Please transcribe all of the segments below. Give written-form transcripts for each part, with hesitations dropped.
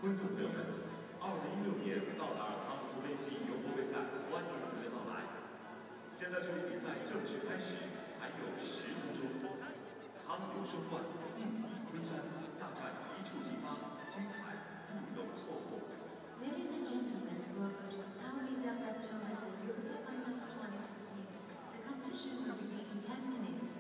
观众朋友们，2016年到达康姆斯杯及油锅杯赛，欢迎您的到来。现在距离比赛正式开始还有10分钟。康刘收冠，印尼昆山，大战一触即发，精彩不容错过。Ladies and gentlemen, welcome to the Tao BWF Tours at European Finals 2016. The competition will begin in 10 minutes.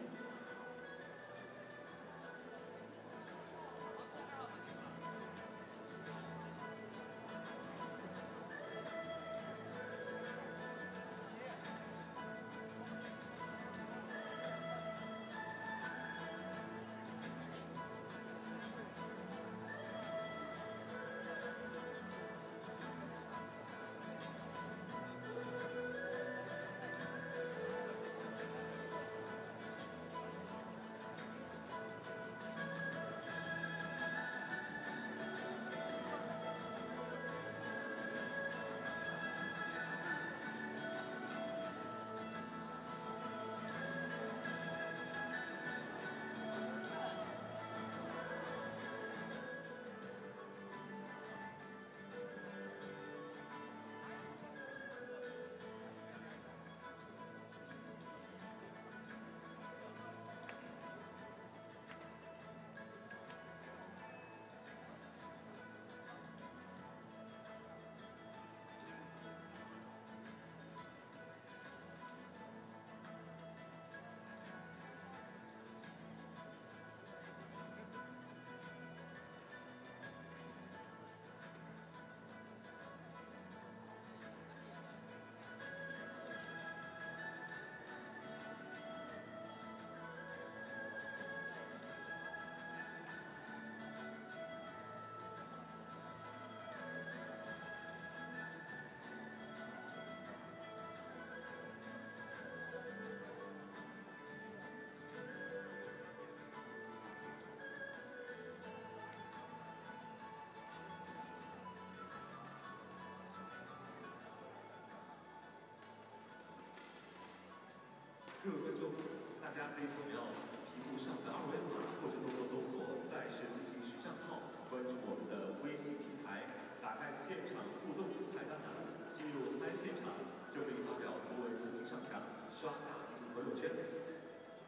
各位观众，大家可以扫描屏幕上的2维码，或者通过搜索“赛事进行时”账号，关注我们的微信平台，打开现场互动菜单栏目，进入拍现场，就可以发表图文信息上墙，刷大屏幕朋友圈。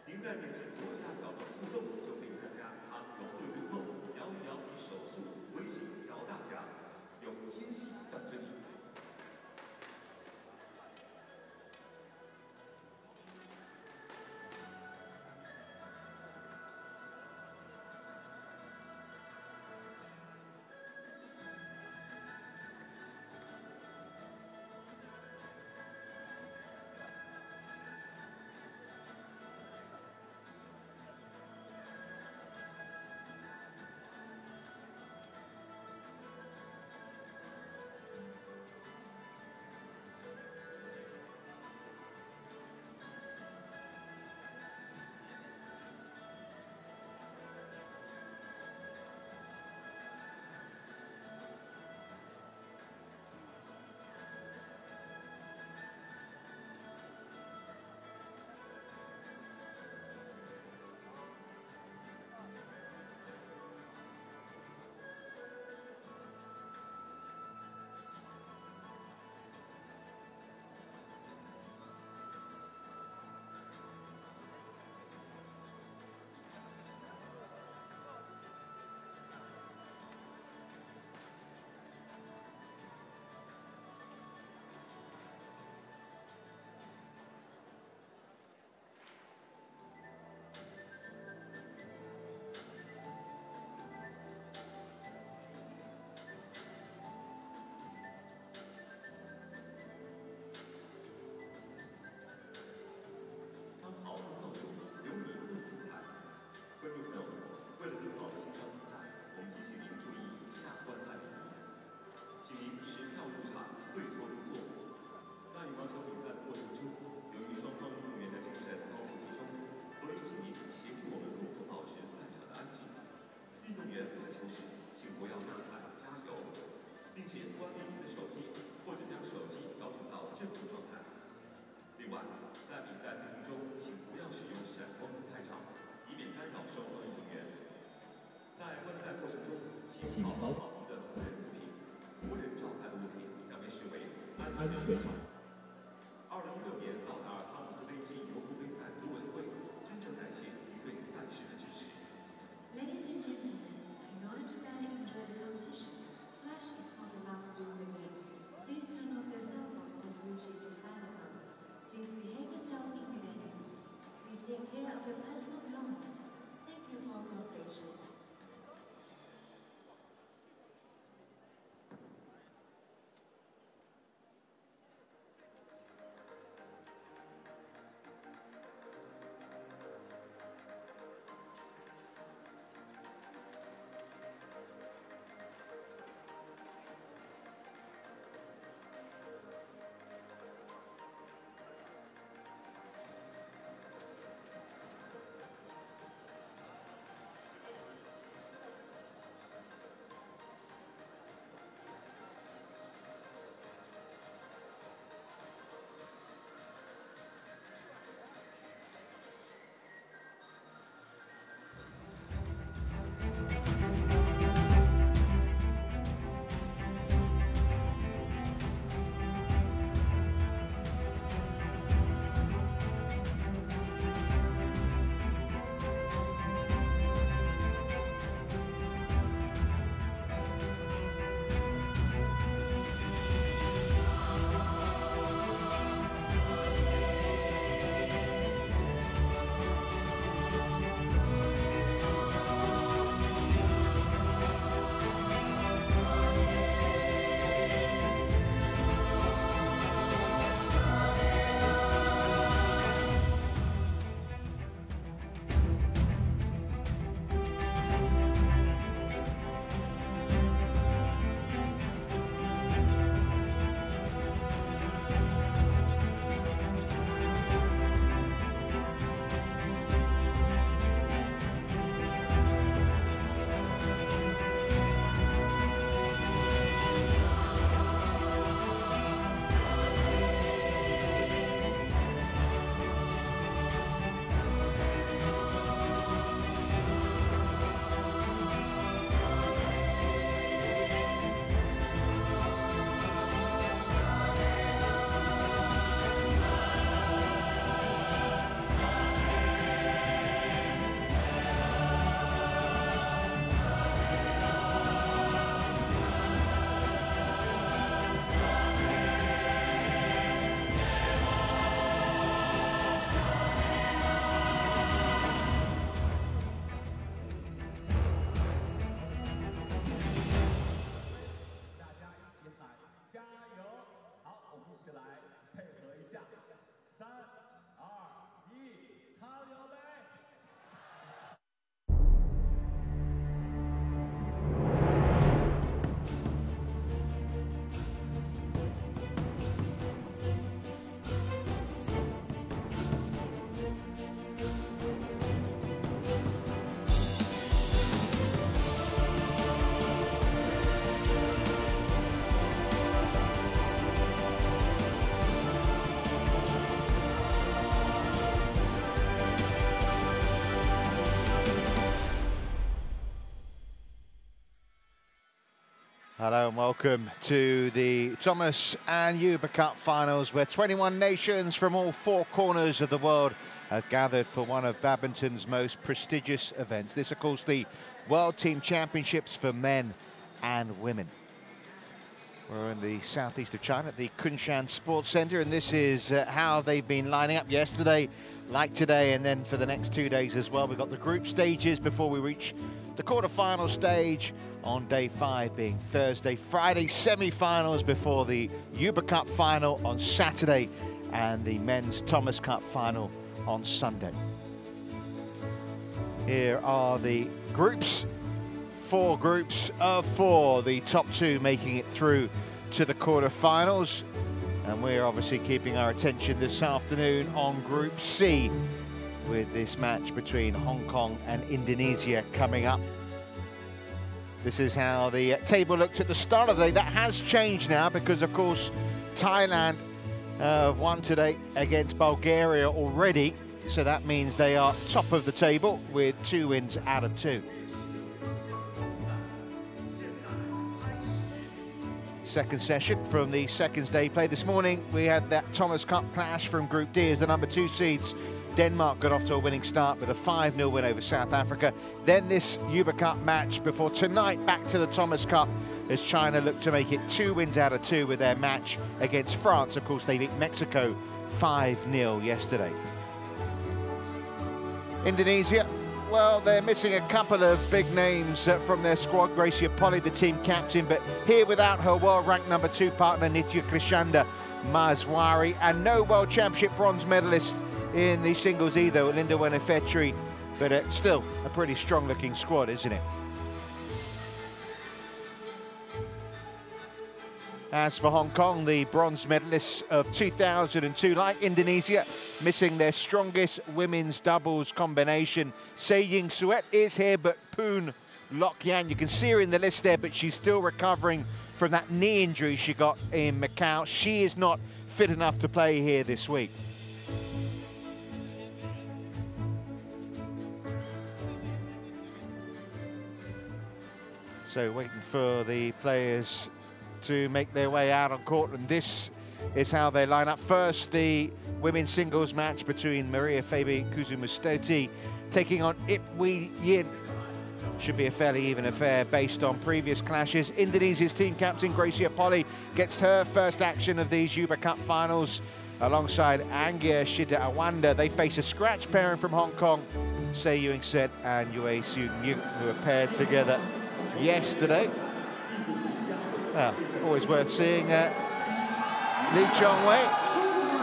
您再点击左下角的互动，就可以参加他有对对梦，摇一摇你手速，微信摇大奖，有惊喜等着你。观众朋友们，为了更好的欣赏比赛，我们提醒您注意以下观赛礼仪，请您持票入场，对号入座。在羽毛球比赛的过程中，由于双方运动员的精神高度集中，所以请您协助我们共同保持赛场的安静。运动员发球时，请不要呐喊加油，并且关闭您的手机，或者将手机调整到正常状态。另外，在比赛进行中，请不要使用闪光灯拍照，以免干扰双方运动员。在观赛过程中，请保护好您的私人。安全吗？2016年奥达尔汤姆斯杯及油壶杯赛组委会真正感谢您对赛事的支持。Ladies and gentlemen, in order to better enjoy the competition, flash is not allowed during the game. Please turn off your cell phone or switch it to silent mode. Please behave yourself in the venue. Please take care of your personal belongings. Thank you for your cooperation. Hello and welcome to the Thomas and Uber Cup finals, where 21 nations from all four corners of the world have gathered for one of badminton's most prestigious events. This, of course, the World Team Championships for men and women. We're in the southeast of China at the Kunshan Sports Center, and this is how they've been lining up yesterday, like today, and then for the next 2 days as well. We've got the group stages before we reach the quarter-final stage on day 5 being Thursday. Friday semi-finals before the Uber Cup final on Saturday, and the men's Thomas Cup final on Sunday. Here are the groups. 4 groups of 4, the top 2 making it through to the quarter-finals. And we're obviously keeping our attention this afternoon on Group C, with this match between Hong Kong and Indonesia coming up. This is how the table looked at the start of the day. That has changed now because, of course, Thailand won today against Bulgaria already. So that means they are top of the table with 2 wins out of 2. second session from the second day play. This morning we had that Thomas Cup clash from Group D as the number 2 seeds. Denmark got off to a winning start with a 5-0 win over South Africa. Then this Uber Cup match before tonight back to the Thomas Cup as China looked to make it 2 wins out of 2 with their match against France. Of course, they beat Mexico 5-0 yesterday. Indonesia, well, they're missing a couple of big names from their squad. Greysia Polii, the team captain, but here without her world-ranked number 2 partner, Nitya Krishanda Maswari, and no World Championship bronze medalist in the singles either, Linda Wenefetri, but still a pretty strong-looking squad, isn't it? As for Hong Kong, the bronze medalists of 2002, like Indonesia, missing their strongest women's doubles combination. Ying Suet is here, but Poon Lok Yan, you can see her in the list there, but she's still recovering from that knee injury she got in Macau. She is not fit enough to play here this week. So waiting for the players to make their way out on court, and this is how they line up. First, the women's singles match between Maria Febe Kusumastuti taking on Ying. Should be a fairly even affair based on previous clashes. Indonesia's team captain Greysia Polii gets her first action of these Uber Cup finals alongside Anggia, Shitta, Awanda. They face a scratch pairing from Hong Kong, Yeung Suet and Yuen, who were paired together yesterday. Well, always worth seeing Lee Chong-wei,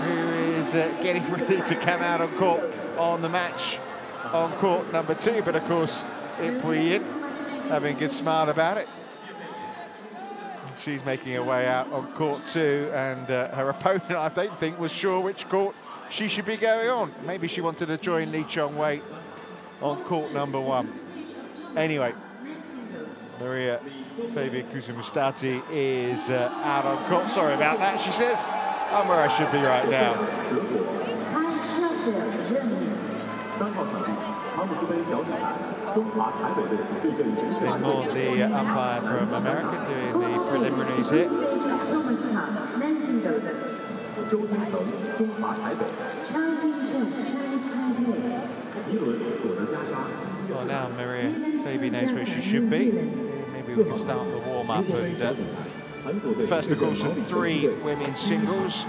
who is getting ready to come out on court on the match on court number 2, but of course Ying having a good smile about it. She's making her way out on court 2, and her opponent, I don't think, was sure which court she should be going on. Maybe she wanted to join Lee Chong-wei on court number 1. Anyway, Maria Febe Kusumastuti is out on court. Sorry about that, she says. I'm where I should be right now. The umpire from America doing the preliminaries here. Well, now Maria Febe knows where she should be. Maybe we can start the warm-up. And first, of course, 3 women's singles,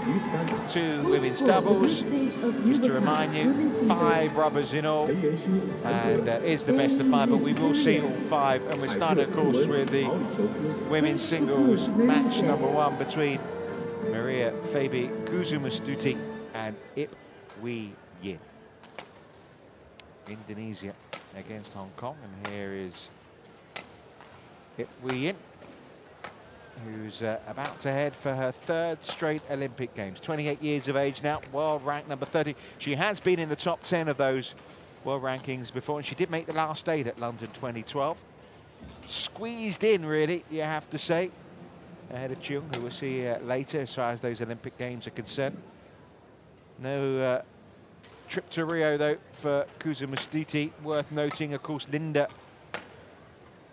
2 women's doubles. Just to remind you, 5 rubbers in all, and is the best of 5, but we will see all 5. And we start, of course, with the women's singles match number 1 between Maria Febe Kusumastuti and Ying. Indonesia against Hong Kong, and here is Ying, who's about to head for her 3rd straight Olympic Games. 28 years of age now, world rank number 30. She has been in the top 10 of those world rankings before, and she did make the last 8 at London 2012. Squeezed in, really, you have to say, ahead of Cheung, who we'll see later as far as those Olympic Games are concerned. No trip to Rio, though, for Kusumastuti. Worth noting, of course, Linda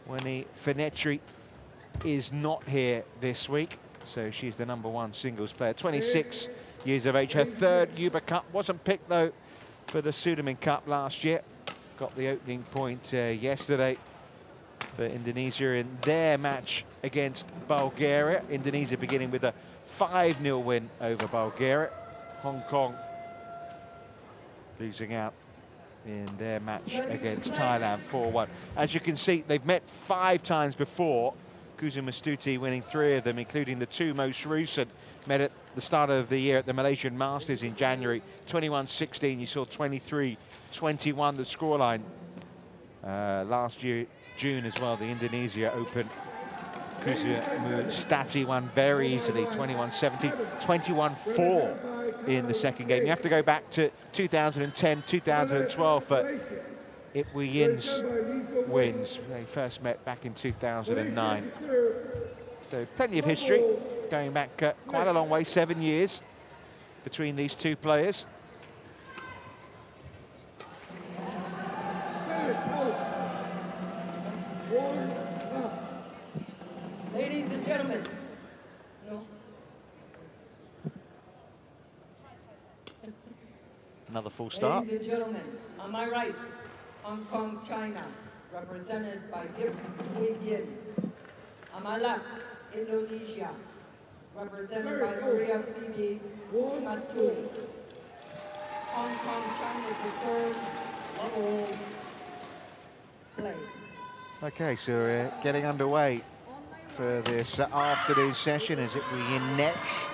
Wenefetri is not here this week, so she's the number 1 singles player. 26 years of age. Her 3rd Uber Cup. Wasn't picked, though, for the Sudirman Cup last year. Got the opening point yesterday for Indonesia in their match against Bulgaria. Indonesia beginning with a 5-0 win over Bulgaria. Hong Kong losing out in their match against Thailand 4-1. As you can see, they've met 5 times before. Kusumastuti winning 3 of them, including the 2 most recent. Met at the start of the year at the Malaysian Masters in January. 21-16, you saw 23-21 the scoreline. Last year, June as well, the Indonesia Open. Kusumastuti won very easily, 21-17, 21-4 in the second game. You have to go back to 2010, 2012 for Ying's wins. They first met back in 2009. So plenty of history, going back quite a long way, 7 years between these 2 players. Ladies and gentlemen, Another full start. Ladies and gentlemen, on my right, Hong Kong, China, represented by Ying. On my left, Indonesia, represented by Febe, Kusumastuti. Hong Kong, China to serve, level, play. Okay, so we're getting underway for this afternoon session as it we nets.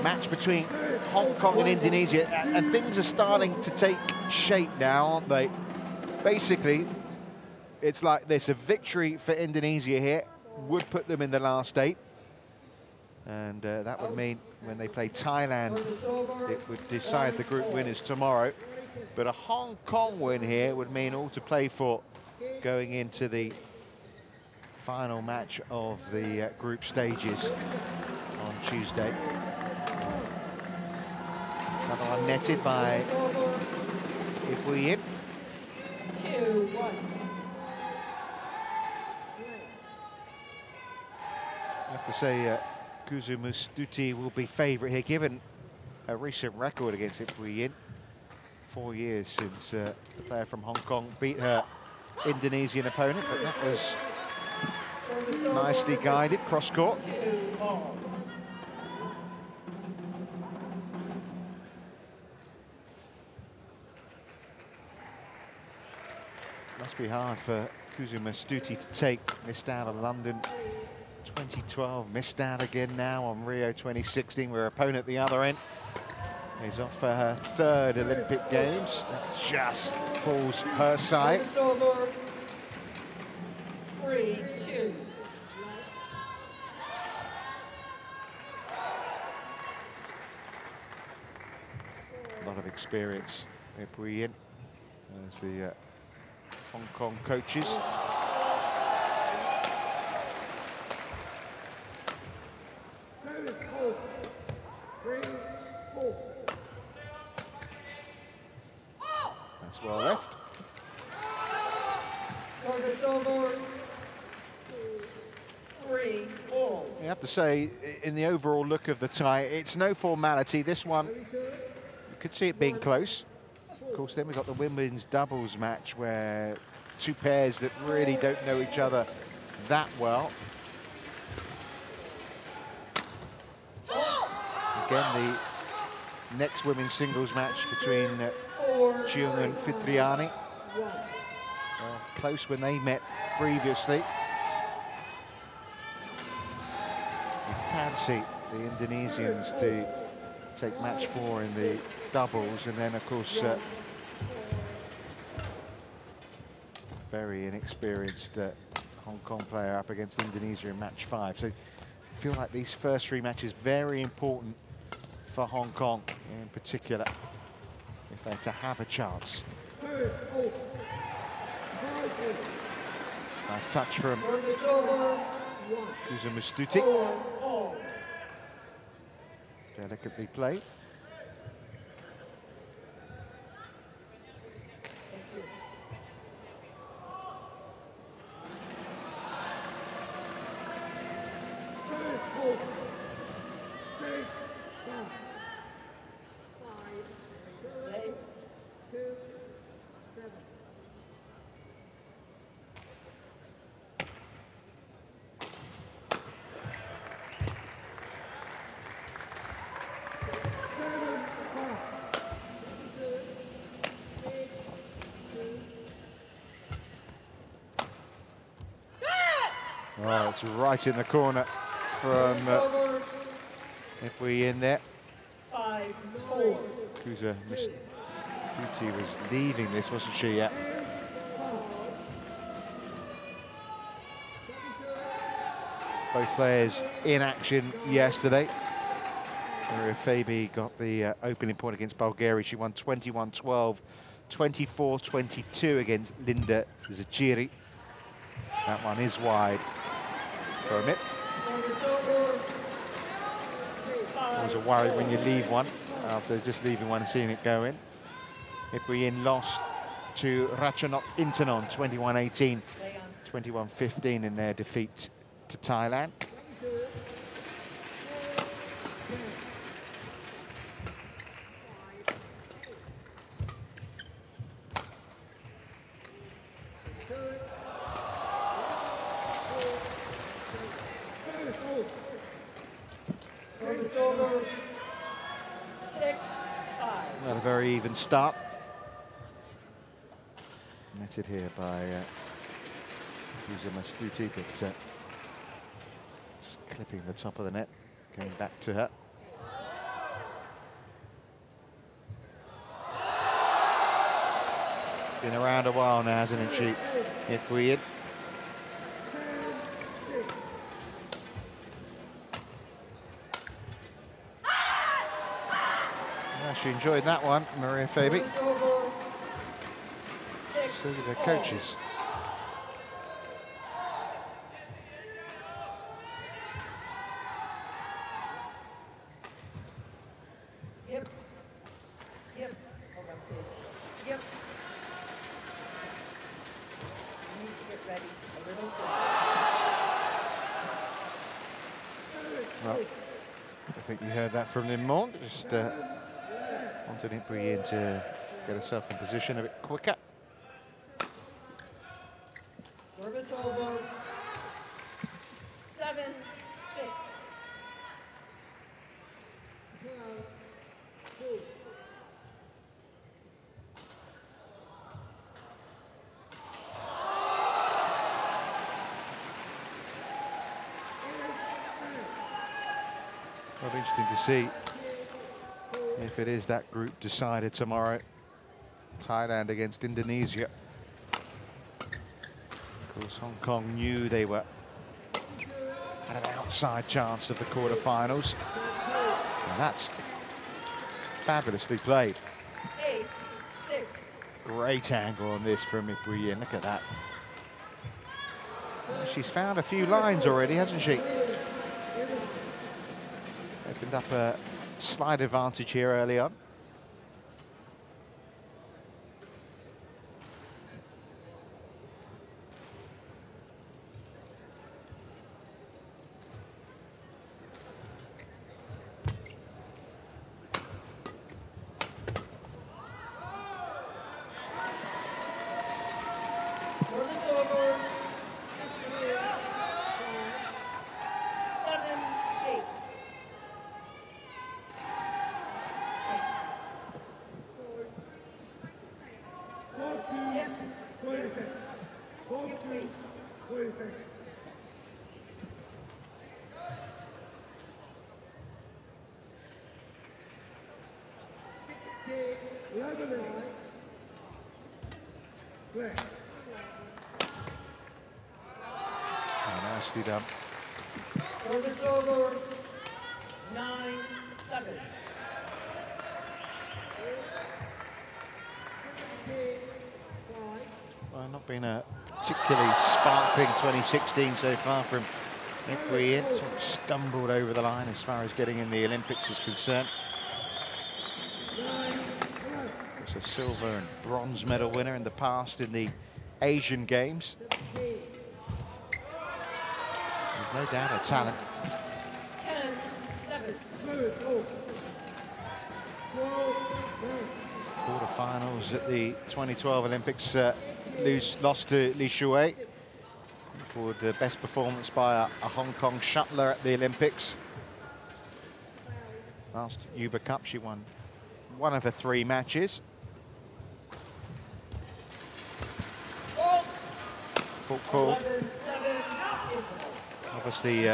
Match between Hong Kong and Indonesia, and things are starting to take shape now, aren't they? Basically, it's like this: a victory for Indonesia here would put them in the last 8, and that would mean when they play Thailand, it would decide the group winners tomorrow. But a Hong Kong win here would mean all to play for going into the final match of the group stages on Tuesday. Another one netted by Yuen. 2-1. I have to say, Kusumastuti will be favourite here, given a recent record against Yuen. 4 years since the player from Hong Kong beat her Indonesian opponent, but that was nicely guided cross-court. Must be hard for Kusumastuti to take. Missed out on London 2012, missed out again now on Rio 2016, where her opponent at the other end is off for her 3rd Olympic Games. That just falls her side. 3-2. A lot of experience Yuen as the Hong Kong coaches. That's well left. Service over. 3-4. You have to say, in the overall look of the tie, it's no formality. This one, you could see it being close. Of course, then we've got the women's doubles match where 2 pairs that really don't know each other that well. Again, the next women's singles match between Cheung and Fitriani. Well, close when they met previously. You fancy the Indonesians to take match 4 in the doubles, and then of course very inexperienced Hong Kong player up against Indonesia in match 5. So I feel like these first 3 matches very important for Hong Kong in particular, if they're to have a chance. Nice touch from Kusumastuti. Delicately played. Oh, it's right in the corner from if we in there. 5-4. Kusumastuti was leaving this, wasn't she? Yeah. Both players in action yesterday. Febe got the opening point against Bulgaria. She won 21-12, 24-22 against Linda Zachiri. That one is wide for a minute. Always a worry when you leave one after just leaving one and seeing it go in. Yuen lost to Ratchanok Intanon 21-18, 21-15 in their defeat to Thailand. over. 6-5. Not a very even start. Netted here by Kusumastuti, but just clipping the top of the net, going back to her. Been around a while now, hasn't she? If we in. She enjoyed that one, Maria Febe. So did her coaches. Yep. Hold on, please. Yep. You need to get ready a little bit. Well, I think you heard that from Limon. Just wanted Ipri to get herself in position a bit quicker. Service over. 7-6. Well, it'll be interesting to see if it is that group decided tomorrow. Thailand against Indonesia. Of course, Hong Kong knew they had an outside chance of the quarterfinals. And that's fabulously played. 8-6. Great angle on this from Ipri. Look at that. She's found a few lines already, hasn't she? Opened up a slight advantage here early on. Service over. 7-8. Oh, nicely done. Service over. 9-7. Well, not been a particularly sparkling 2016 so far from Ipri. Sort of stumbled over the line as far as getting in the Olympics is concerned. It's a silver and bronze medal winner in the past in the Asian Games. There's no doubt her talent. 10-7. Quarterfinals at the 2012 Olympics, lost to Li Shuai for the best performance by a Hong Kong shuttler at the Olympics. Last Uber Cup, she won one of her 3 matches. Full call. Obviously,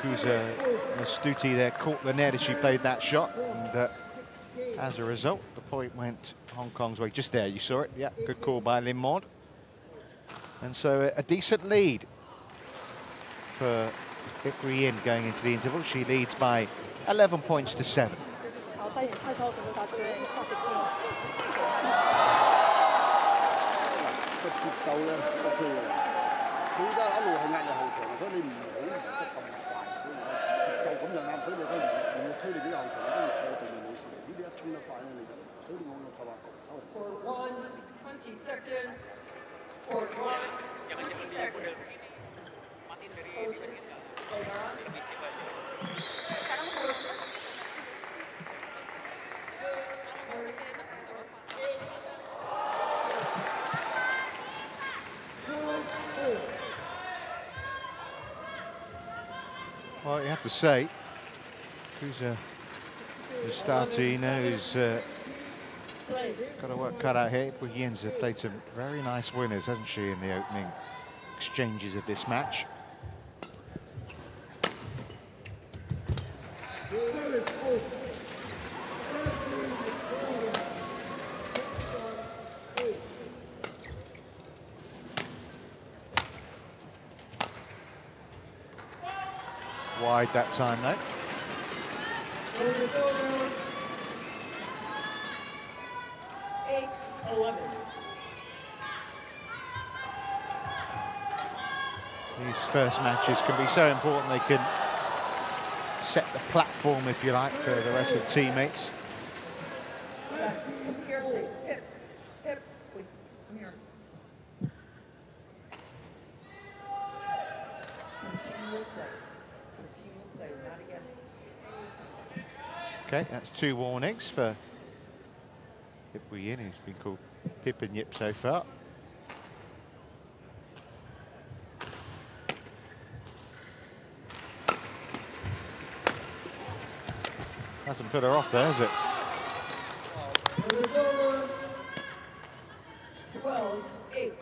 Kusumastuti there caught the net as she played that shot, and as a result, the point went Hong Kong's way. Just there, you saw it. Yeah, good call by Lim Maud. And so a decent lead for Ipri Yin going into the interval. She leads by 11 points to 7. For 1, 20 seconds. For 1, 20 seconds. Coaches, Well, you have to say, Kusumastuti knows got a work cut out here. But Ying's played some very nice winners, hasn't she, in the opening exchanges of this match. Wide that time, though. 8-11. These first matches can be so important. They can set the platform, if you like, for the rest of the teammates. Come here, please. Hip. Hip. Wait. Come here. Continue play. Continue play. Not again. Okay, that's 2 warnings for Yuen, who's been called Pip and Yip so far. Hasn't put her off there, has it? Over. 12-8.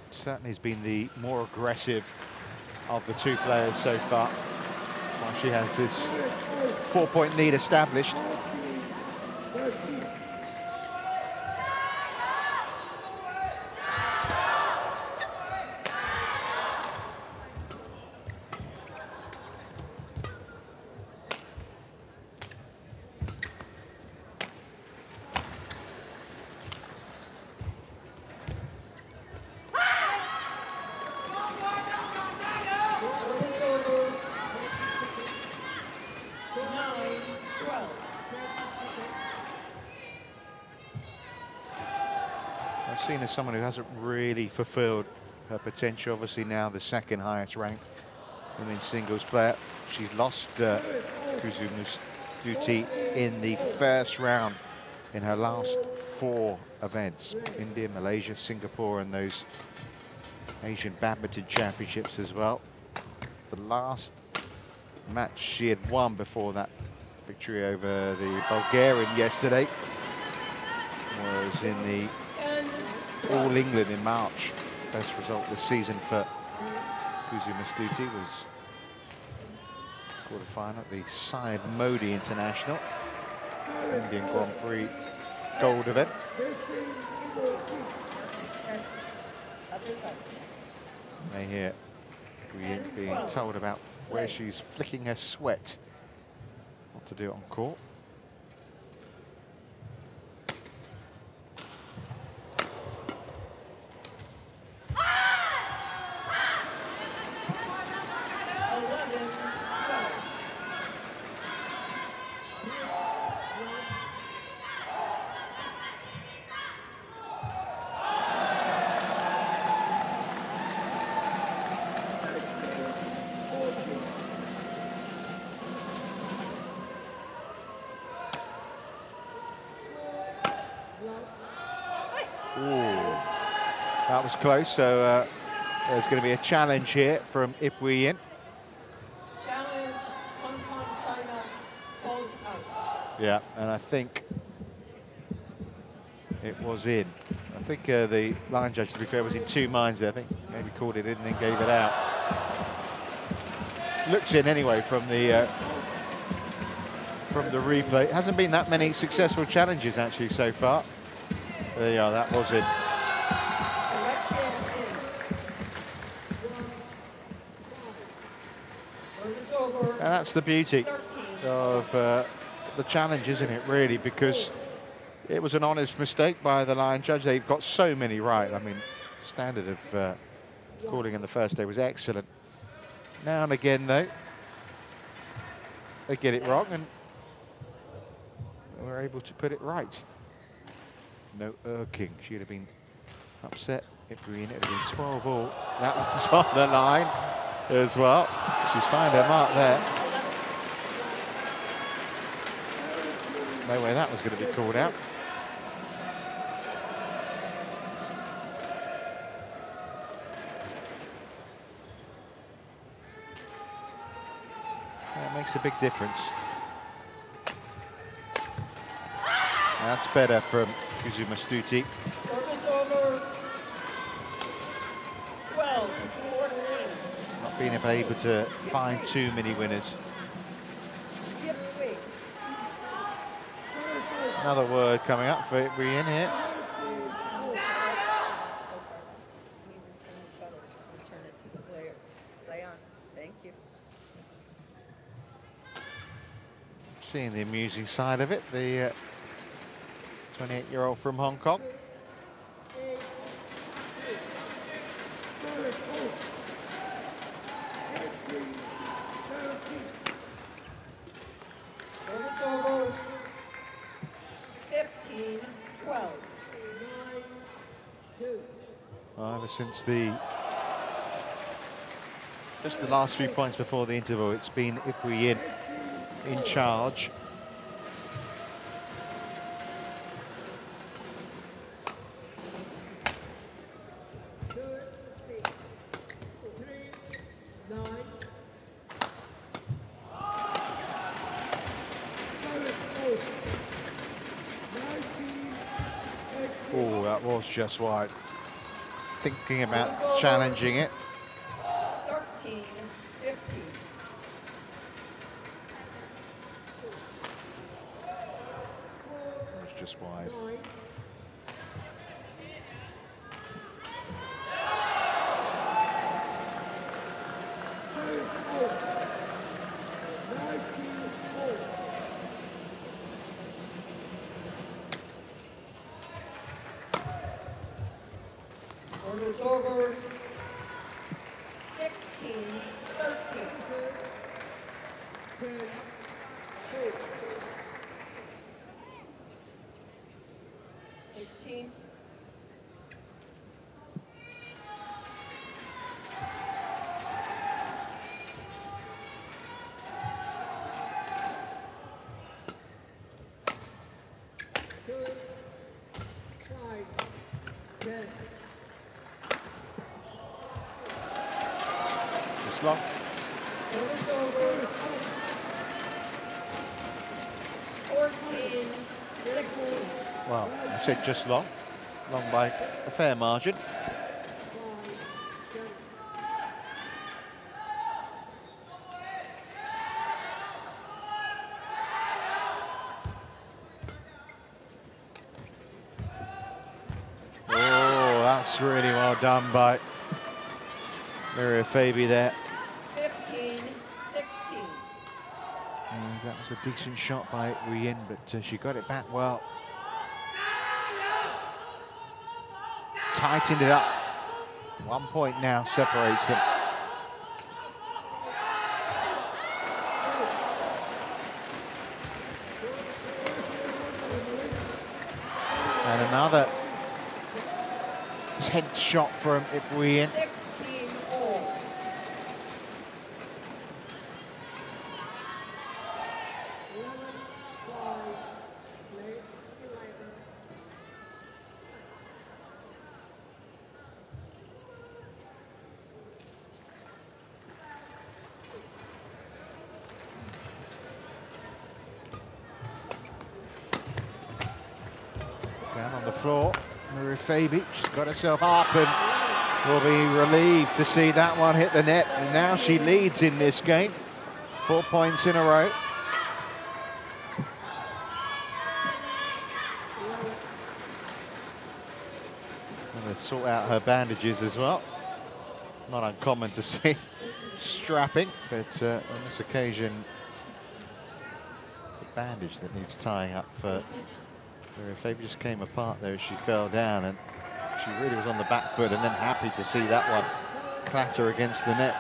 Certainly has been the more aggressive of the 2 players so far. While she has this 4-point lead established. Seen as someone who hasn't really fulfilled her potential. Obviously now the second highest ranked women's singles player. She's lost Kusumastuti in the first round in her last 4 events. India, Malaysia, Singapore, and those Asian Badminton Championships as well. The last match she had won before that victory over the Bulgarian yesterday was in the All England in March. Best result this season for Kusumastuti was quarter-final at the Syed Modi International Indian Grand Prix gold event. May hear Ying being told about where she's flicking her sweat. What to do on court. That was close, so there's going to be a challenge here from Yuen. Challenge, Hong Kong, China, hold out. Yeah, and I think it was in. I think the line judge, to be fair, was in 2 minds there. I think maybe called it in and then gave it out. Looks in anyway from the replay. It hasn't been that many successful challenges actually so far. There you are, that was in. And that's the beauty of the challenge, isn't it, really? Because it was an honest mistake by the line judge. They've got so many right. I mean, standard of calling in the first day was excellent. Now and again, though, they get it wrong, and we're able to put it right. No irking. She'd have been upset if it would have been 12 all. That was on the line as well. She's found her mark there. No way that was going to be called out. That makes a big difference. That's better from Kusumastuti. Service over. 12-14. Not being able to find too many winners. Another word coming up for Yuen here. Return it to the player. Play on. Thank you. Seeing the amusing side of it, the 28-year-old from Hong Kong. Service over. 15-12. Well, ever since just the last few points before the interval, it's been Yuen in charge. Oh, that was just wide. Thinking about challenging it. 13-15. It was just wide. Service over. 16-13. 16. Just long. Service over. 14-16. Well, I said just long. Long by a fair margin. Oh, that's really well done by Febe there. 15-16. That was a decent shot by Ying, but she got it back well. Tightened it up. 1 point now separates them. And another head shot from Yuen. 16-all. Down on the floor, Febe, she's got herself up and will be relieved to see that one hit the net. And now she leads in this game. 4 points in a row. And they sort out her bandages as well. Not uncommon to see strapping, but on this occasion, it's a bandage that needs tying up for Febe. Just came apart there as she fell down, and she really was on the back foot, and then happy to see that one clatter against the net.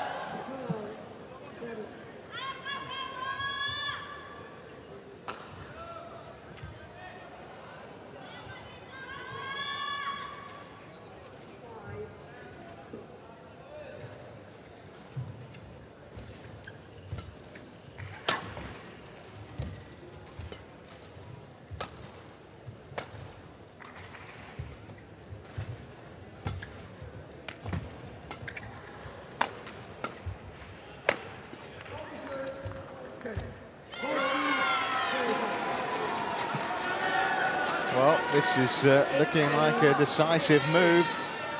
This is looking like a decisive move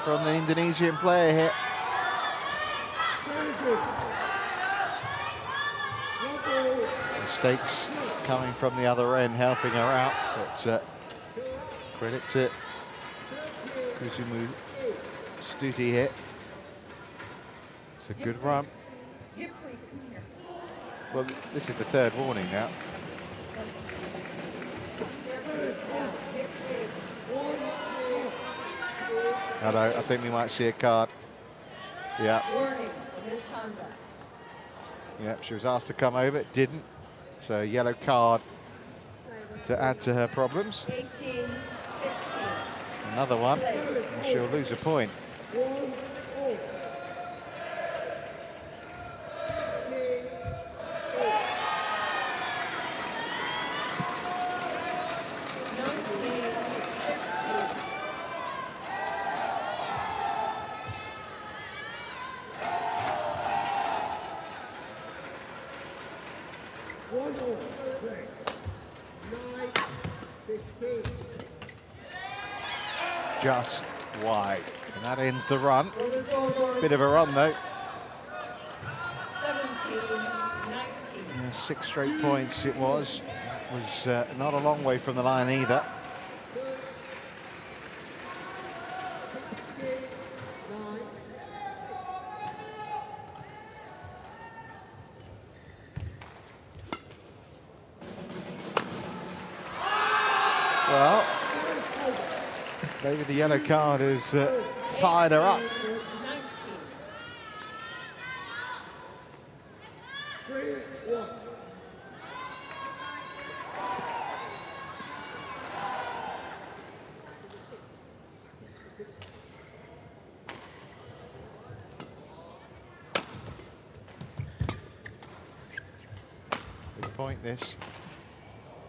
from the Indonesian player here. Mistakes coming from the other end, helping her out, but credit to Kusumastuti here. It's a good run. Well, this is the third warning now. Hello, I think we might see a card. Yeah. Yeah, she was asked to come over, didn't. So yellow card to add to her problems. 18-16. Another one, and she'll lose a point. Just wide, and that ends the run. Bit of a run though. 17-19. Yeah, 6 straight points it was. Not a long way from the line either. Well, maybe the yellow card has fired her up. Good point this,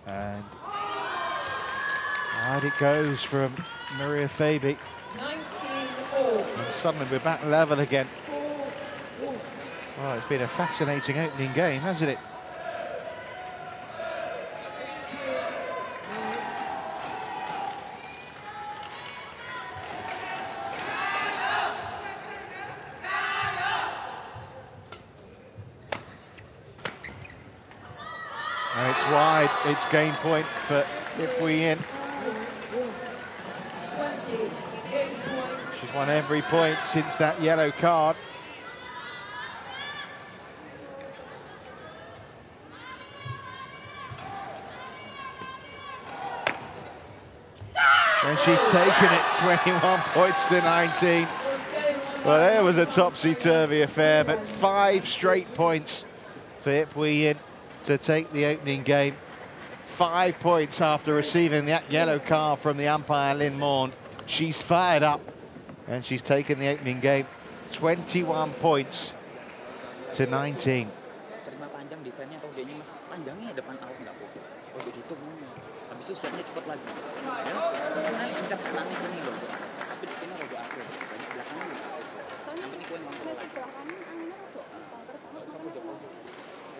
and wide it goes from Maria Febe. 19-all. And suddenly we're back level again. Well, it's been a fascinating opening game, hasn't it? And it's wide, it's game point for Yuen. 28 points. She's won every point since that yellow card. And she's taken it, 21 points to 19. Well, there was a topsy-turvy affair, but 5 straight points for Yuen to take the opening game. 5 points after receiving that yellow card from the umpire, Lin Morn. She's fired up, and she's taken the opening game. 21 points to 19. Terima panjang defense-nya atau dia-nya mas panjangnya depan out nggak boleh. Oh begitu maunya. Habis itu stepnya cepat lagi. Ya, karena kencang kanannya ini loh. Tapi ini logo aku. Banyak belakangnya udah out. Yang penting Yuen mampu lagi.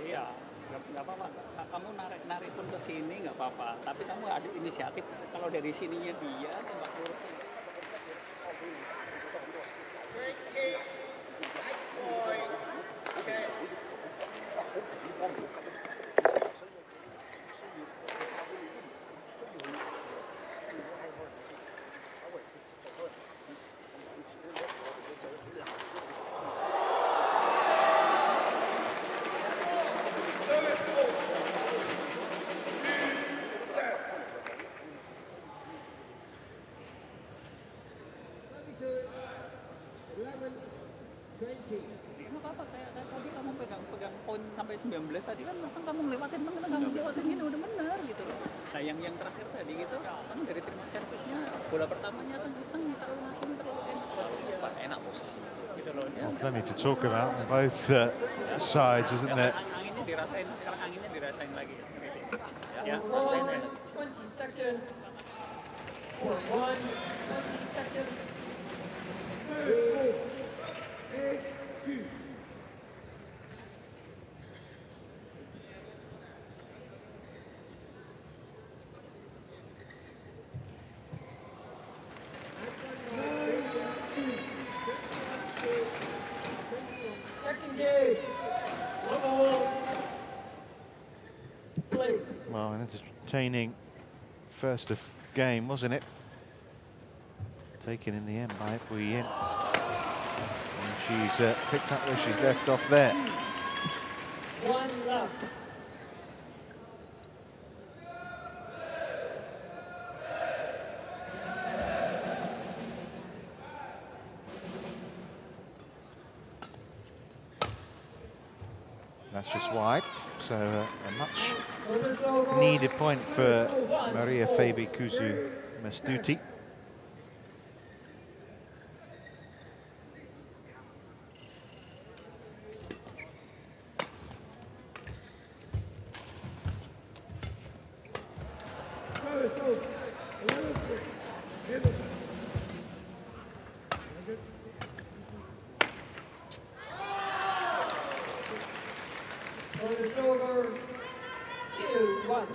Iya, nggak apa-apa. Kamu narik pun ke sini nggak apa-apa. Tapi kamu ada inisiatif. Kalau dari sininya dia tembak lurusnya. Nggak apa-apa, kayak tadi kamu pegang poin sampai 19 tadi kan kamu ngelewatin temen, kamu ngelewatin gini udah bener gitu loh. Nah yang terakhir tadi gitu, kamu dari terima servisnya bola pertamanya teng terlalu enak posisi gitu loh. Well, plenty to talk about on both sides, isn't there? Anginnya dirasain, sekarang anginnya dirasain lagi. Ya, rasain ya. 20 seconds. For 20 seconds. Well, an entertaining first of game, wasn't it? Taken in the end by Ying. And she's picked up where she's left off there. 1 love. That's just wide, so a much needed point for Maria Febe Kusumastuti. Service over. 2-1.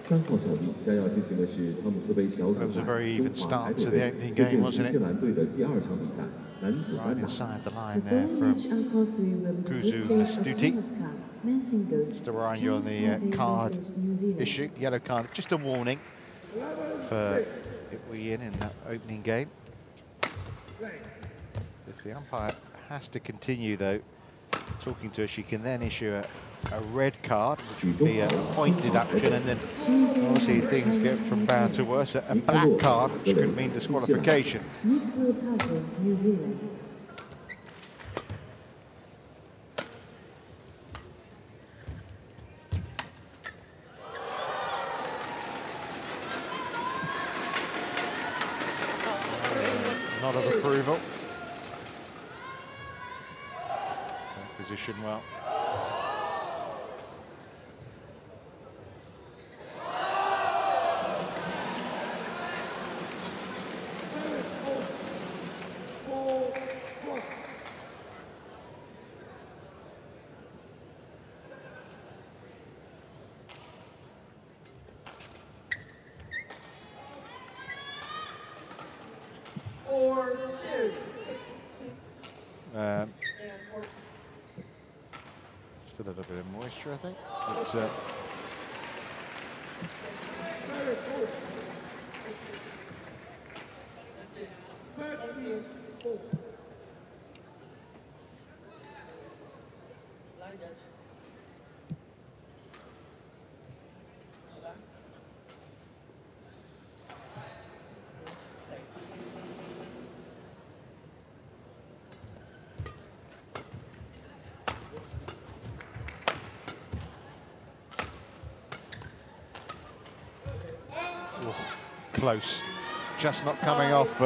That was a very even start to the opening game, wasn't it? Right inside the line there from Kusumastuti. Just a reminder on the card issue, yellow card, just a warning for Yuen in that opening game. If the umpire has to continue though, talking to her, she can then issue a red card, which would be a point deduction, and then obviously things get from bad to worse. A black card, which could mean disqualification. Not of approval. Position well. Still a little bit of moisture, I think. But, close, just not coming off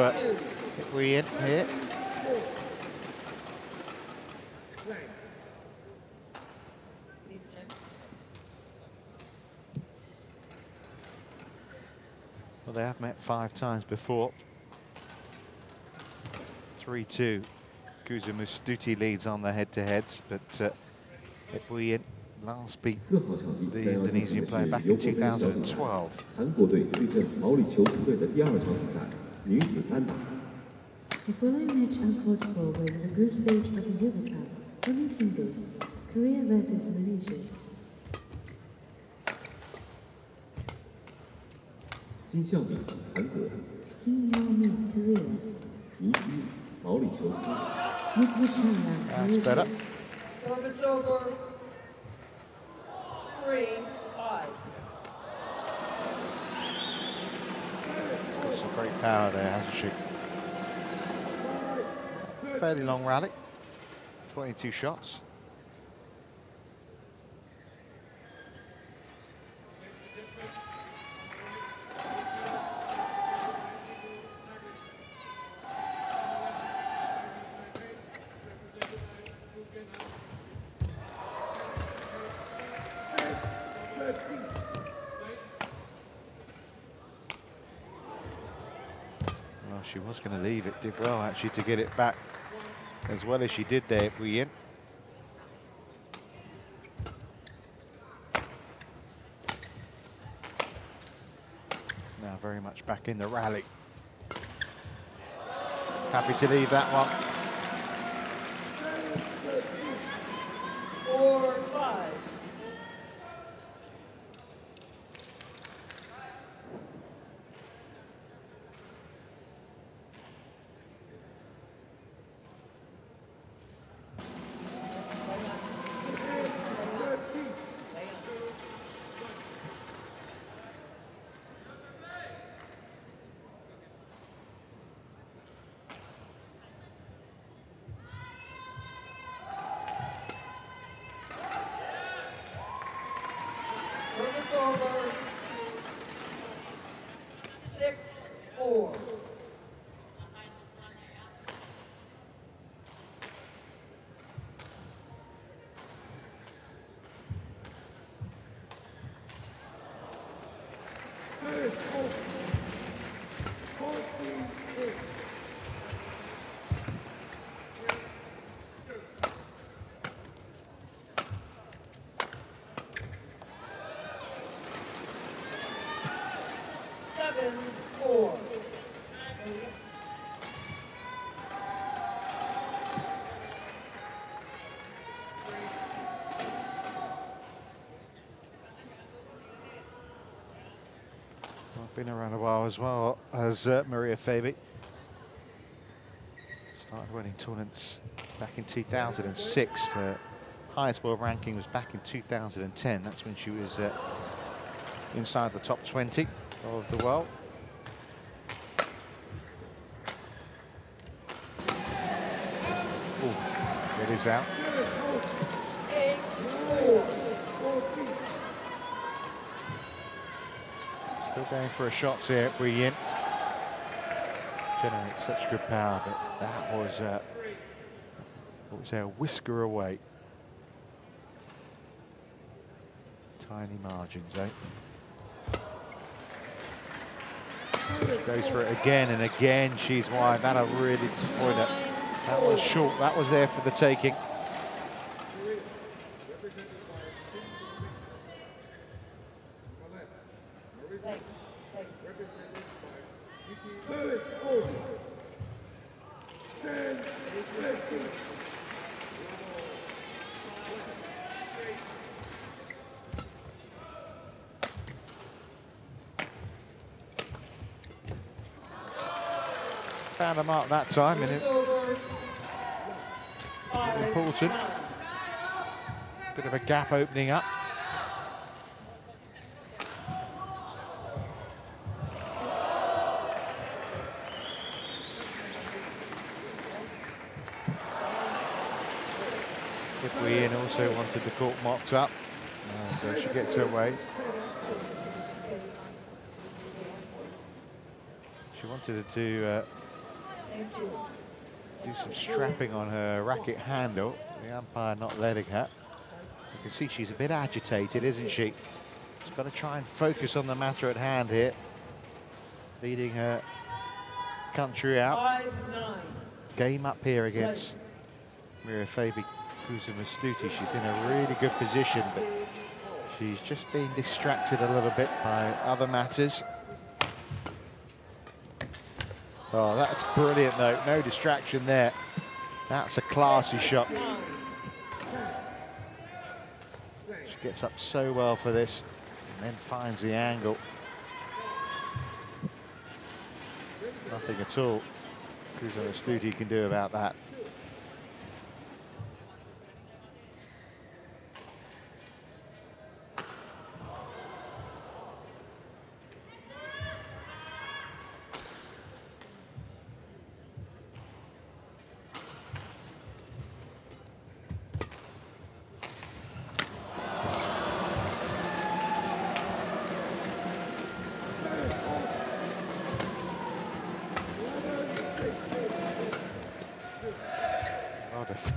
Yuen here. Well, they have met 5 times before. 3-2. Kusumastuti leads on the head-to-heads, but Yuen last beat the Indonesian player back in 2012. The following match uncalled for were in the group stage of the Uber Cup, women singles, Korea versus Malaysia. Kim Yao-min, Korea. That's better. Service over. 3-5. Some great power there, hasn't she? Fairly long rally, 22 shots. She was going to leave it. Did well, actually, to get it back as well as she did there, Yuen. Now very much back in the rally. Happy to leave that one. 4-5. Service over. 6-4. Been around a while as well as Maria Febe. Started winning tournaments back in 2006. Her highest world ranking was back in 2010. That's when she was inside the top 20 of the world. Ooh, it is out. 8-4. Still going for a shot here, Ying. Generates such good power, but that was, what was there, a whisker away. Tiny margins, eh? Goes for it again and again. She's wide. That'll really disappoint her. That was short. That was there for the taking. Found a mark that time, and it important. Bit of a gap opening up. If Yuen also wanted the court mocked up, and she gets her way. She wanted to do some strapping on her racket handle. The umpire not letting her. You can see she's a bit agitated, isn't she? She's got to try and focus on the matter at hand here. Leading her country out. 5-9. Game up here against Maria Febe Kusumastuti. She's in a really good position, but she's just being distracted a little bit by other matters. Oh, that's brilliant, though. No distraction there. That's a classy shot. She gets up so well for this, and then finds the angle. Nothing at all Kusumastuti can do about that.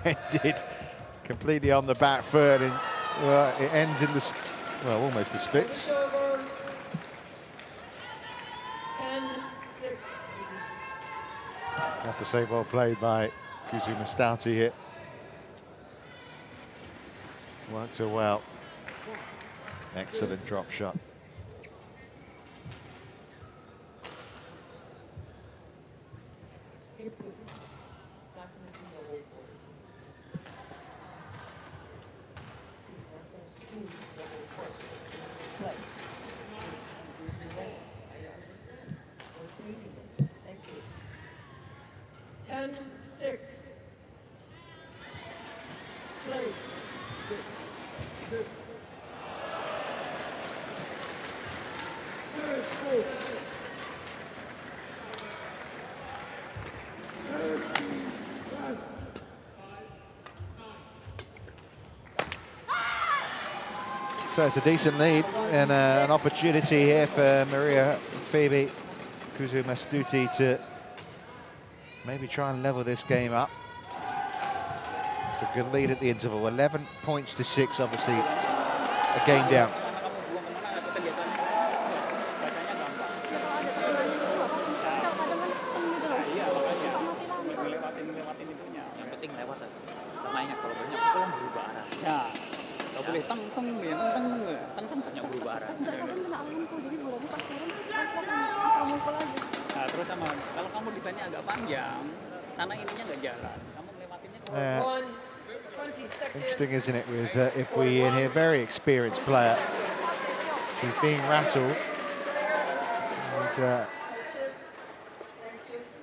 Defended completely on the back foot, and it ends in the, well, almost the splits. 10-6. to say well played by Kusumastuti here. Worked her well. Excellent drop shot. So it's a decent lead and an opportunity here for Maria Febe Kusumastuti to maybe try and level this game up. It's a good lead at the interval, 11 points to 6, obviously a game down. Interesting, isn't it, with Ipui in here, very experienced player. She's being rattled. And,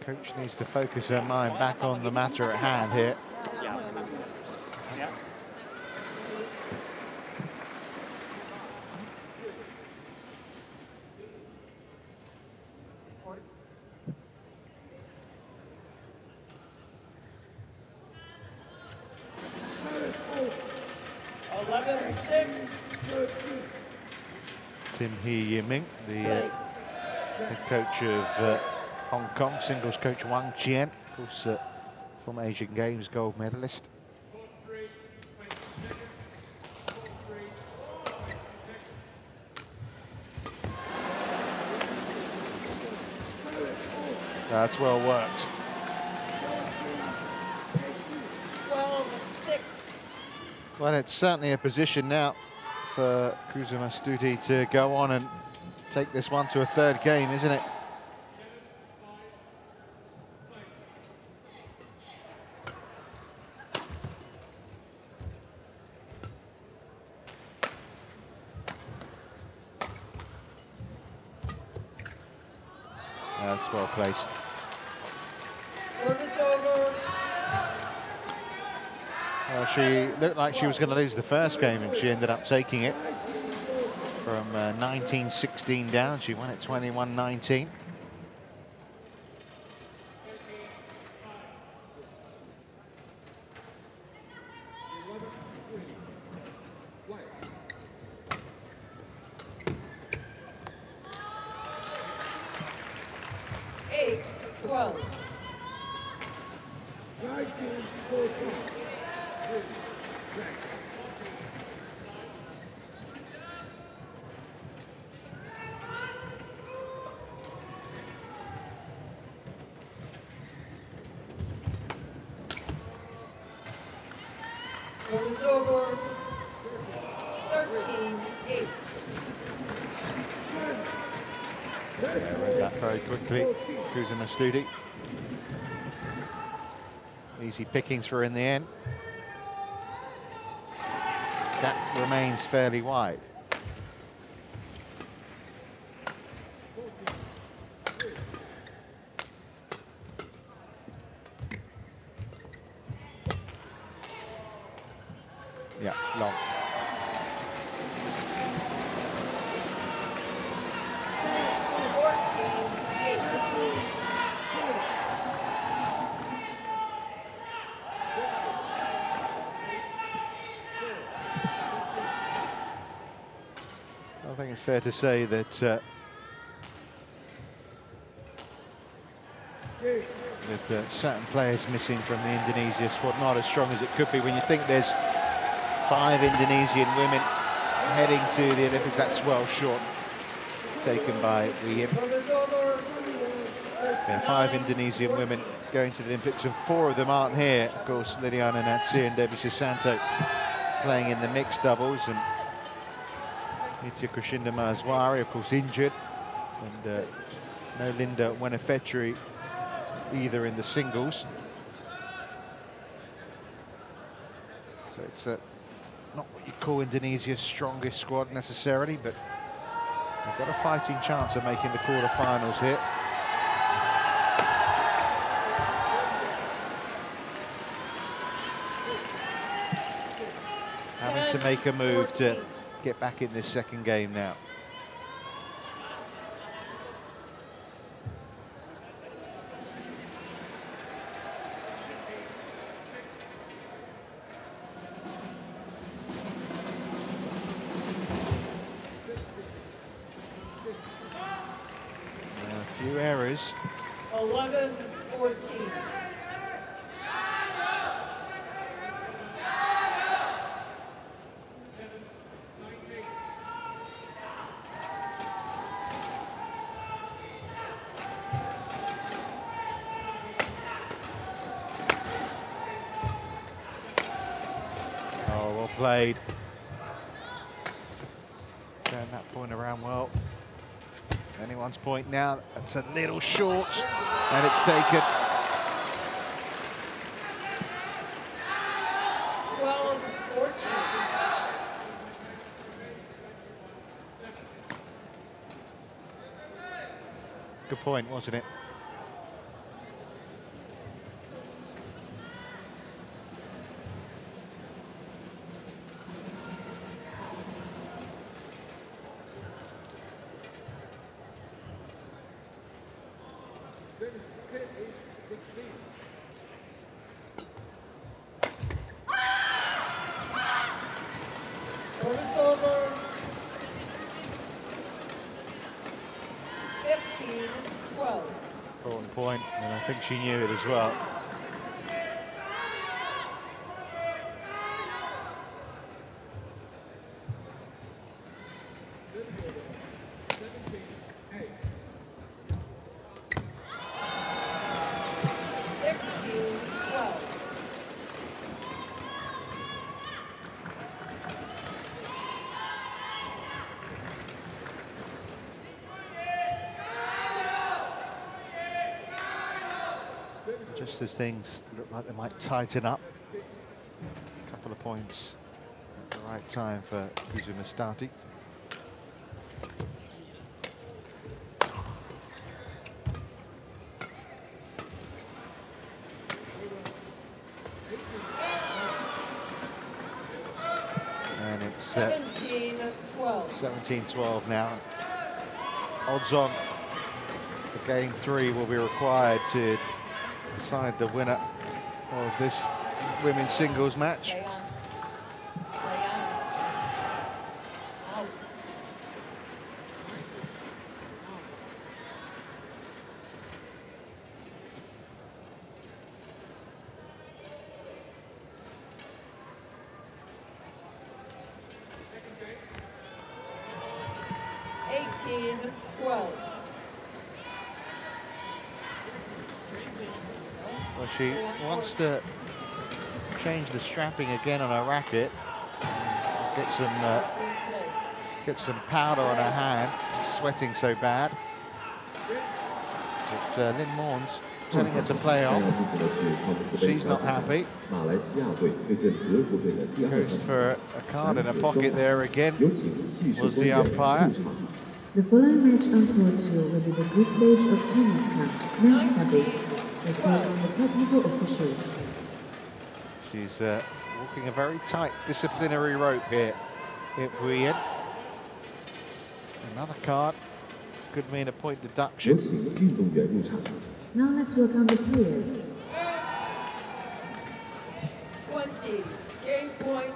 coach needs to focus her mind back on the matter at hand here. Ying, the head coach of Hong Kong, singles coach Wang Jian, of course, from Asian Games gold medalist. That's well worked. 12-6. Well, it's certainly a position now for Kusumastuti to go on and take this one to a third game, isn't it? That's well placed. Well, she looked like she was going to lose the first game, and she ended up taking it from 19-16 down. She won it 21-19. It's over. 13-8. Read that very quickly. Kusumastuti. Easy pickings for her in the end. Gap remains fairly wide. Yeah, long. I think it's fair to say that with certain players missing from the Indonesia squad, not as strong as it could be. When you think there's 5 Indonesian women heading to the Olympics, that's well short, taken by Ying. Yeah, 5 Indonesian women going to the Olympics, and 4 of them aren't here. Of course, Liliana Natsir and Debbie Susanto playing in the mixed doubles, and Nitya Krishinda Maheswari, of course, injured, and no Linda Wenefetri either in the singles. So it's not what you call Indonesia's strongest squad necessarily, but they've got a fighting chance of making the quarterfinals here. Having to make a move to get back in this second game now. A few errors. 11-14. Played. Turn that point around well. Anyone's point now. That's a little short, and it's taken. 12-14. Good point, wasn't it? Service over. 15-12. Important point, and I think she knew it as well. Just as things look like they might tighten up. A couple of points at the right time for Kusumastuti. And it's 17-12. 17-12 now. Odds on the game 3 will be required to decide the winner of this women's singles match. Play on. Play on. Out. Well, she wants to change the strapping again on her racket. Get some powder on her hand. Sweating so bad. But Lynn Morn's telling her to play on. She's not happy. Goes for a card in her pocket there again. Was the umpire. The following match on court 2 will be the group stage of Thomas Cup men's doubles, as well on the technical officials. She's walking a very tight disciplinary rope here. Yuen. Another card could mean a point deduction. Now let's welcome the players. 20 game point.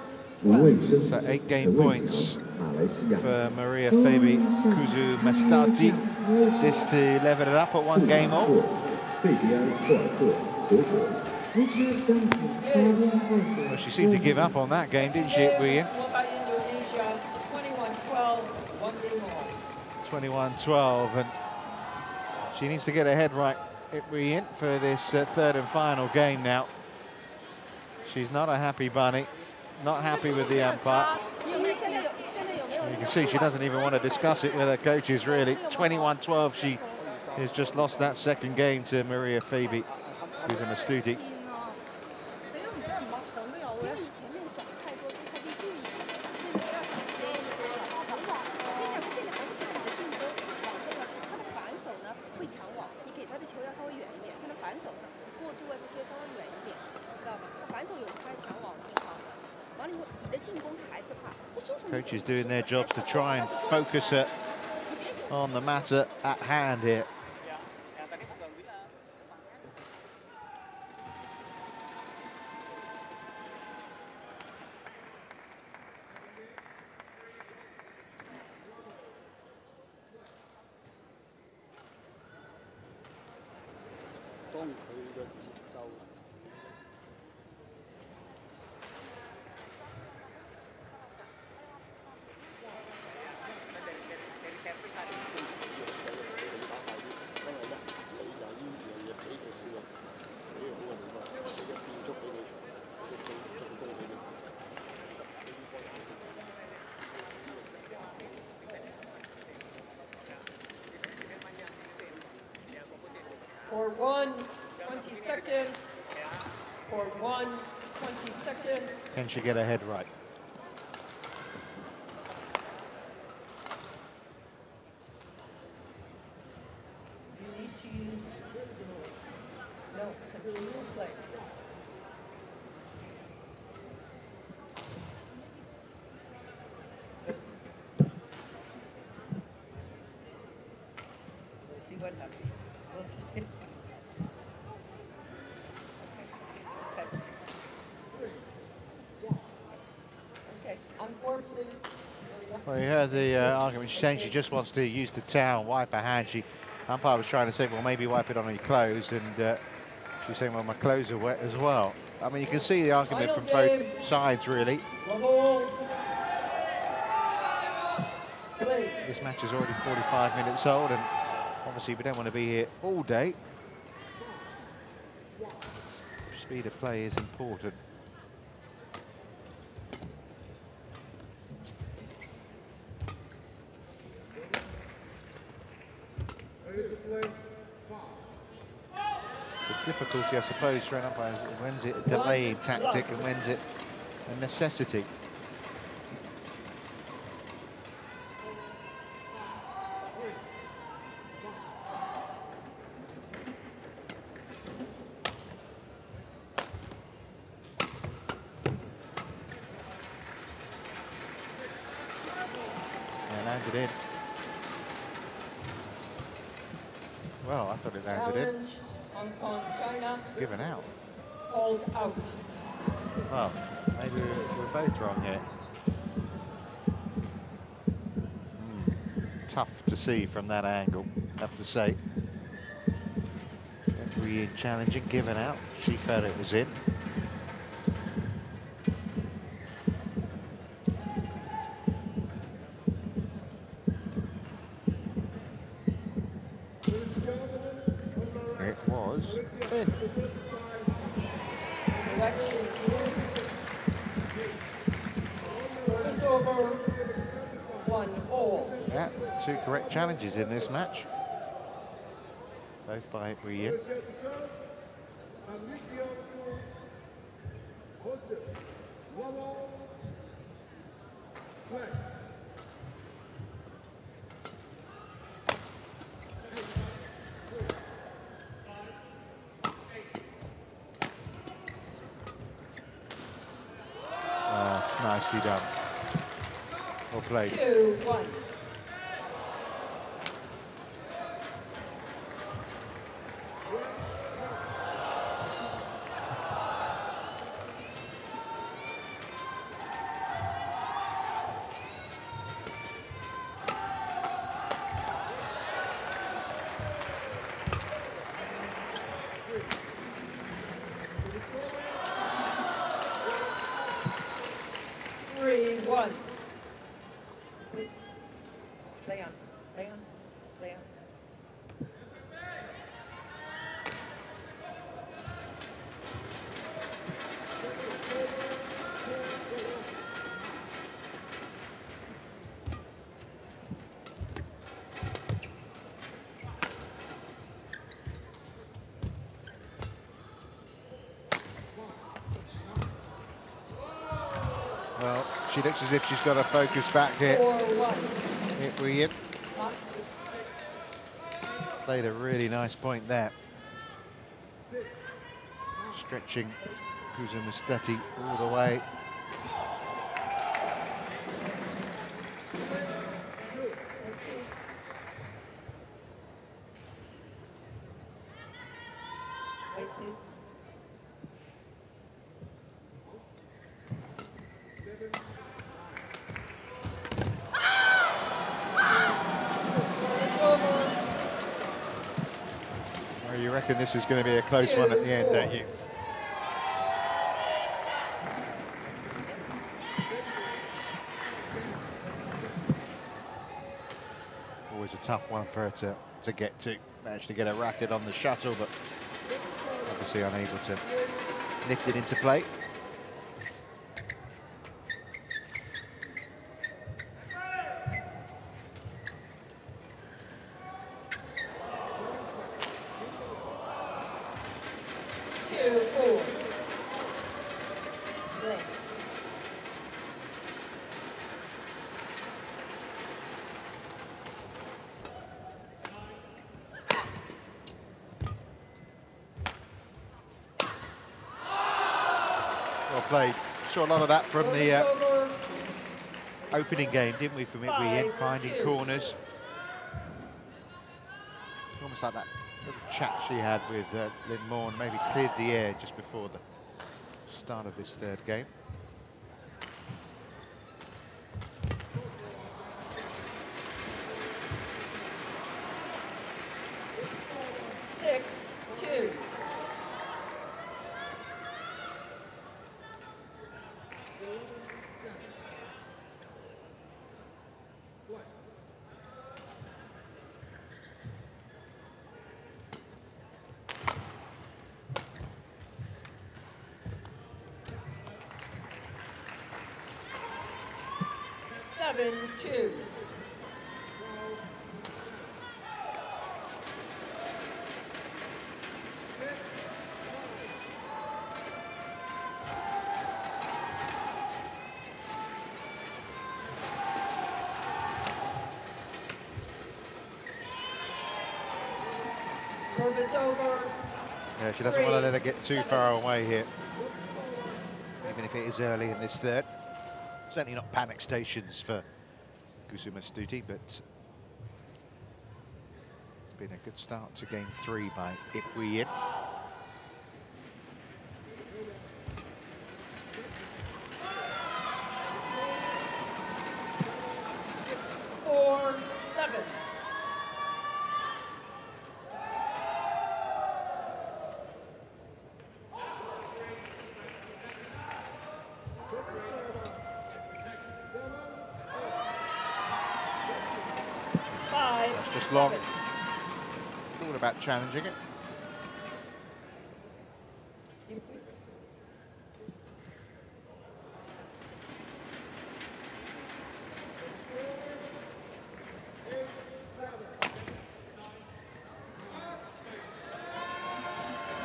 So 8 game points for Maria Febe Kusumastuti. This to level it up at 1 game all. Well, she seemed to give up on that game, didn't she, Yuen? Indonesia, 21-12, 1 game all. 21-12, and she needs to get her head right Yuen for this third and final game now. She's not a happy bunny, not happy with the umpire. You can see she doesn't even want to discuss it with her coaches, really. 21-12, she has just lost that second game to Maria Febe, Kusumastuti. Coaches doing their jobs to try and focus her on the matter at hand here. For 1, 20 seconds. For 1, 20 seconds. Can she get her head right? You need to use, no, continue play. We'll see what happens. We'll see. Well, you heard the argument. She's saying she just wants to use the towel, wipe her hand. Umpire was trying to say, well, maybe wipe it on your clothes, and she's saying, well, my clothes are wet as well. I mean, you can see the argument from both sides, really. This match is already 45 minutes old, and obviously we don't want to be here all day. Speed of play is important. The difficulty, I suppose, for an umpire is when's it a delaying tactic and when's it a necessity. And landed in. Well, I thought it landed in. Hong Kong, China. Given out. Called out. Well, maybe we're both wrong here. Tough to see from that angle, I have to say. Every challenging, given out. She felt it was in. It was in. Service over. 1-all. Yeah, 2 correct challenges in this match. Both by Ying. That's nicely done. Well played. 2-1. Well, she looks as if she's got her focus back here. 4-1. Here we in. Played a really nice point there. Stretching Kusumastuti all the way. Wait, please. Well, you reckon this is going to be a close one at the end, don't you? Always a tough one for her to get to. Managed to get a racket on the shuttle, but obviously unable to lift it into play. Played. Saw a lot of that from the opening game, didn't we, from Yuen, finding corners. It's almost like that little chat she had with Lynn Morn, maybe cleared the air just before the start of this third game. Service over. Yeah, she doesn't want to let her get too far away here, even if it is early in this third. Certainly not panic stations for Kusumastuti, but it's been a good start to game 3 by Yuen. Just long. Thought about challenging it.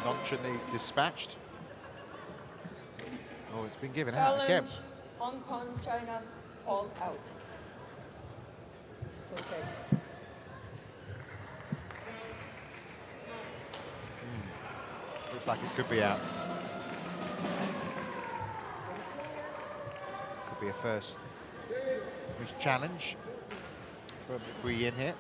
Nonchalantly dispatched. Oh, it's been given out again. Hong Kong, China, all out. Okay. Looks like it could be out. Could be a first challenge from Yuen here.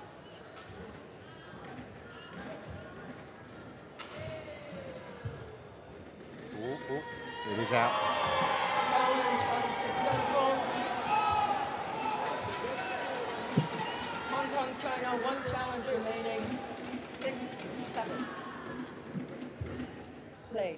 It is out. Challenge unsuccessful. Hong Kong, China, 1 challenge remaining. 6-7. Play.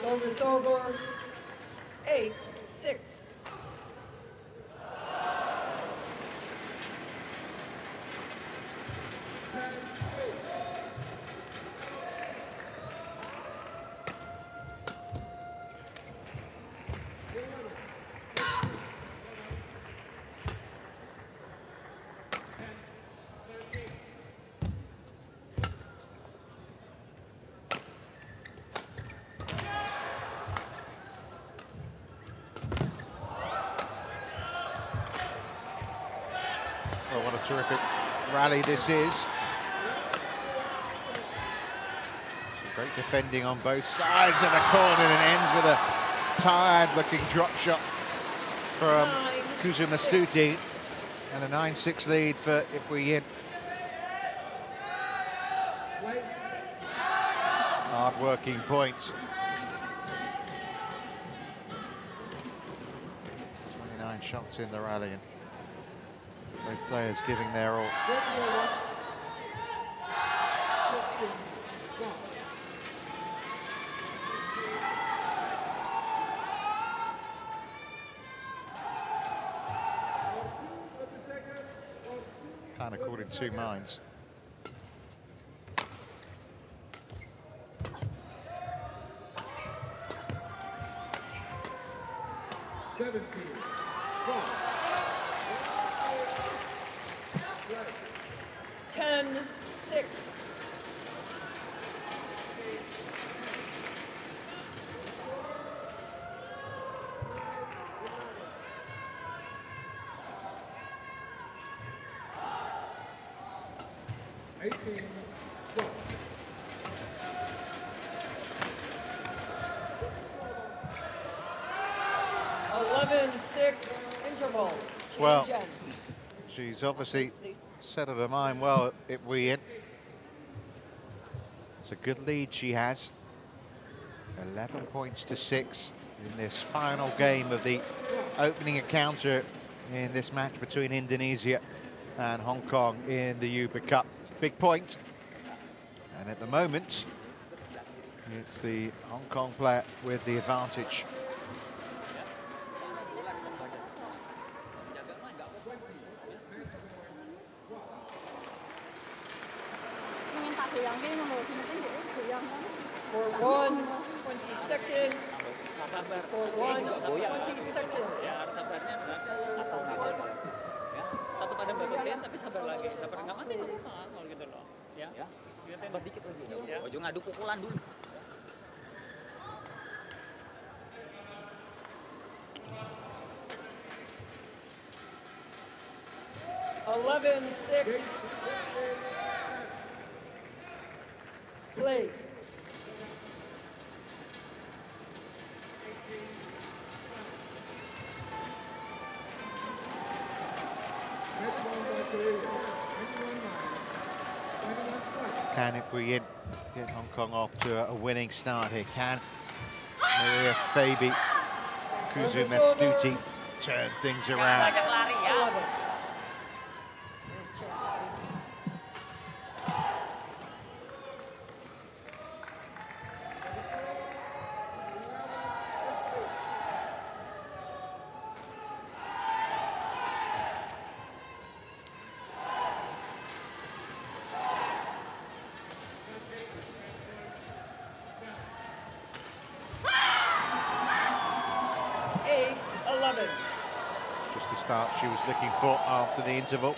Service over. 8-6. Terrific rally this is. Some great defending on both sides of the corner, and it ends with a tired-looking drop shot from Kusumastuti, and a 9-6 lead for Ying. Hard-working points. 29 shots in the rally, and both players giving their all. Kind of caught in two minds. Well, she's obviously settled her mind well at Yuen. It's a good lead she has. 11 points to 6 in this final game of the opening encounter in this match between Indonesia and Hong Kong in the Uber Cup. Big point. And at the moment, it's the Hong Kong player with the advantage. For 1, 20 seconds. For 1, 20 seconds. Ya, harus sabarnya benar. Atau nggak ada. Ya, tetap ada bagusin, tapi sabar lagi. Sabar nggak mati nggak apa-apa kalau gitu loh. Ya, sabar dikit aja. Ya, Ojo ngadu pukulan dulu. Play. Can Yuen get Hong Kong off to a winning start here? Can Febe, Kusumastuti turn things around? Just the start she was looking for after the interval.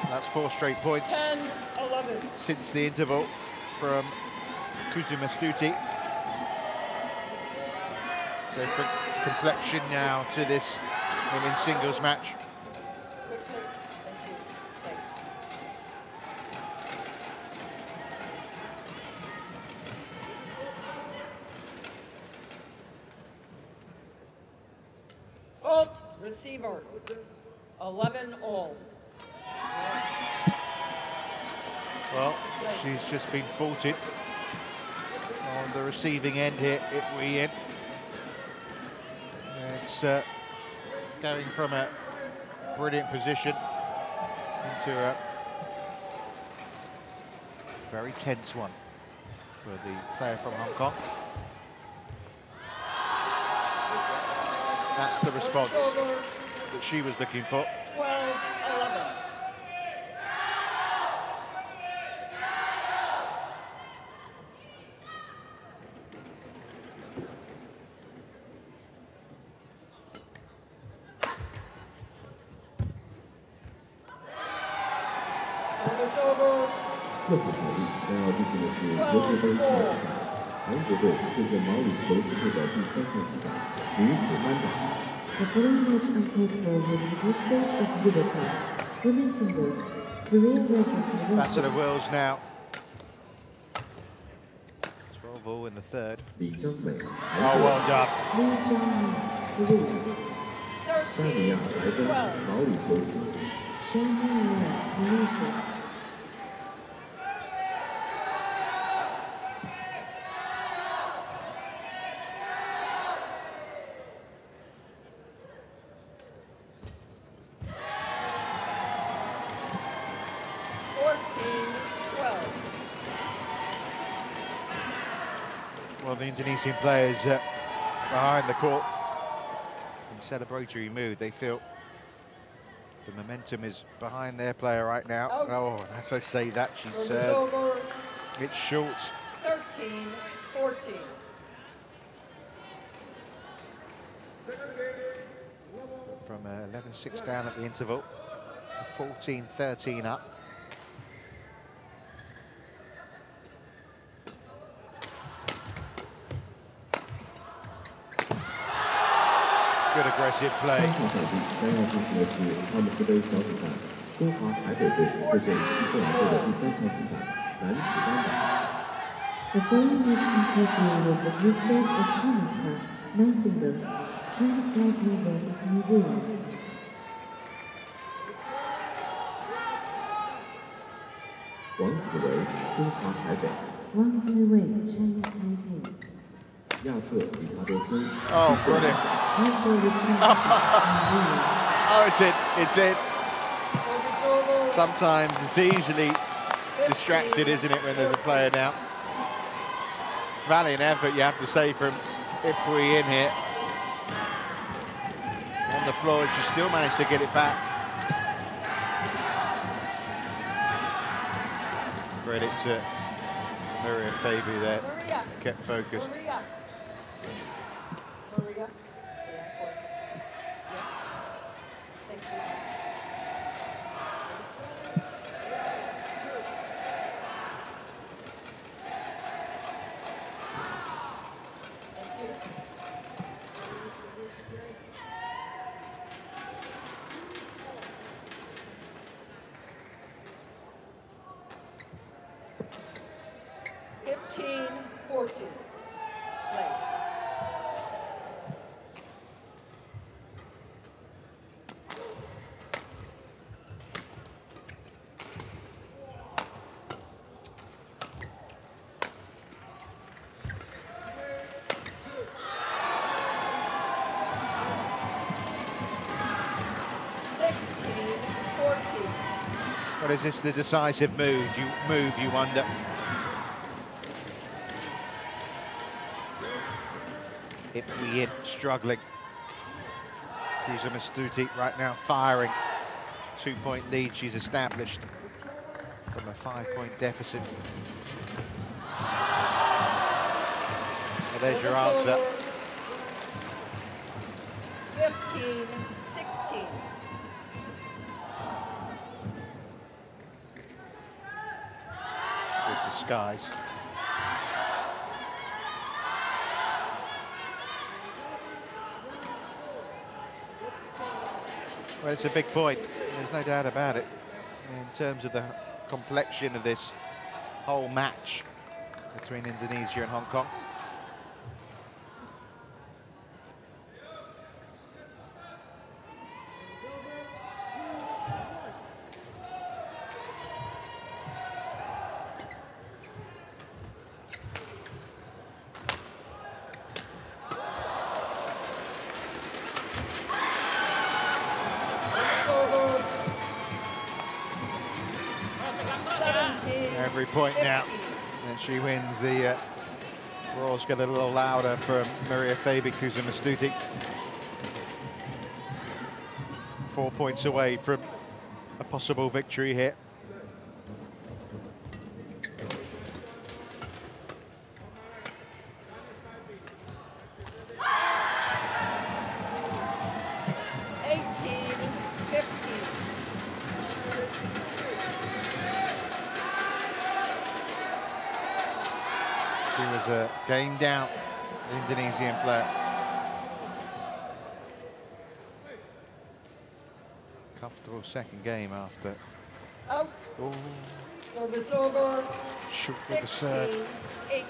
That's 4 straight points 10-11 since the interval from Kusumastuti. Different complexion now to this women's singles match. Fault receiver, 11 all. Well, she's just been faulted on the receiving end here at Yuen. It's going from a brilliant position into a very tense one for the player from Hong Kong. That's the response that she was looking for. 12-11. Service over. 4组场地将要进行的是尤克杯小比赛，韩国队对阵毛里求斯队的第3场比赛，女子单打。 The following match unpaid for with the group stage of Budapest. Women's singles, Korea versus Indonesia. Back to the wheels now. 12-all in the third. 李章美， Oh, well done. Lee Jiang-mi, Korea. 沙尼亚来自毛里求斯。 Shanghai Yuen, Malaysia. Well, the Indonesian players behind the court in celebratory mood. They feel the momentum is behind their player right now. Oh, as I say that, she serves. It's short. 13-14. From 11-6 down at the interval to 14-13 up. Good aggressive play. 3场场地将要进行的是汤姆斯杯小比赛，中华台北队对阵西瑟兰队的第3场比赛，男子单打。 The following match unpaid for with the group stage of Thomas Cup, men's singles, China Taipei versus New Zealand. 王子维，中华台北。 Wang Ziwei, China Taipei. 亚瑟理查德森。 Oh, brilliant. Also the China New Zealand. Oh, it's in. It's in. Sometimes it's easily distracted, isn't it, when there's a player down? Valiant effort, you have to say, from Putri in here. On the floor, she still managed to get it back. Credit to Miriam Febe there. Kept focused. Maria. Yeah, thank you. Thank you. 15-14. Play. But is this the decisive move? You wonder. Ying struggling. Kusumastuti right now firing. 2-point lead she's established from a 5-point deficit. Well, there's your answer. 15-16. Good disguise. Well, it's a big point. There's no doubt about it. In terms of the complexion of this whole match between Indonesia and Hong Kong. every point now. And she wins. The roars get a little louder from Maria Febe Kusumastuti. 4 points away from a possible victory here. She was a game down, the Indonesian player. Comfortable second game after. Out. Oh. Service over. Shoot with the serve. 18.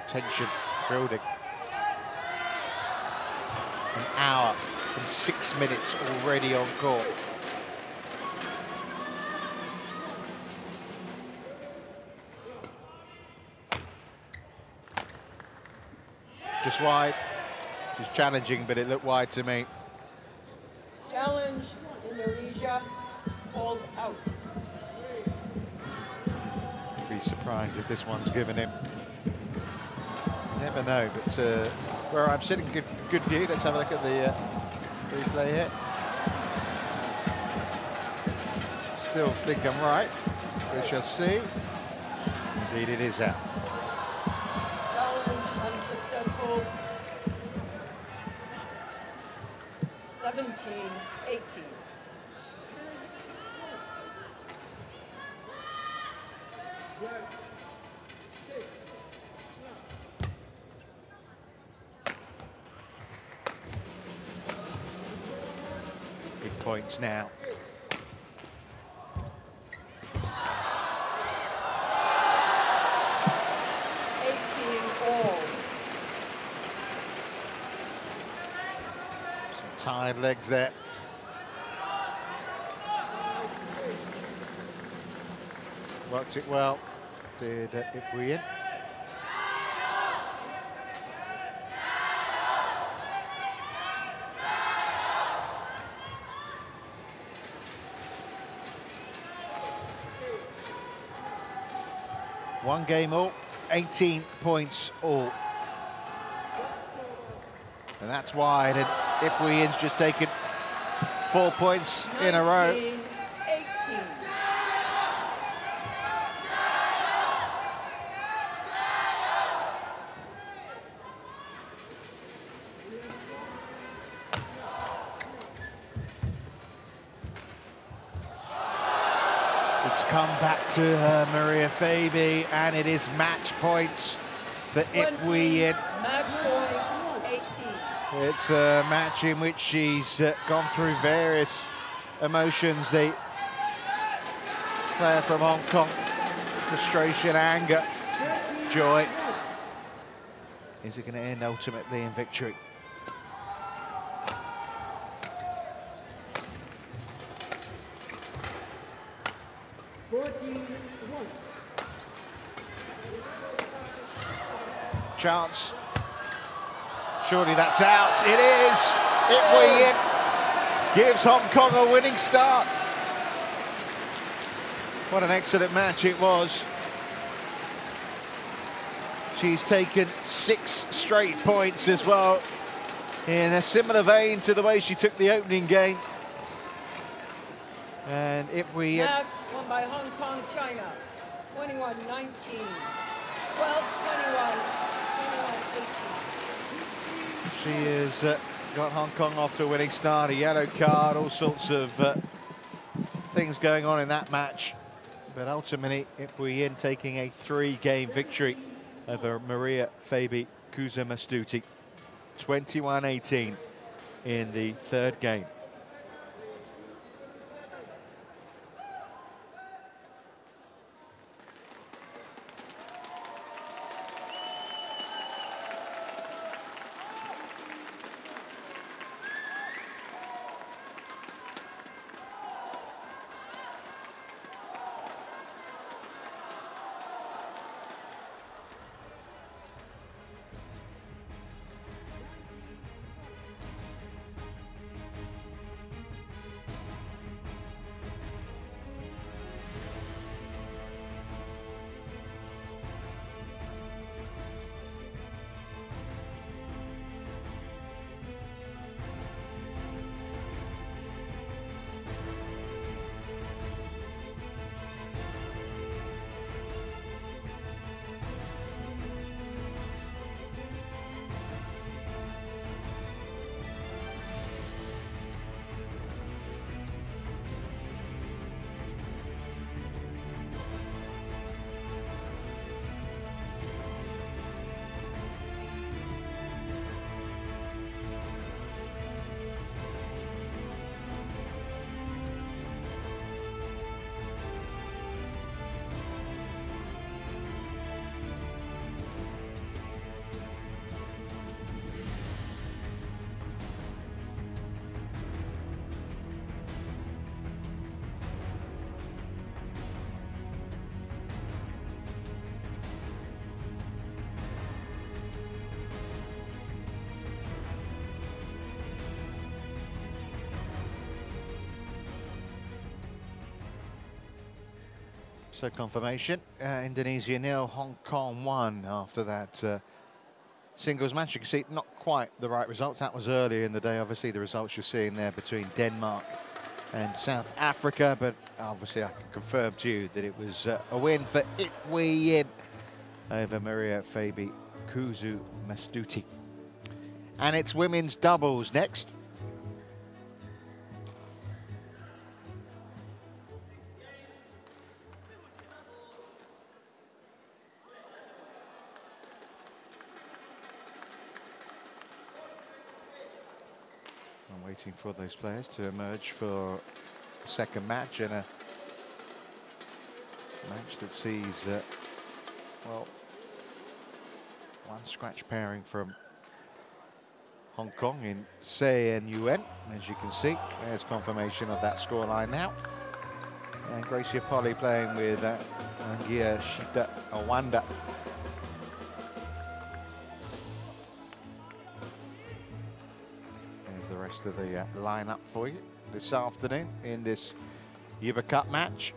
Tension building. An hour and 6 minutes already on court. Just wide. She's challenging, but it looked wide to me. Challenge, Indonesia, called out. Be surprised if this one's given him. You never know, but where I'm sitting, good view. Let's have a look at the replay here. Still think I'm right. We shall see. Indeed, it is out. Challenge unsuccessful. 17-18. Big points now. Tired legs there. Worked it well, did Yuen. One game all, 18 points all. And that's wide, and Yuen's just taken 4 points in a row. 18. It's come back to her, Maria Febe, and it is match points for Yuen. Match point, 18. It's a match in which she's gone through various emotions. The player from Hong Kong, frustration, anger, joy. Is it going to end ultimately in victory? Chance. Surely that's out. It is. Yuen gives Hong Kong a winning start. What an excellent match it was. She's taken 6 straight points as well, in a similar vein to the way she took the opening game. And Yuen. Match won by Hong Kong, China. 21-19. 12-21. She has got Hong Kong off to a winning start, a yellow card, all sorts of things going on in that match. But ultimately, Yuen taking a 3-game victory over Maria Febe Kusumastuti. 21-18 in the 3rd game. So confirmation, Indonesia 0, Hong Kong 1 after that singles match. You can see not quite the right results. That was earlier in the day. Obviously the results you're seeing there between Denmark and South Africa, but obviously I can confirm to you that it was a win for Ying over Maria Febe Kusumastuti. And it's women's doubles next. I'm waiting for those players to emerge for the second match, and a match that sees, well, one scratch pairing from Hong Kong in Sari and Yuen. As you can see, there's confirmation of that scoreline now. And Greysia Polii playing with Anggia, Shitta, Awanda. There's the rest of the lineup for you this afternoon in this Uber Cup match.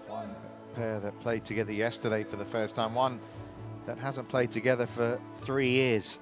One pair that played together yesterday for the first time, one that hasn't played together for 3 years.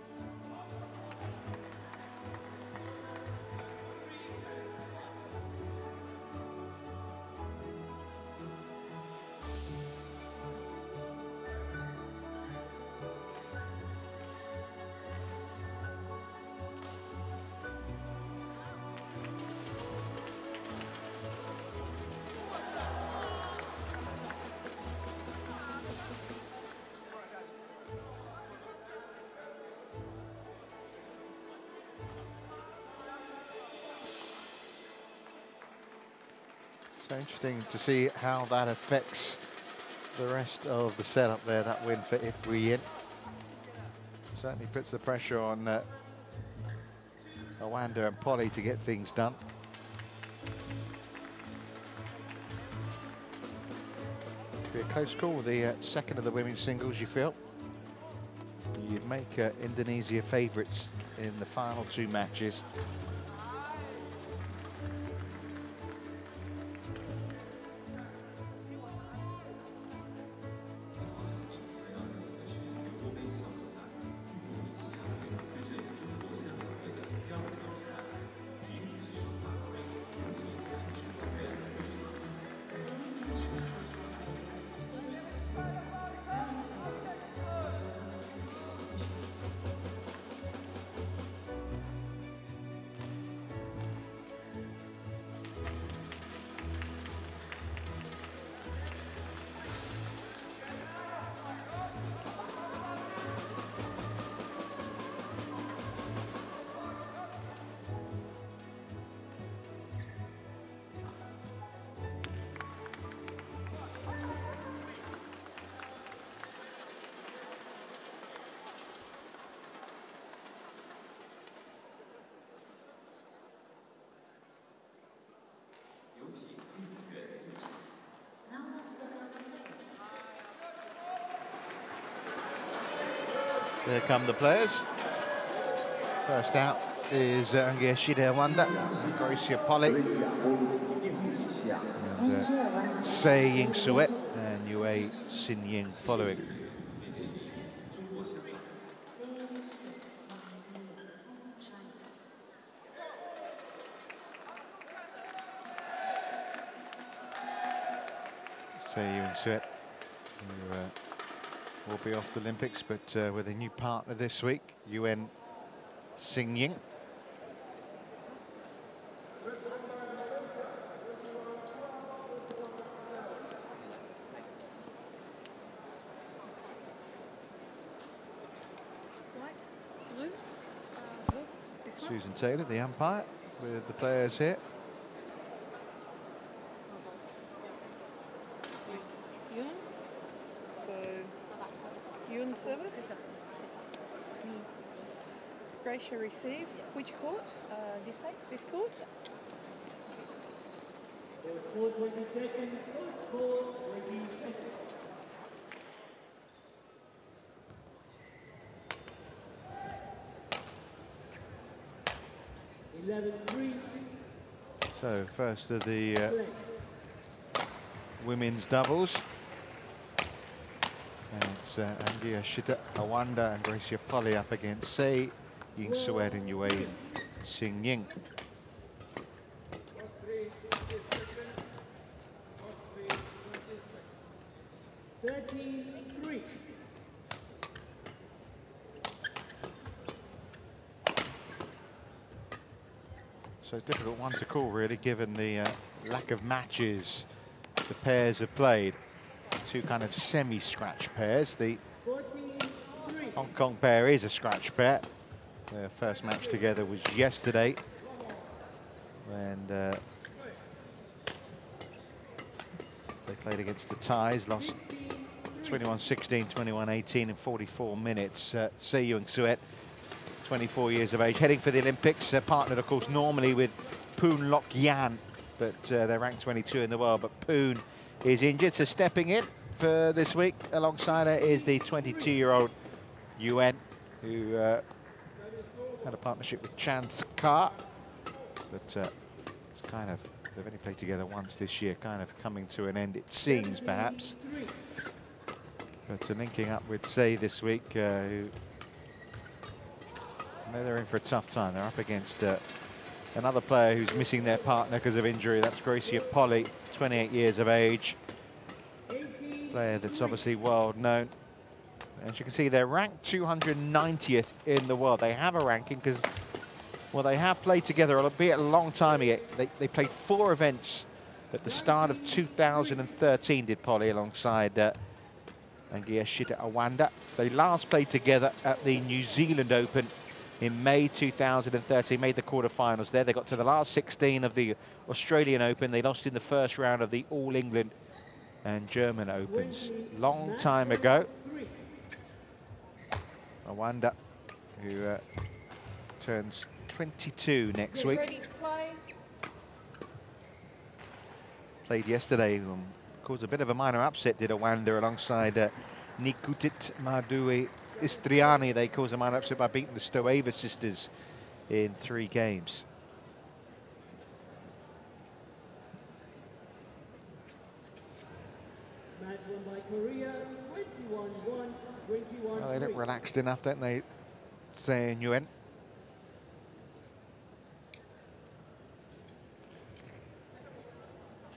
So interesting to see how that affects the rest of the setup there, that win for Ying. Certainly puts the pressure on Awanda and Polii to get things done. Be a close call, the second of the women's singles, you feel? You'd make Indonesia favourites in the final 2 matches. Here come the players. First out is Anggia, Shitta, Awanda, Greysia Polii, and Sari, Ying, Suet, and Yuen, Ying following. Sari, Ying, Suet, who will be off the Olympics, but with a new partner this week, Yuen, Ying. Susan Taylor, the umpire, with the players here. Yuen. So, Yuen service. Greysia receive. Which court? This side. This court. 4:20 seconds. 4:20 seconds. 11-3. So first of the women's doubles. And it's Anggia, Shitta, Awanda and Greysia Polii up against Sari, Ying, Suet and Yuen, Ying. 13-3. So difficult one to call, really, given the lack of matches the pairs have played. Two kind of semi-scratch pairs. The 14-3. Hong Kong pair is a scratch pair. Their first match together was yesterday, and they played against the Thais, lost 21-16, 21-18 in 44 minutes. Yeung Suet, 24 years of age, heading for the Olympics, partnered, of course, normally with Poon Lok Yan, but they're ranked 22 in the world. But Poon is injured, so stepping in for this week alongside her is the 22-year-old Yuen, who had a partnership with Chance Carr, but it's kind of, they've only played together once this year, kind of coming to an end, it seems, perhaps. But linking up with Say this week, who I know they're in for a tough time. They're up against another player who's missing their partner because of injury. That's Greysia Polii, 28 years of age. Player that's obviously world known. As you can see, they're ranked 290th in the world. They have a ranking because, well, they have played together, albeit a long time ago. They played 4 events at the start of 2013, did Polii, alongside Anggia, Shitta, Awanda. They last played together at the New Zealand Open in May 2013, made the quarterfinals there. They got to the last 16 of the Australian Open. They lost in the first round of the All England and German Opens. Long time ago. Awanda, who turns 22 next week. Ready to play? Played yesterday, caused a bit of a minor upset, did Awanda, alongside Nikutit Madui Fitriani. They caused a minor upset by beating the S2-Uber sisters in 3 games. Match won by Korea, 21-1, 21-3. Well, they look relaxed enough, don't they, Say and Yuen?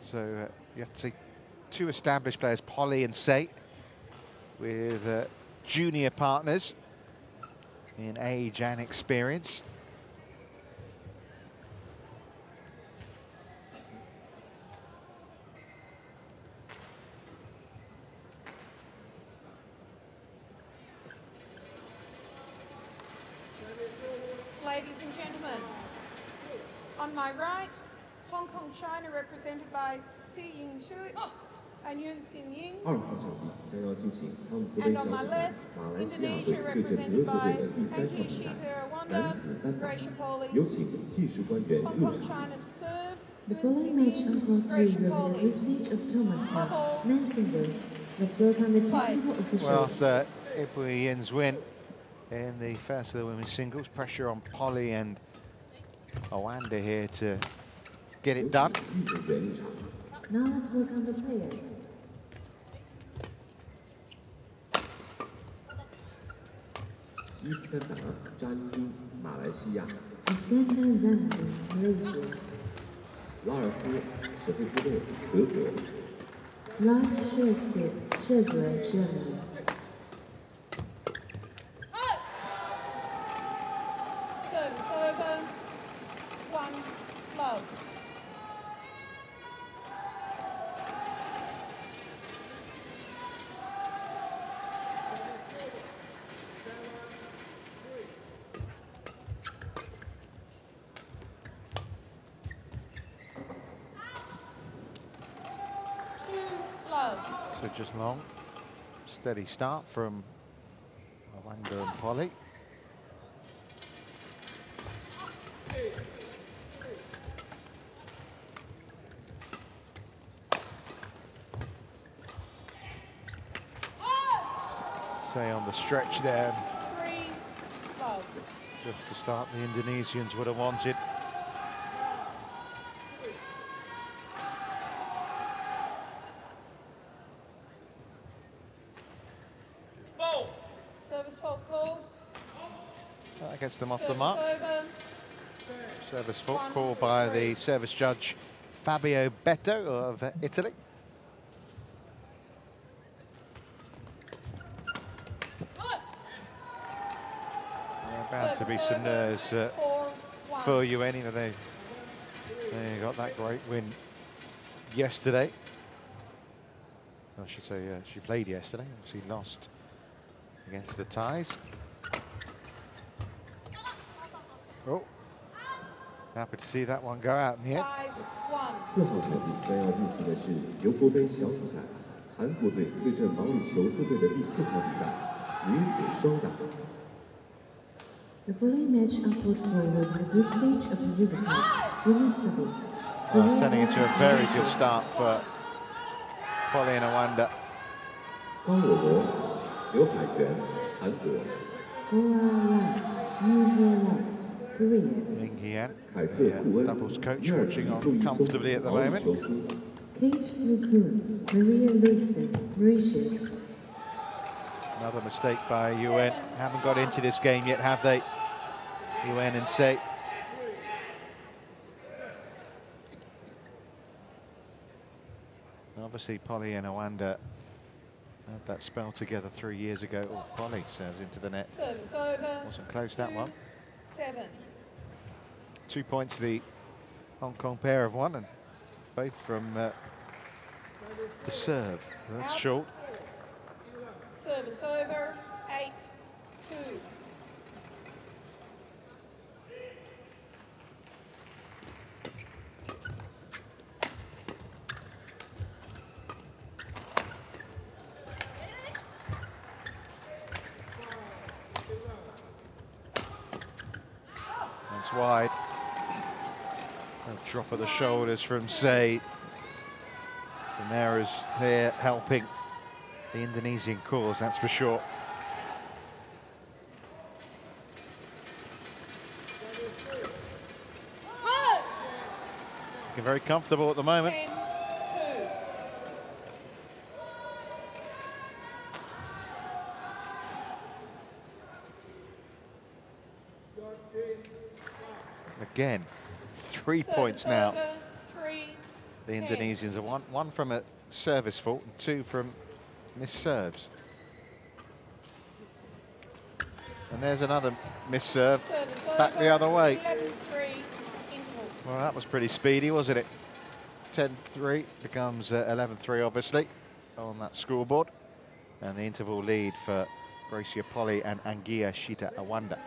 So you have to see 2 established players, Polii and Say, with junior partners in age and experience. Ladies and gentlemen, on my right, Hong Kong, China, represented by Ying Suet and Yuen Ying. 2号场地将要进行他们杯 And 小 on my 组赛 left, 马来西亚队 Indonesia 对阵 represented 德国 by 队的第3场 Anggia, 比赛， Shitta, 男 Awanda, 子单打， Greysia Polii. 有请技术官员 Hong 入 Kong, 场。 China to serve. The Yuen following match Ying, on court 2 Greysia will be the Polii. heritage of Thomas Cup, Bubble. men's singles. Let's welcome the technical officials. Well, after Yin's win in the first of the women's singles, pressure on Polii and Awanda here to get it done. 运动员入场。 Now let's welcome the players. 伊斯干达詹妮，马来西亚； Iskandar Zanti, Malaysia. 拉尔斯舍费夫勒，德国； Lars Scherzer, Germany. Serve, server. 1 love. So just long, steady start from Awanda and Polii. Say on the stretch there, 3 love. just the start the Indonesians would have wanted. fault called. That gets them off the mark. Over. Service fault called by the service judge Fabio Betto of Italy. Bound to be some nerves for Yuen. You know, they got that great win yesterday. I should say she played yesterday. She lost against the Thais. Oh, happy to see that one go out in the end. 4号场地将要进行的是尤伯杯小组赛，韩国队对阵毛里求斯队的第4场比赛，女子双打。 The following match are put forward in the group stage of the Uber Cup, women's doubles. Well, it's turning into a very good start for Polii and Awanda. 高我国、刘海源，韩国。Korea. Ying, doubles coach, watching on comfortably at the moment. Kate Mukun, Maria Lewison, Mauritius. Another mistake by Yuen. Haven't got into this game yet, have they? Yuen and Say. Obviously, Polii and Awanda had that spell together 3 years ago. Oh, Polii serves into the net. Wasn't close, that one. 7. 2 points the Hong Kong pair have won, and both from the serve. That's short. Service over, 8-2. That's wide. A drop of the shoulders from Say. Some errors here helping the Indonesian cause, that's for sure. Looking very comfortable at the moment. 10-2. Again, 3 points now. Over, 3. The Indonesians are one from a service fault and 2 from missed serves. And there's another missed serve back the other way. 11-3. Well, that was pretty speedy, wasn't it? 10-3 becomes 11-3, obviously, on that scoreboard. And the interval lead for Greysia Polii and Anggia Shitta Awanda.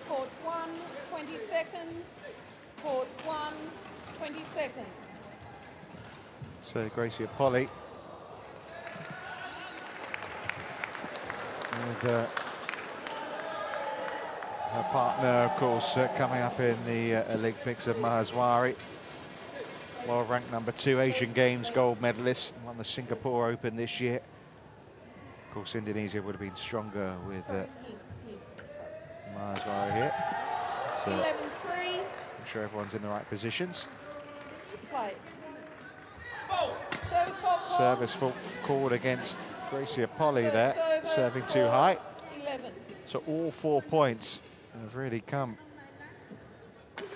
Court 1, 20 seconds. Court 1, 20 seconds. So Greysia Polii with her partner, of course, coming up in the Olympics of Maheswari. World ranked number 2, Asian Games gold medalist, won the Singapore Open this year. Of course, Indonesia would have been stronger with Maheswari here. So 11-3. make sure everyone's in the right positions. Play. Service fault called. Service fault called against Greysia Polii there, serving too high. 11. So all 4 points have really come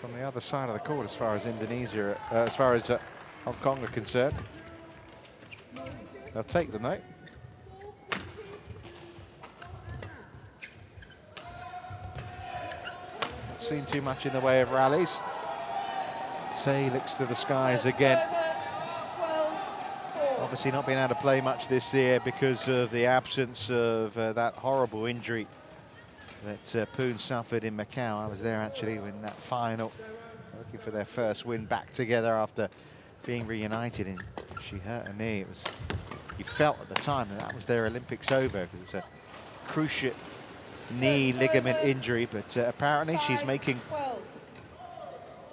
from the other side of the court as far as Indonesia, as far as Hong Kong are concerned. They'll take them though. Not seen too much in the way of rallies. Say looks to the skies again. 12-4. Obviously not been able to play much this year because of the absence of that horrible injury that Poon suffered in Macau. I was there actually in that final, looking for their first win back together after being reunited, and she hurt her knee. It was, you felt at the time that was their Olympics over, because it was a knee ligament injury, but apparently she's making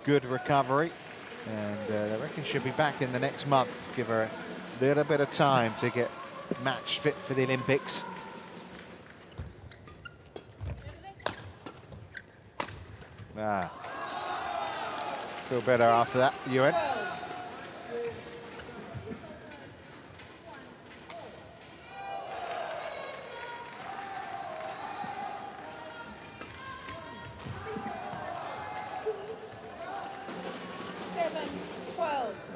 good recovery, and I reckon she'll be back in the next month. Give her a little bit of time to get match fit for the Olympics. Feel better after that, Yuen.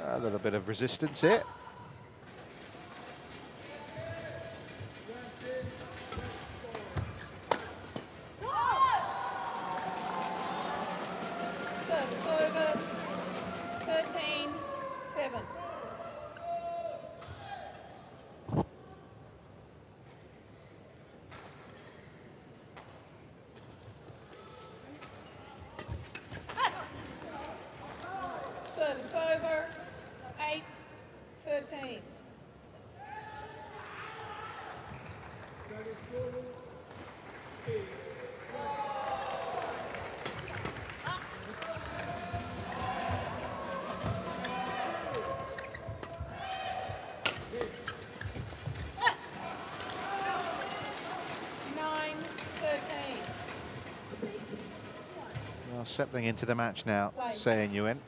A little bit of resistance here. Service over, 13-7. Service over, 8-13. Well, settling into the match now, saying Yuen.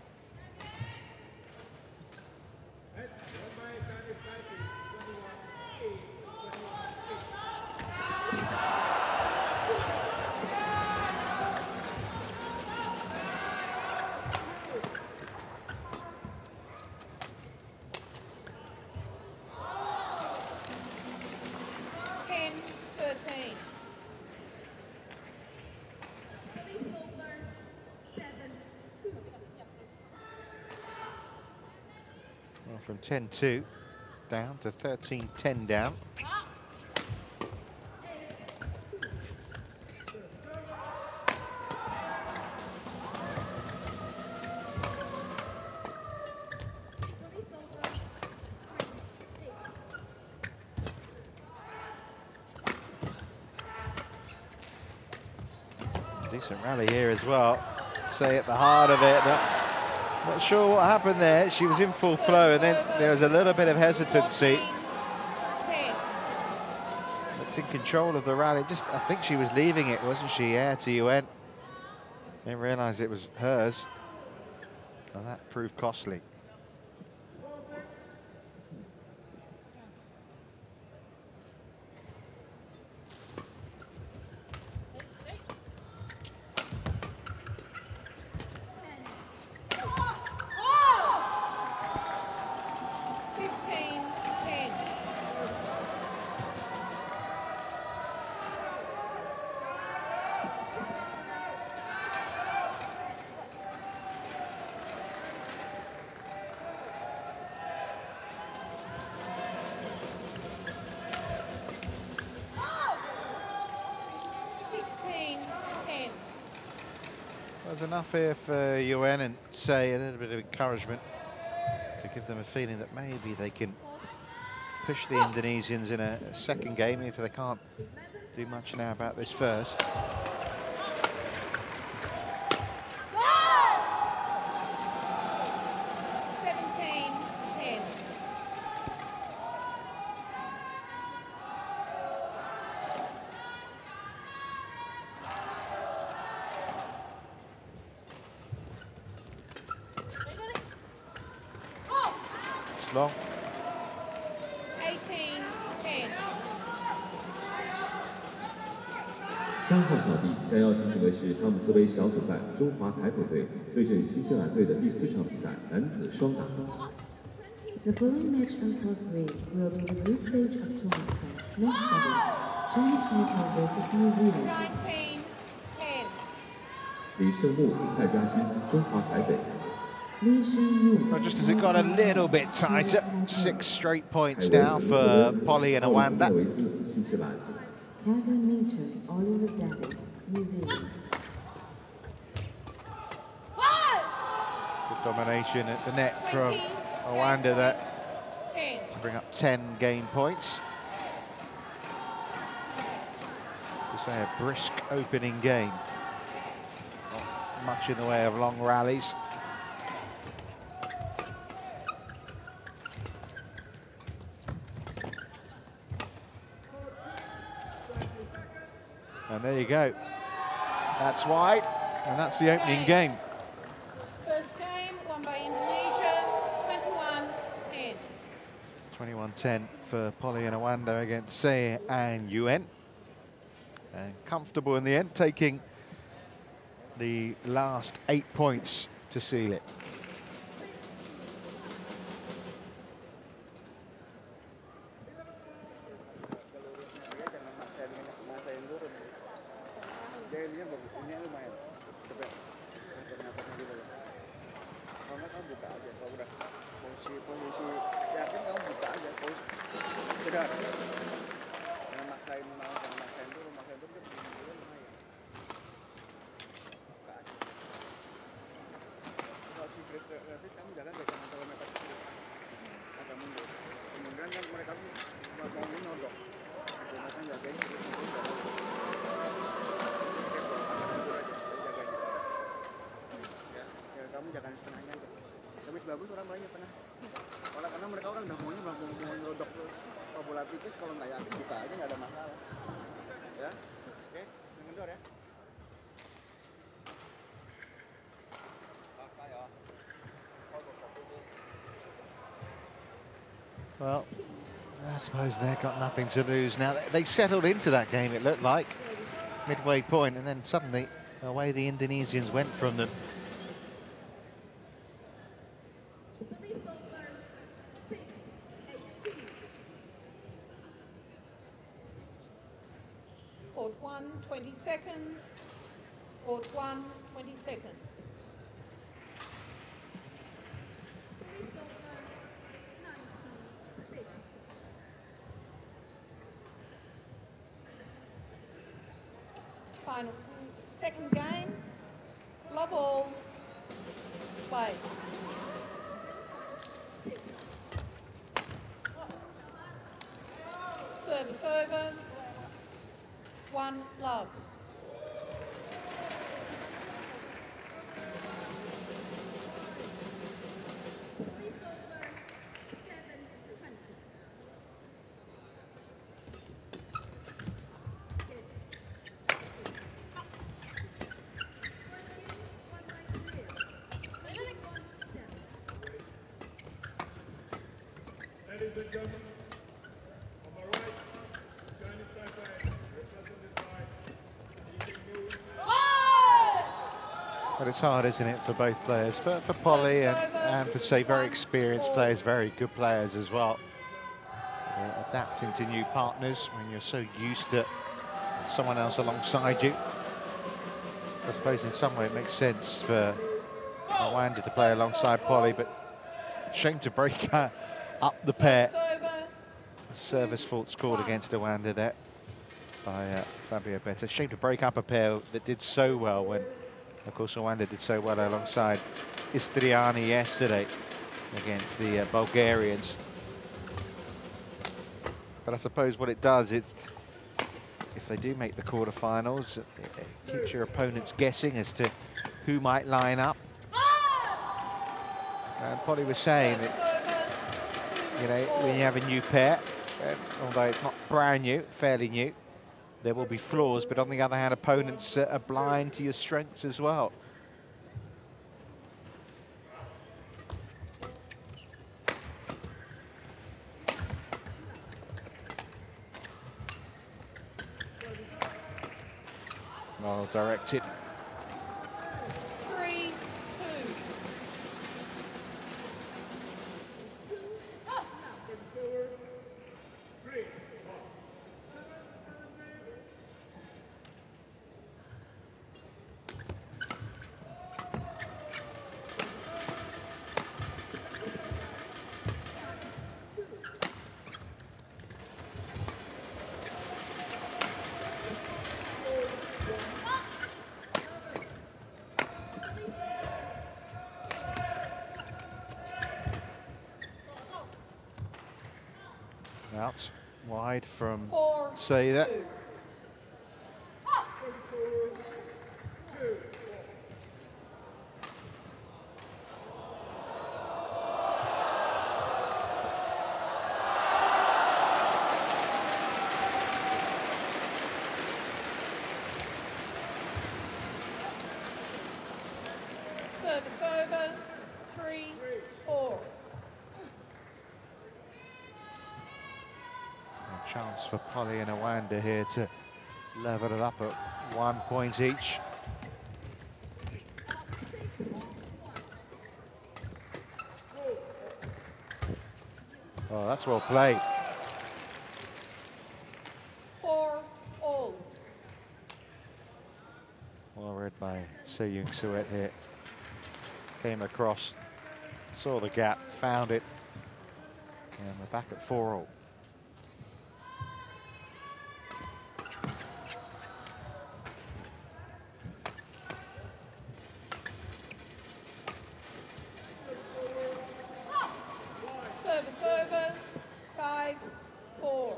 From 10-2 down to 13-10 down. Decent rally here as well. Say at the heart of it. Not sure what happened there. She was in full flow, and then there was a little bit of hesitancy. Looked in control of the rally. Just, I think she was leaving it, wasn't she? Yeah, to Yuen. Didn't realise it was hers. And that proved costly. There's enough here for Yuen, and say a little bit of encouragement to give them a feeling that maybe they can push the Indonesians in a second game if they can't do much now about this first. Long. 18-10。3号场地将要进行的是汤姆斯杯小组赛中华台北队对阵新西兰队的第4场比赛男子双打。The following match on court 3 will be the group stage of Thomas Cup. Next doubles, Chinese Taipei versus New Zealand. 19-10。李胜木、蔡嘉欣，中华台北。 Well, just as it got a little bit tighter, 6 straight points now for Polii and Awanda. Good domination at the net from Awanda there to bring up 10 game points. Say a brisk opening game. Not much in the way of long rallies. And there you go. That's wide, and that's the opening game. First game won by Indonesia, 21-10. 21-10 for Polii and Awanda against Suet and Yuen. And comfortable in the end, taking the last 8 points to seal it. Well, I suppose they've got nothing to lose now. They settled into that game, it looked like, midway point, and then suddenly away the Indonesians went from them. Court 1, 20 seconds. Court 1, 20 seconds. Final, second game, love all, play. Service over, 1 love. Ladies and gentlemen, on my right, Chinese Taipei, represented by Ying. But it's hard, isn't it, for both players, for Polii and for, say, very experienced players, very good players as well. Adapting to new partners when you're so used to someone else alongside you. So I suppose in some way it makes sense for Awanda to play alongside Polii, but shame to break up the pair. Service fault scored against Awanda there by Fabio Betta. Shame to break up a pair that did so well when, of course, Awanda did so well alongside Fitriani yesterday against the Bulgarians. But I suppose what it does is, if they do make the quarterfinals, it keeps your opponents guessing as to who might line up. And Polii was saying that, you know, when you have a new pair, although it's not brand new, fairly new, there will be flaws, but on the other hand, opponents are blind to your strengths as well. Well directed. 3-2. Out wide from 4-2. Shitta. Service over, 3-4. A chance for Polii and Awanda here to level it up at 1 point each. Oh, that's well played. 4-all. Well read by Yeung Suet here. Came across, saw the gap, found it, and we're back at 4-all. Service over, 5-4.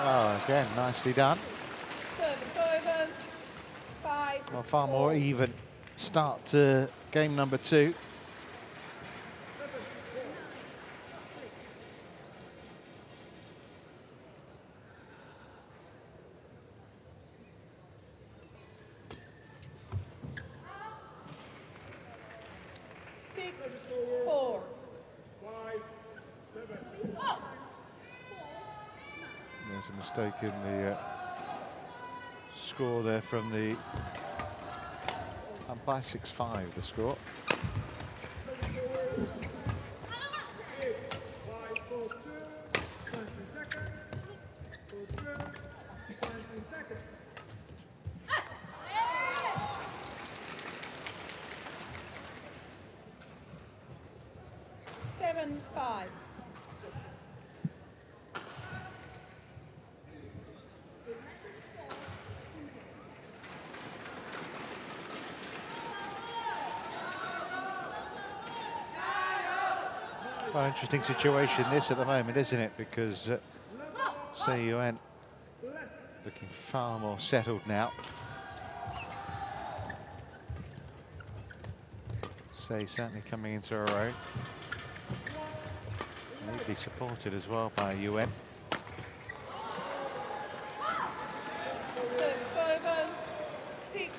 Oh, again, nicely done. Service over, 5. Well, far more even start to game number 2. There's a mistake in the score there from the umpire. 6-5 the score. Well, interesting situation this at the moment, isn't it? Because Yuen looking far more settled now. Certainly coming into her own. And he'd be supported as well by Yuen. Service over, 6-7.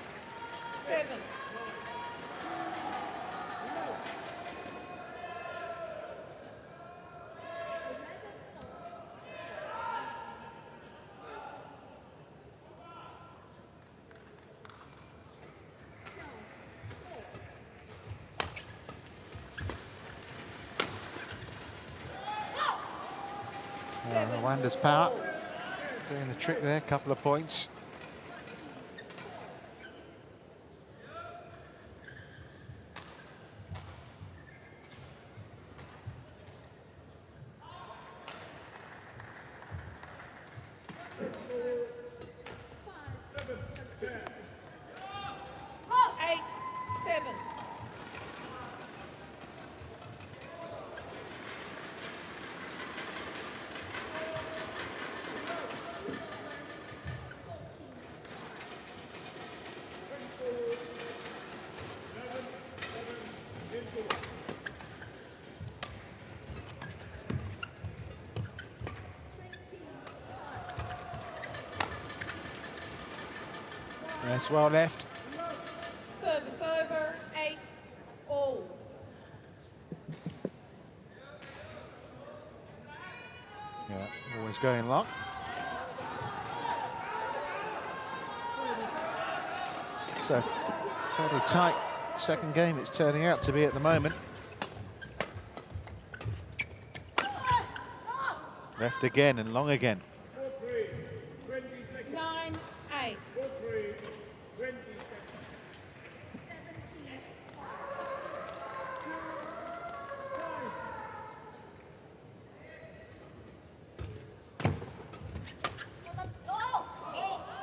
Awanda's power doing the trick there, couple of points. That's well left. Service over, 8-all. Yeah, always going long. So, fairly tight second game it's turning out to be at the moment. Left again and long again. 9-8.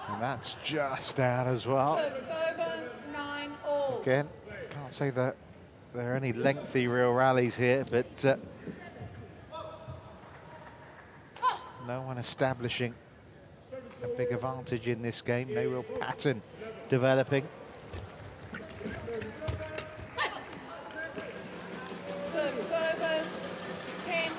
And that's just out as well. Service over, 9-all. Again, can't say that there are any lengthy real rallies here, but no one establishing a big advantage in this game. No real pattern developing. Service over, 10-9.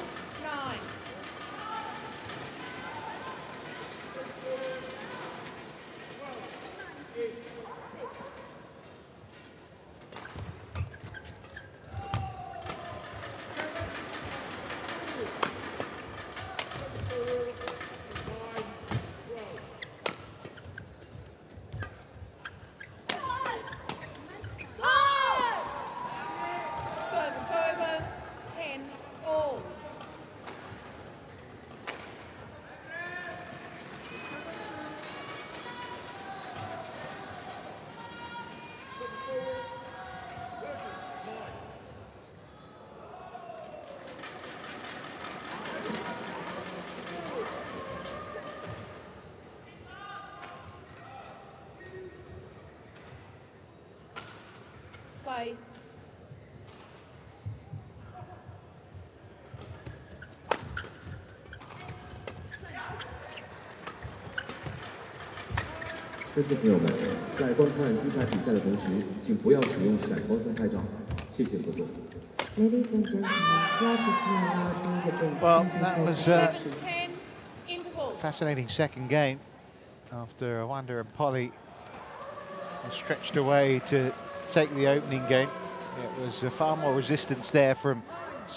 Play.观众朋友们，在观看精彩比赛的同时，请不要使用闪光灯拍照，谢谢合作。 Ladies and gentlemen, flash is now allowed in the game. Well, that was a 10 interval. fascinating second game after Awanda and Polii stretched away to take the opening game. It was far more resistance there from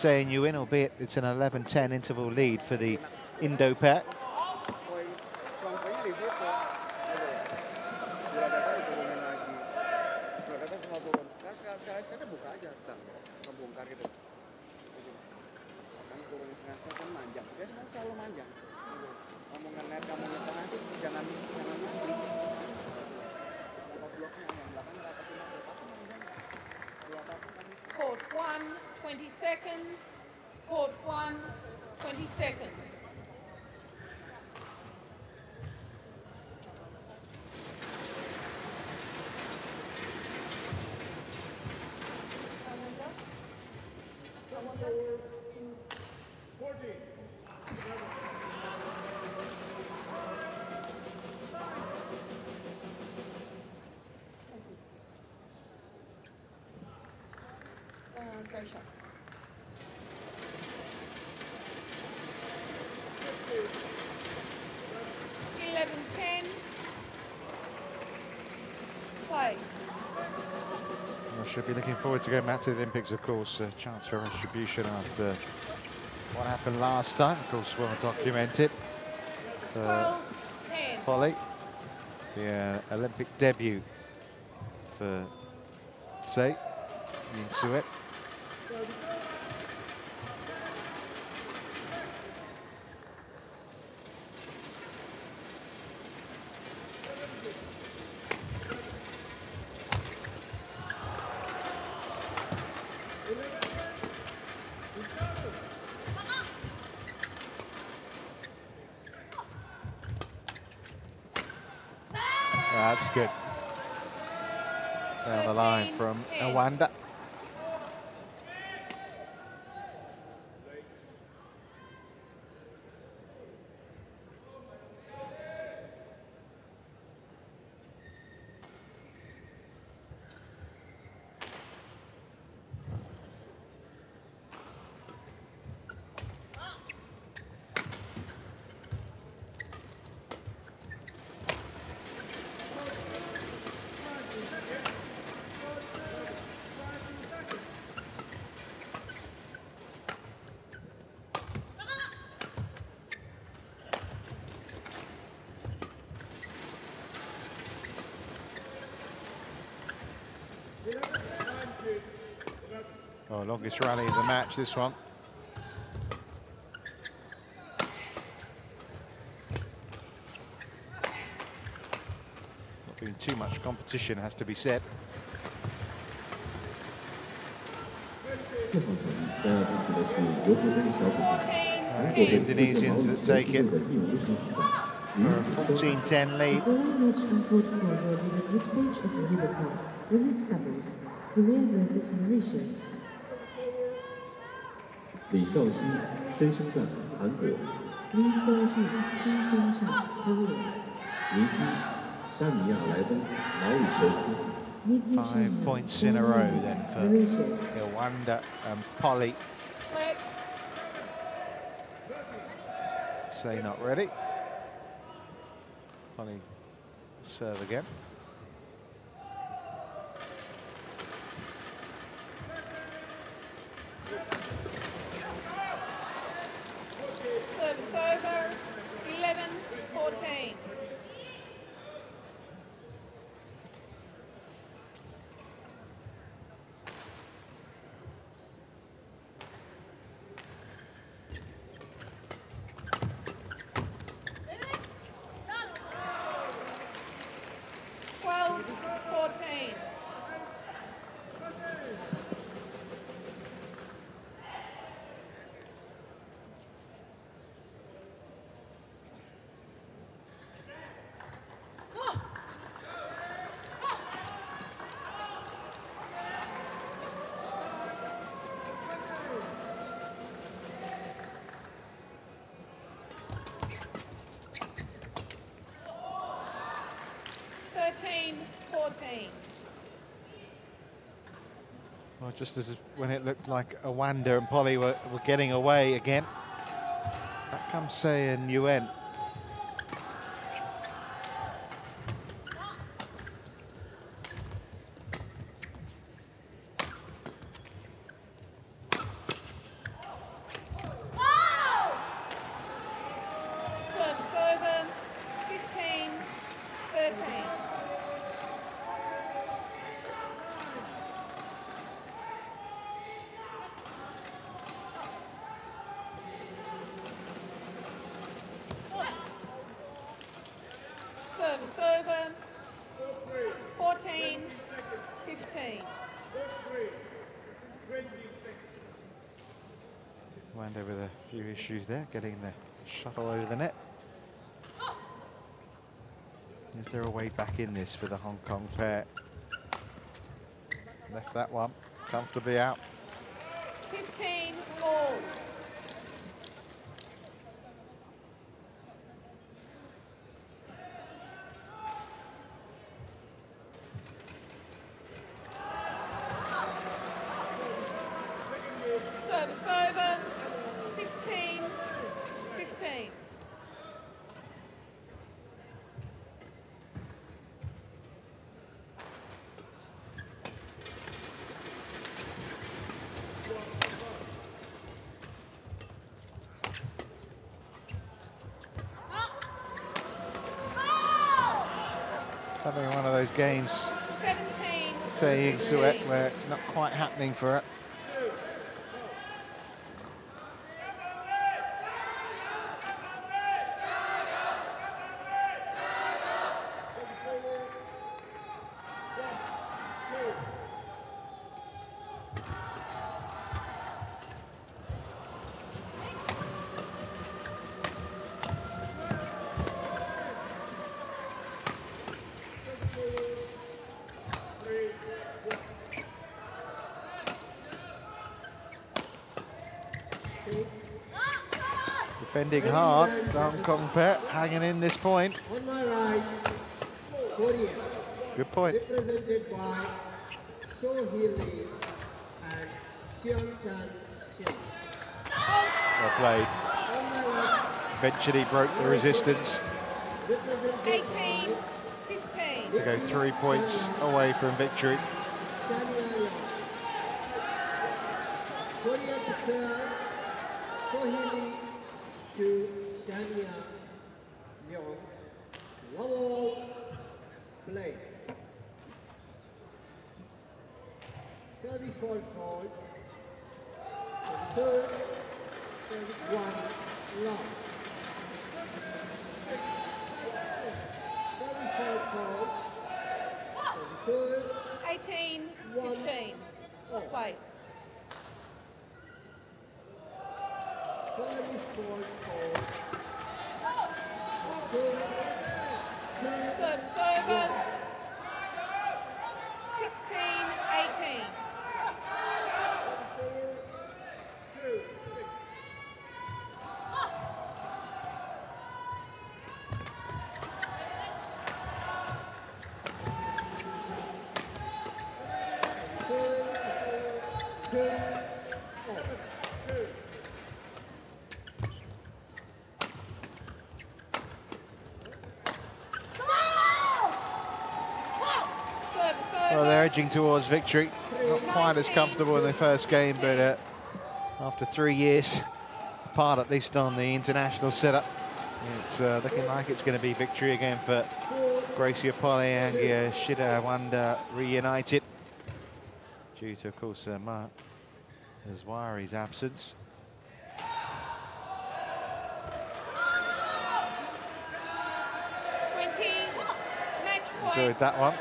Yuen, albeit it's an 11-10 interval lead for the Indo pair. Court 1, 20 seconds. Court 1, 20 seconds. Greysia. Play. I should be looking forward to going back to the Olympics, of course. A chance for retribution after what happened last time. Of course, well documented. 12-10. Polii, the Olympic debut for Ying Suet. That's good. Down the line from Awanda. Oh, longest rally of the match, this one. Not being too much competition, has to be said. It's the Indonesians that take it for a 14-10 lead. The match concluded for the group stage of the Uber Cup. Women's doubles. Korea versus Mauritius. 李绍熙深深站韩国， Lee So-hee, Shin Sung-chan, Korea. 尼基山尼亚莱东毛里求斯。 5 points in a row then for Mauritius. Awanda and Polii. Flag. Say not ready. Polii serve again. Service over. 11-14. Well, just as when it looked like Awanda and Polii were getting away again, back comes Say and Yuen. Service over. 15-13. Service over. 14-15. Awanda with a few issues there, getting the shuttle over the net. Is there a way back in this for the Hong Kong pair? Left that one comfortably out. 15 all. Service over. 16-15. Having one of those games, 17. saying Suet, where it's not quite happening for her. Defending hard, the Hong Kong pair hanging in this point. On my right, Korea, Good point. represented by So Lee and Cheung. Well played. On my left, Eventually broke the resistance represented 18-15. to go 3 points away from victory. Shania. Korea to serve, So Lee to Shania Yeung. 1 all, play. Service fault called. Service 1 long. Service fault called. Service 18-15. Play. service fault called. Service over. 16-18. Well, they're edging towards victory. Not quite as comfortable in their first game, but after 3 years, apart at least on the international setup, it's looking like it's going to be victory again for Greysia, Polii, Anggia, Shitta, Awanda reunited. Due to, of course, Azwari's absence. Enjoyed that one.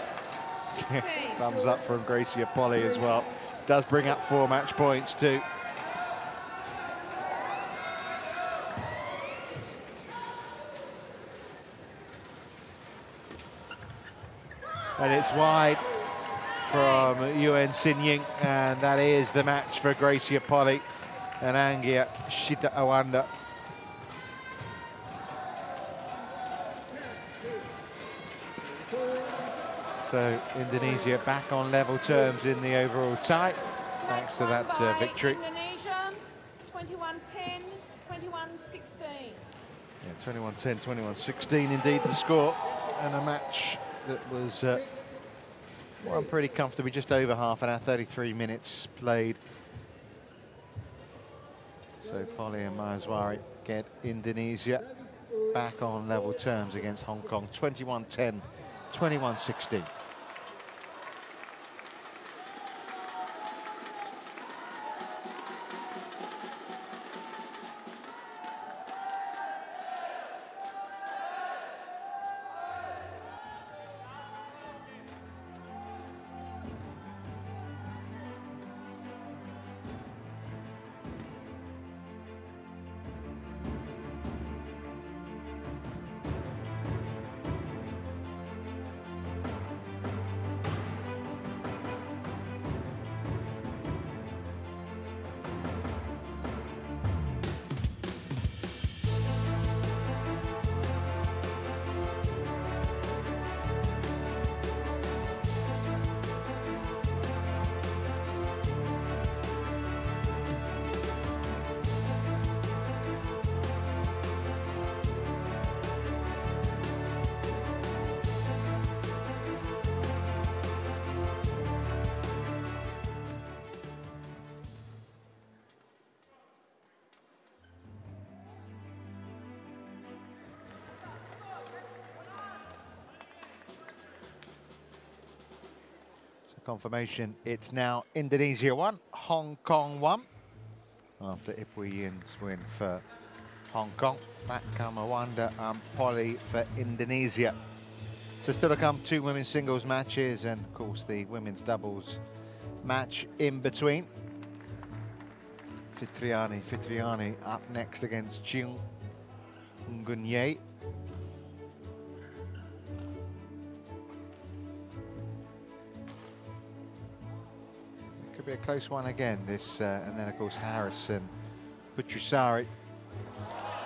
Thumbs up from Greysia, Polii as well. Does bring up 4 match points too. And it's wide from Yuen, Ying, and that is the match for Greysia, Polii and Anggia, Shitta, Awanda. So Indonesia back on level terms in the overall tie, thanks to that victory. Indonesia, 21-10, 21-16. Yeah, 21-10, 21-16 indeed the score, and a match that was won pretty comfortably, just over half an hour, 33 minutes played. So Polii and Azwari get Indonesia back on level terms against Hong Kong, 21-10, 21-16. Confirmation, it's now Indonesia 1, Hong Kong 1. After Ying's win for Hong Kong, back come Awanda and Polii for Indonesia. So still to come 2 women's singles matches and of course the women's doubles match in between. Fitriani up next against Cheung. Ngan. Could be a close one again, this, and then of course Harris and Putri Sari,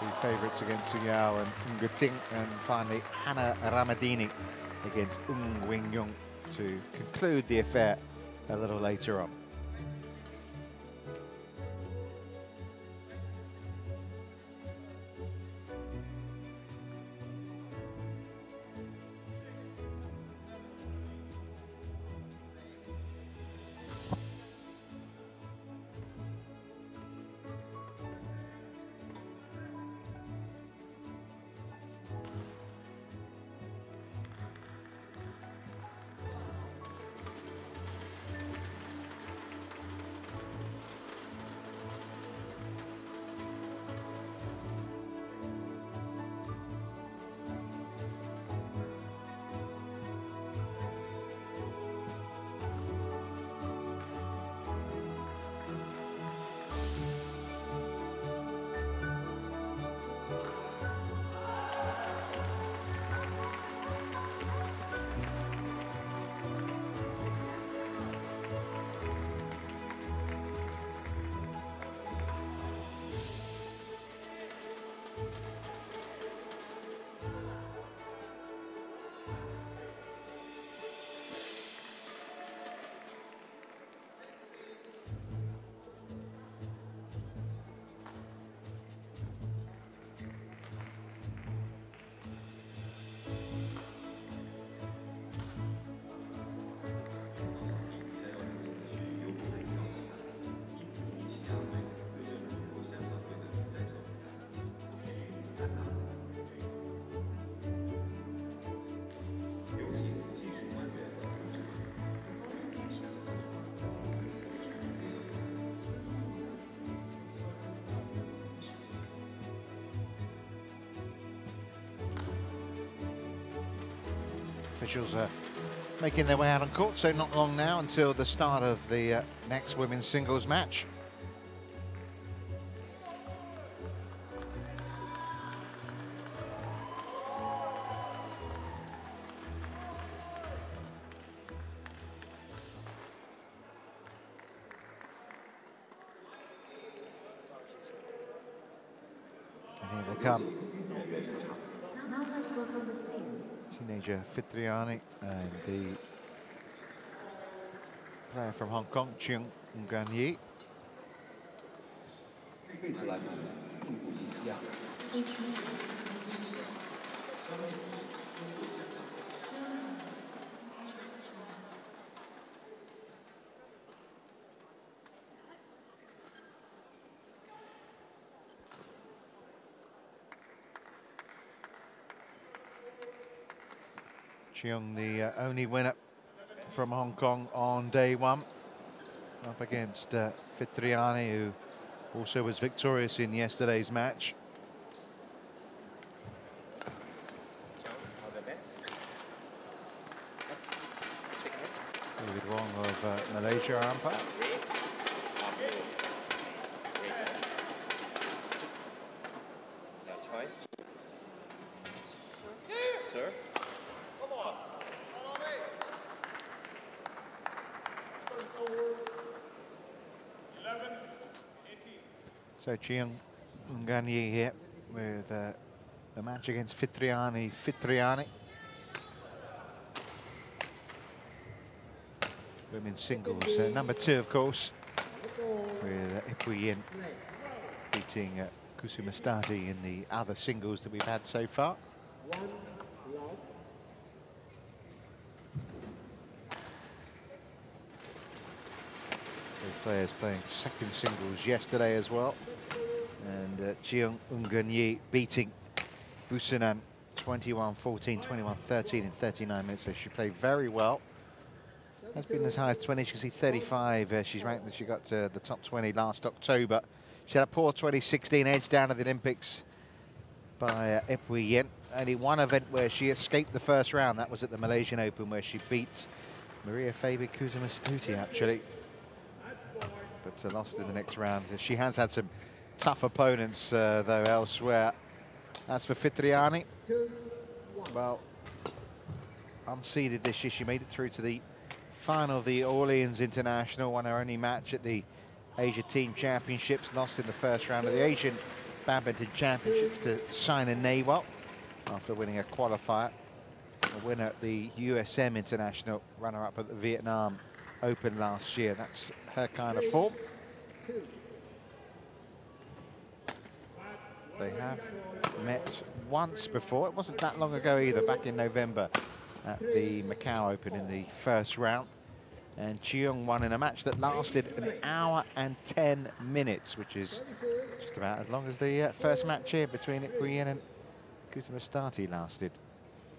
the favourites against Yuen and Ting, and finally Hana Ramadhini against Yeung to conclude the affair a little later on. officials are making their way out on court, so not long now until the start of the next women's singles match. And here they come. Now let's welcome the players. Teenager Fitriani and the player from Hong Kong, Cheung. Ngan. Cheung, the only winner from Hong Kong on day one, up against Fitriani, who also was victorious in yesterday's match. David Wong of Malaysia, our umpire. No choice. Serve. So Cheung Ngan here with the match against Fitriani. Women's singles, number 2, of course, with Ying beating Kusumastuti in the other singles that we've had so far. Both players playing second singles yesterday as well. And Cheung Ngan beating Busanan 21-14, 21-13 in 39 minutes. So she played very well. Has been as high as 20. You can see 35. She's ranked that she got to the top 20 last October. She had a poor 2016 edge down at the Olympics by Yuen. Only one event where she escaped the first round. That was at the Malaysian Open, where she beat Febe Kusumastuti, actually. But lost in the next round. She has had some tough opponents, though, elsewhere. As for Fitriani, well, unseeded this year. She made it through to the final of the Orleans International, won her only match at the Asia Team Championships, lost in the first round of the Asian Badminton Championships to Sina Newell after winning a qualifier. A winner at the USM International, runner-up at the Vietnam Open last year. That's her kind of form. They have met once before. It wasn't that long ago either, back in November at the Macau Open in the first round. And Cheung won in a match that lasted 1 hour and 10 minutes, which is just about as long as the first match here between Yuen and Kusumastuti lasted.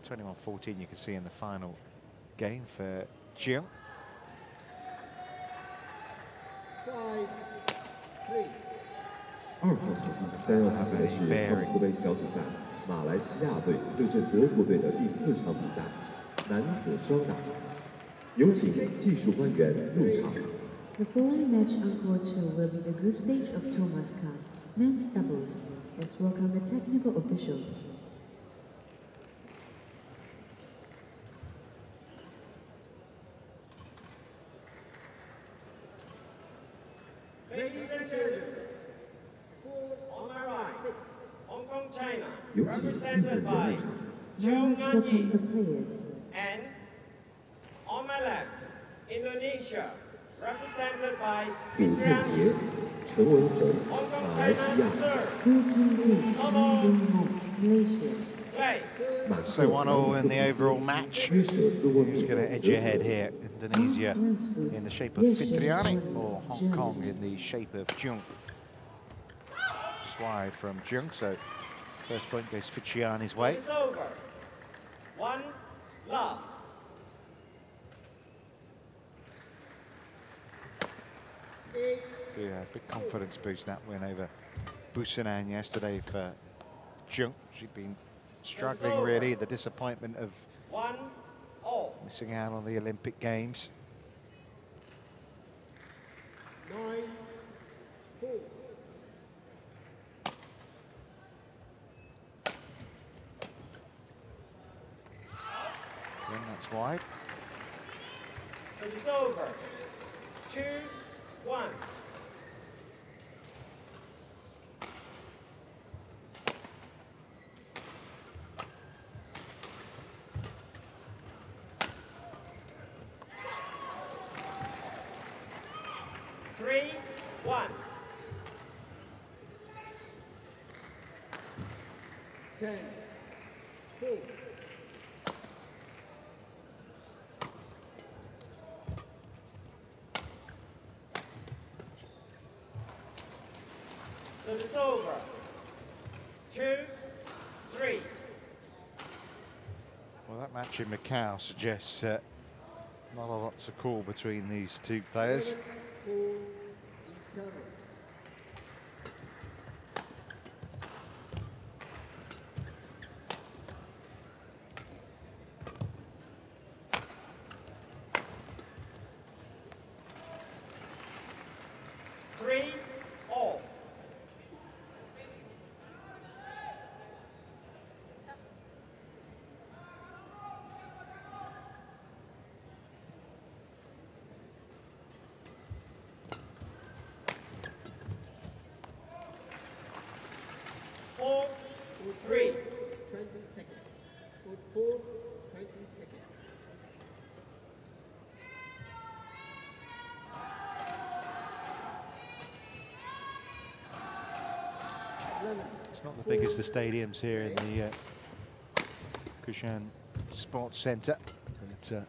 21-14, you can see in the final game for Cheung. 2号场地将要进行的是奥姆斯杯小组赛，马来西亚队对阵德国队的第4场比赛，男子双打。有请技术官员入场。The following match on court 2 will be the group stage of Thomas Cup, men's doubles. Let's welcome the technical officials. Ladies and gentlemen, on my right, Hong Kong, China, 有请日本 represented 人 by 入场。 Now let's welcome Cheung the players. and on my left, Indonesia, represented by 李翠 Fitriani. 杰、陈文红， Hong Kong, 马来西 China, 亚。 serve. Who can beat Badminton World Malaysia? Play. So 1-1 in the overall match. Who's going to edge ahead here? Indonesia in the shape of Fitriani, or Hong Kong in the shape of Cheung? Just wide from Cheung, so first point goes Fitriani's way. It's over. 1 love. Yeah, big confidence boost, that win over Busanan yesterday for Cheung. She'd been struggling really, the disappointment of 1 Missing out on the Olympic Games. 9-4. Again, that's wide. Service over. 2-1. Service over. 2-3. Well, that match in Macau suggests not a lot to call between these two players. 3-all. Four, 3. 20 seconds. 4, 20 seconds. It's not the biggest of stadiums here in the Kushan Sports Centre, but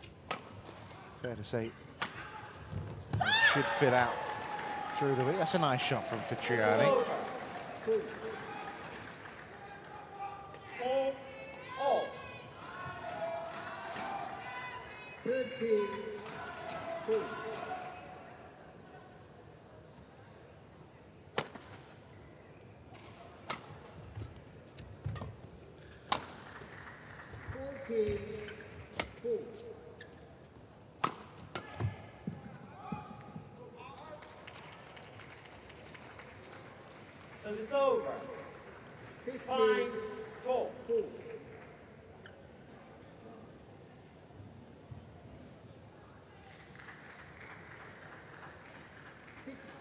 fair to say it should fit out through the week. That's a nice shot from Fitriani. 4-all. 13-4. Service over. 5-4.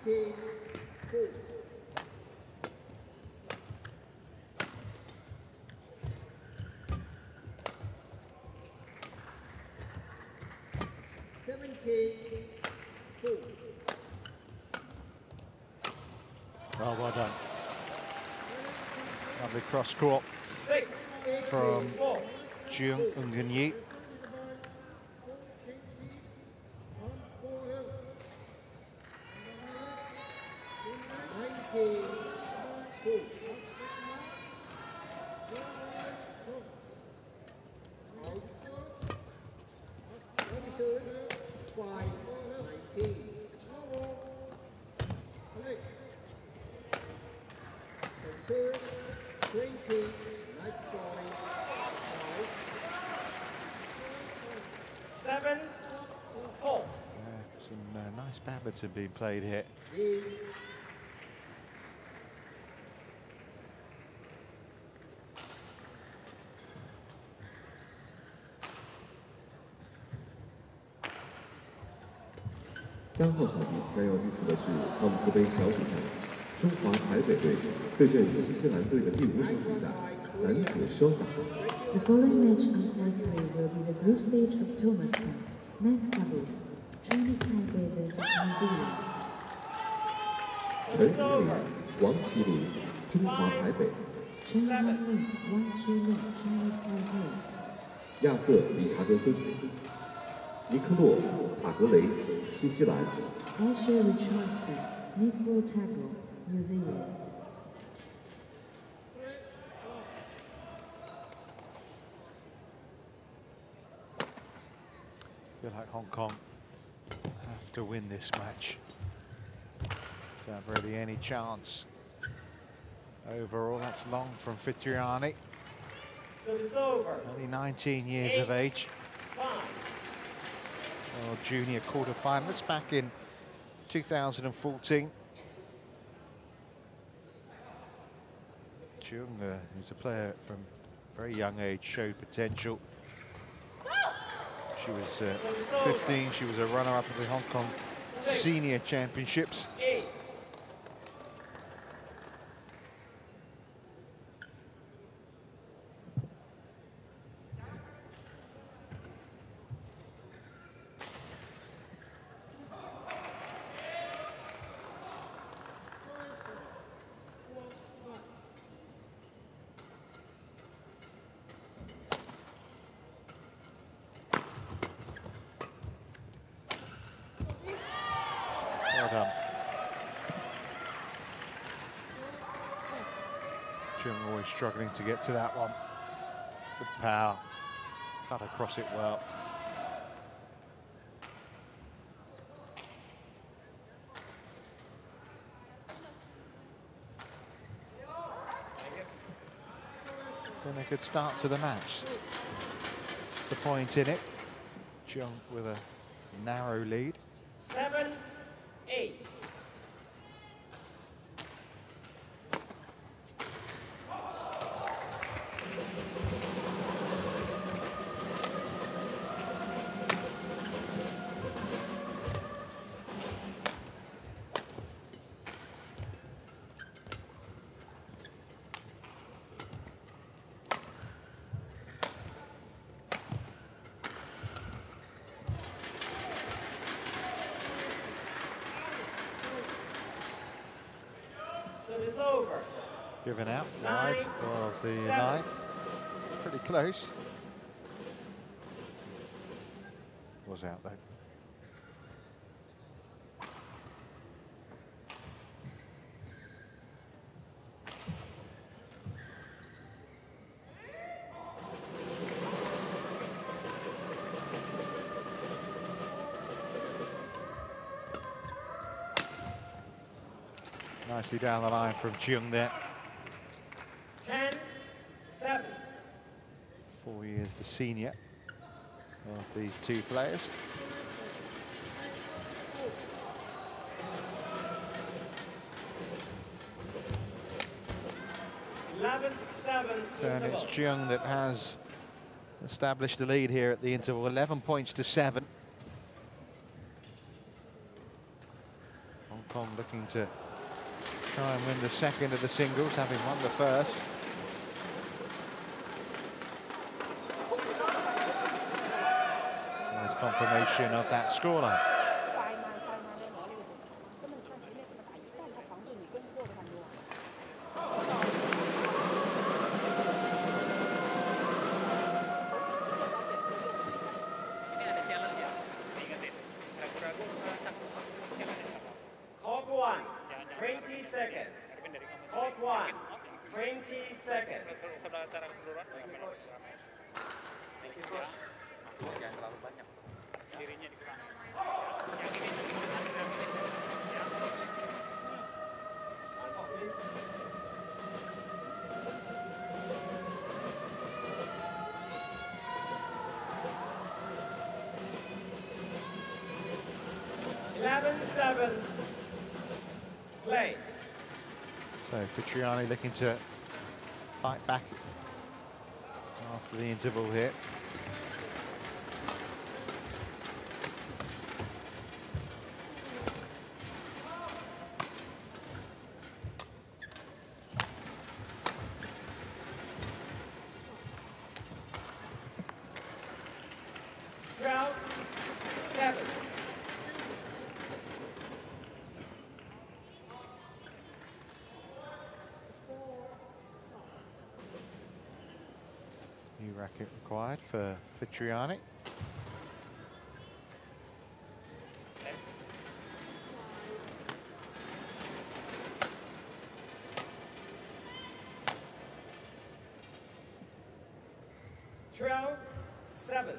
16-4. 17-4. Oh, well done. Lovely cross court 6 from 4. Cheung Ngan. Nice badminton being played here.3号场地将要进行的是汤姆斯杯小组赛，中华台北队对阵新西兰队的第5场比赛，男子双打。The following match on Part 3 will be the group stage of Thomas Cup, men's doubles, Chinese Taipei versus New Zealand. 陈怡琳、王麒麟，中华台北。 Chen Han-min, Wang Qilin, Chinese Taipei. 亚瑟·理查德森、尼克洛·塔格雷，新西兰。 Asher Richardson, Nico Tago, New Zealand. Feel like Hong Kong have to win this match to have really any chance. Overall, that's long from Fitriani. Service over. Only 19 years of age. 5. World Junior quarter-finalists back in 2014. Cheung, who's a player from a very young age, showed potential. She was 15, she was a runner-up at the Hong Kong Senior Championships. Well done. Cheung always struggling to get to that one. Good power. Cut across it well. Been a good start to the match. Just the point in it. Cheung with a narrow lead. 7-8. Service over. Given out wide of the 9. Pretty close. Was out though. Nicely down the line from Cheung there. 10-7. 4 years the senior of these two players. So and it's Cheung that has established the lead here at the interval, 11 points to 7. Hong Kong looking to try and win the second of the singles, having won the first. Nice confirmation of that scoreline. Court 1, 20 seconds. Court 1, 20 seconds. Jangan terlalu banyak. Dirinya dikurangi. 11-7. Play. So Fitriani looking to fight back after the interval here. New racket required for Fitriani. Yes. 12-7.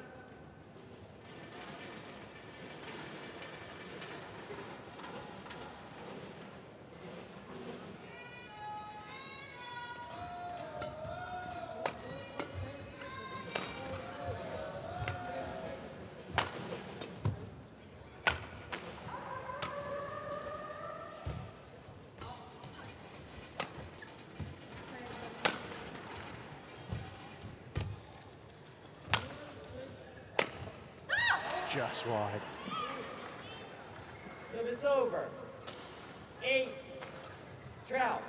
just wide. Service over. 8, 12.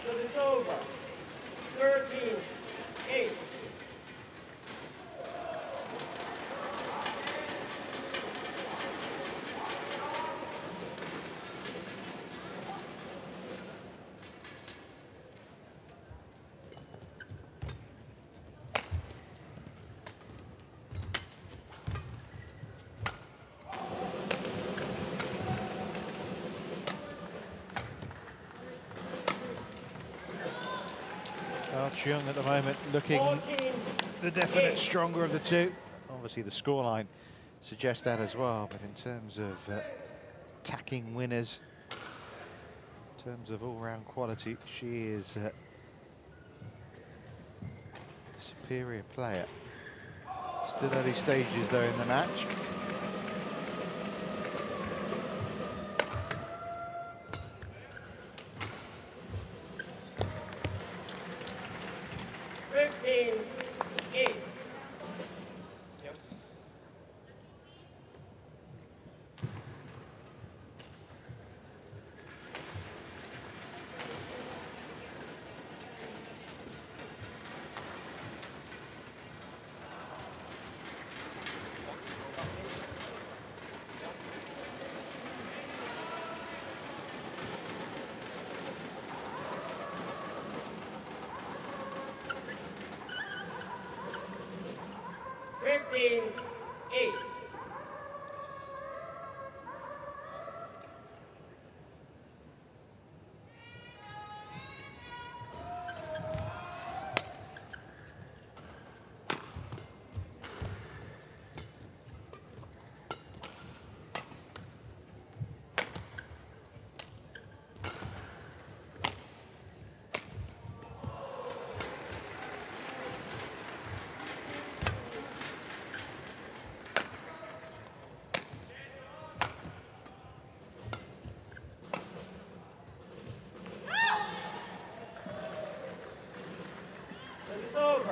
Service over. 13, 8. Cheung at the moment looking 14, the definite 8. stronger of the two. Obviously the scoreline suggests that as well, but in terms of attacking winners, in terms of all-round quality, she is a superior player. Still early stages though in the match.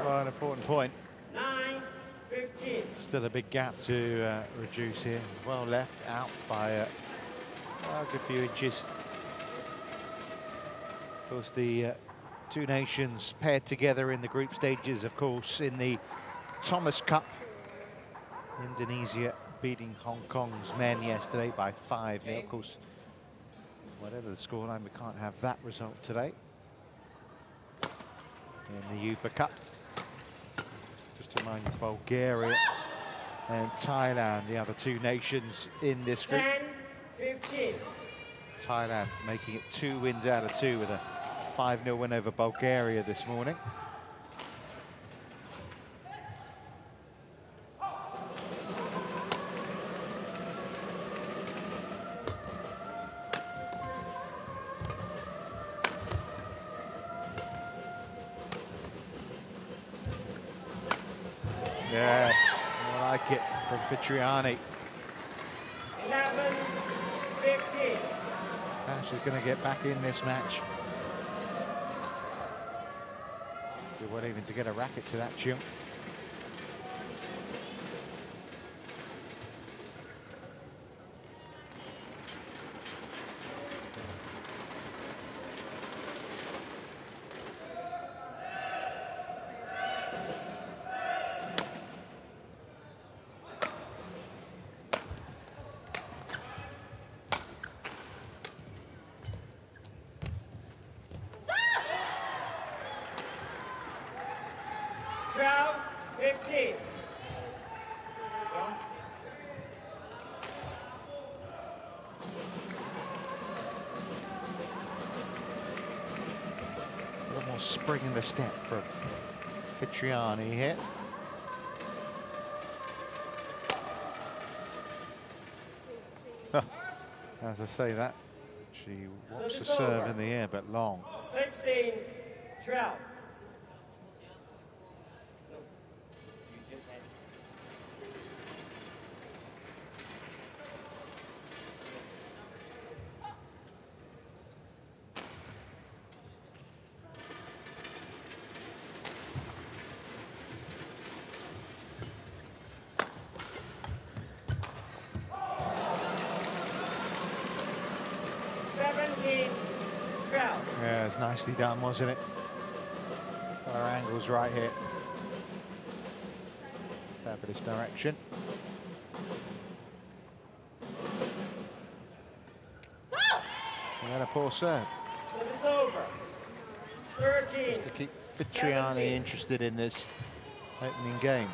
Well, an important point. 9-15. Still a big gap to reduce here. Well left, out by a good few inches. Of course, the two nations paired together in the group stages, of course, in the Thomas Cup. Indonesia beating Hong Kong's men yesterday by 5-0. Of course, whatever the scoreline, we can't have that result today. In the Uber Cup. Just to remind you, Bulgaria and Thailand, the other two nations in this group. 10-15. Thailand making it 2 wins out of 2 with a 5-0 win over Bulgaria this morning. Yes, I like it from Fitriani. 11-15. She's going to get back in this match. She won't even to get a racket to that, Cheung. Spring in the step from Fitriani here. As I say that, She wants to serve in the air, but long. 16, 12. Yeah, it's nicely done, wasn't it? Our angle's right here. Fabulous direction. And then a poor serve. Service over. 13. Just to keep Fitriani interested in this opening game.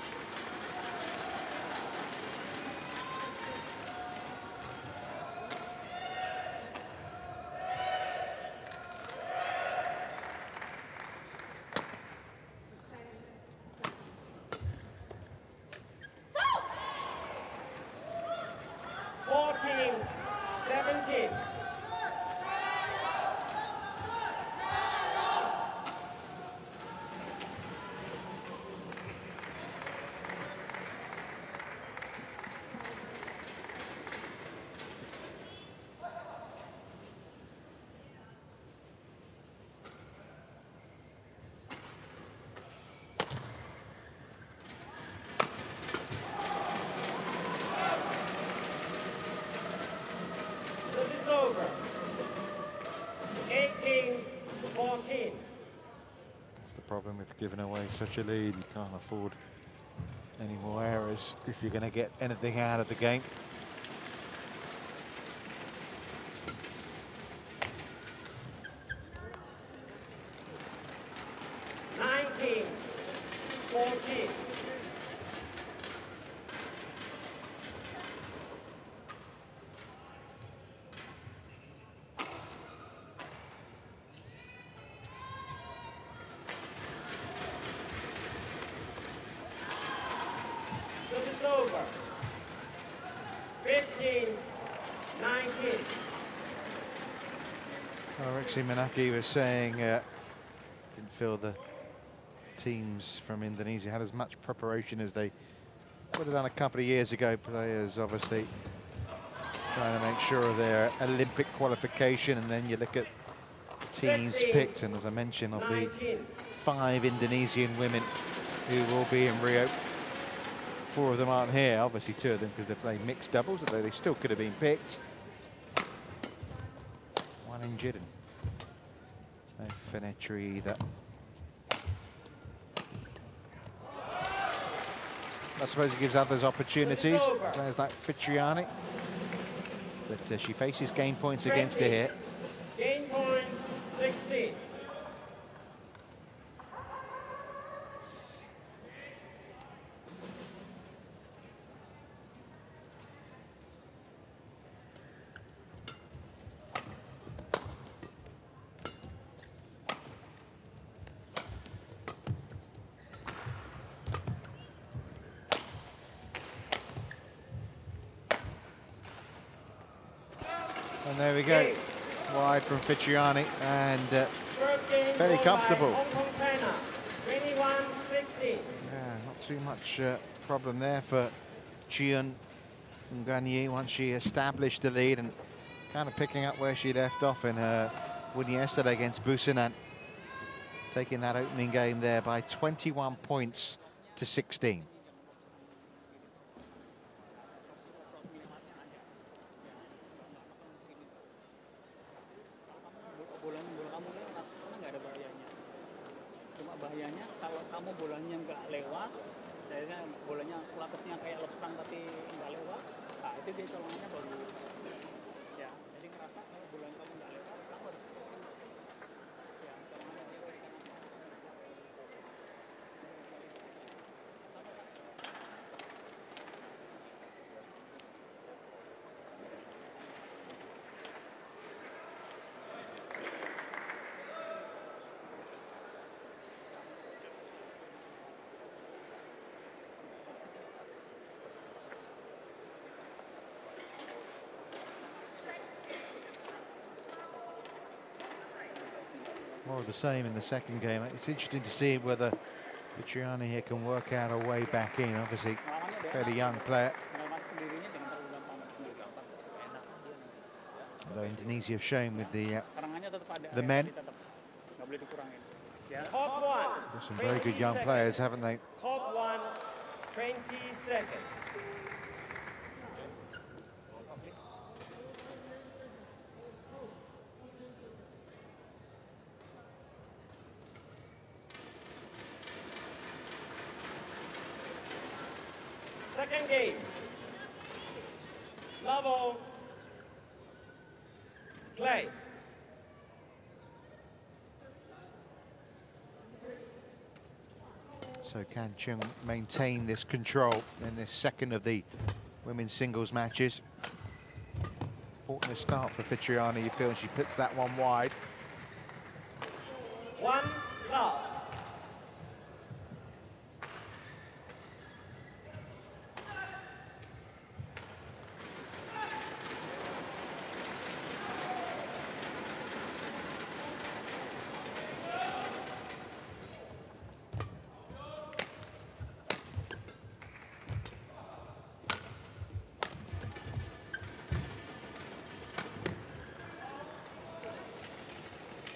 Over. 18, 14. That's the problem with giving away such a lead. You can't afford any more errors if you're going to get anything out of the game. Service over. 15, 19. Rexy Manaki was saying didn't feel the teams from Indonesia had as much preparation as they would have done a couple of years ago. Players obviously trying to make sure of their Olympic qualification, and then you look at the teams 16, picked, and as I mentioned, of 19. the 5 Indonesian women who will be in Rio, 4 of them aren't here. Obviously 2 of them because they play mixed doubles, although they still could have been picked. 1 injured and no Fenetri either. I suppose it gives others opportunities, players like Fitriani. But she faces gain points 20. against her here. Gain point 16. And there we go, wide from Fitriani, and very comfortable. China, 21-16. Yeah, not too much problem there for Cheung Ngan once she established the lead and kind of picking up where she left off in her win yesterday against Busanan. Taking that opening game there by 21 points to 16. Bahayanya kalau kamu bolanya nggak lewat, saya bolanya lapasnya kayak lobstang tapi nggak lewat, nah itu dia colongannya bagus. Ya, jadi ngerasa kalau bola kamu nggak lewat, kamu harus ya colongannya dia dari kanan. More of the same in the second game. It's interesting to see whether Fitriani here can work out a way back in. Obviously, fairly young player. Although Indonesia have shown with the men. Got some very good young players, haven't they? Court 1, 20 seconds. Second game. Level. Play. So can Cheung maintain this control in this second of the women's singles matches? Important start for Fitriani. You feel she puts that one wide. 1 love.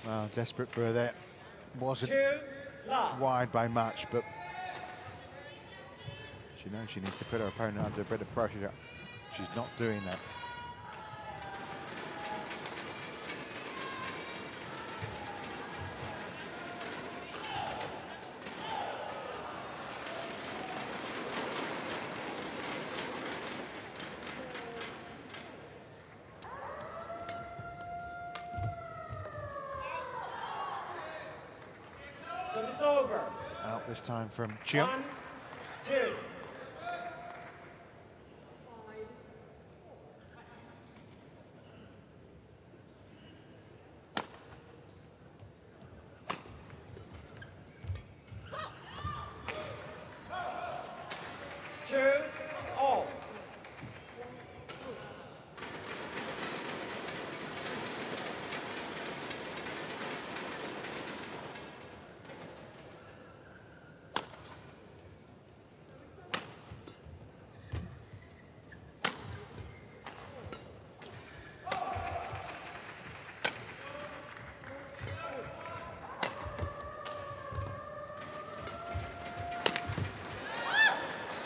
Well, desperate for her there. Wasn't wide by much, but she knows she needs to put her opponent under a bit of pressure. She's not doing that. Service over. Out this time from Cheung. 1, 2. All.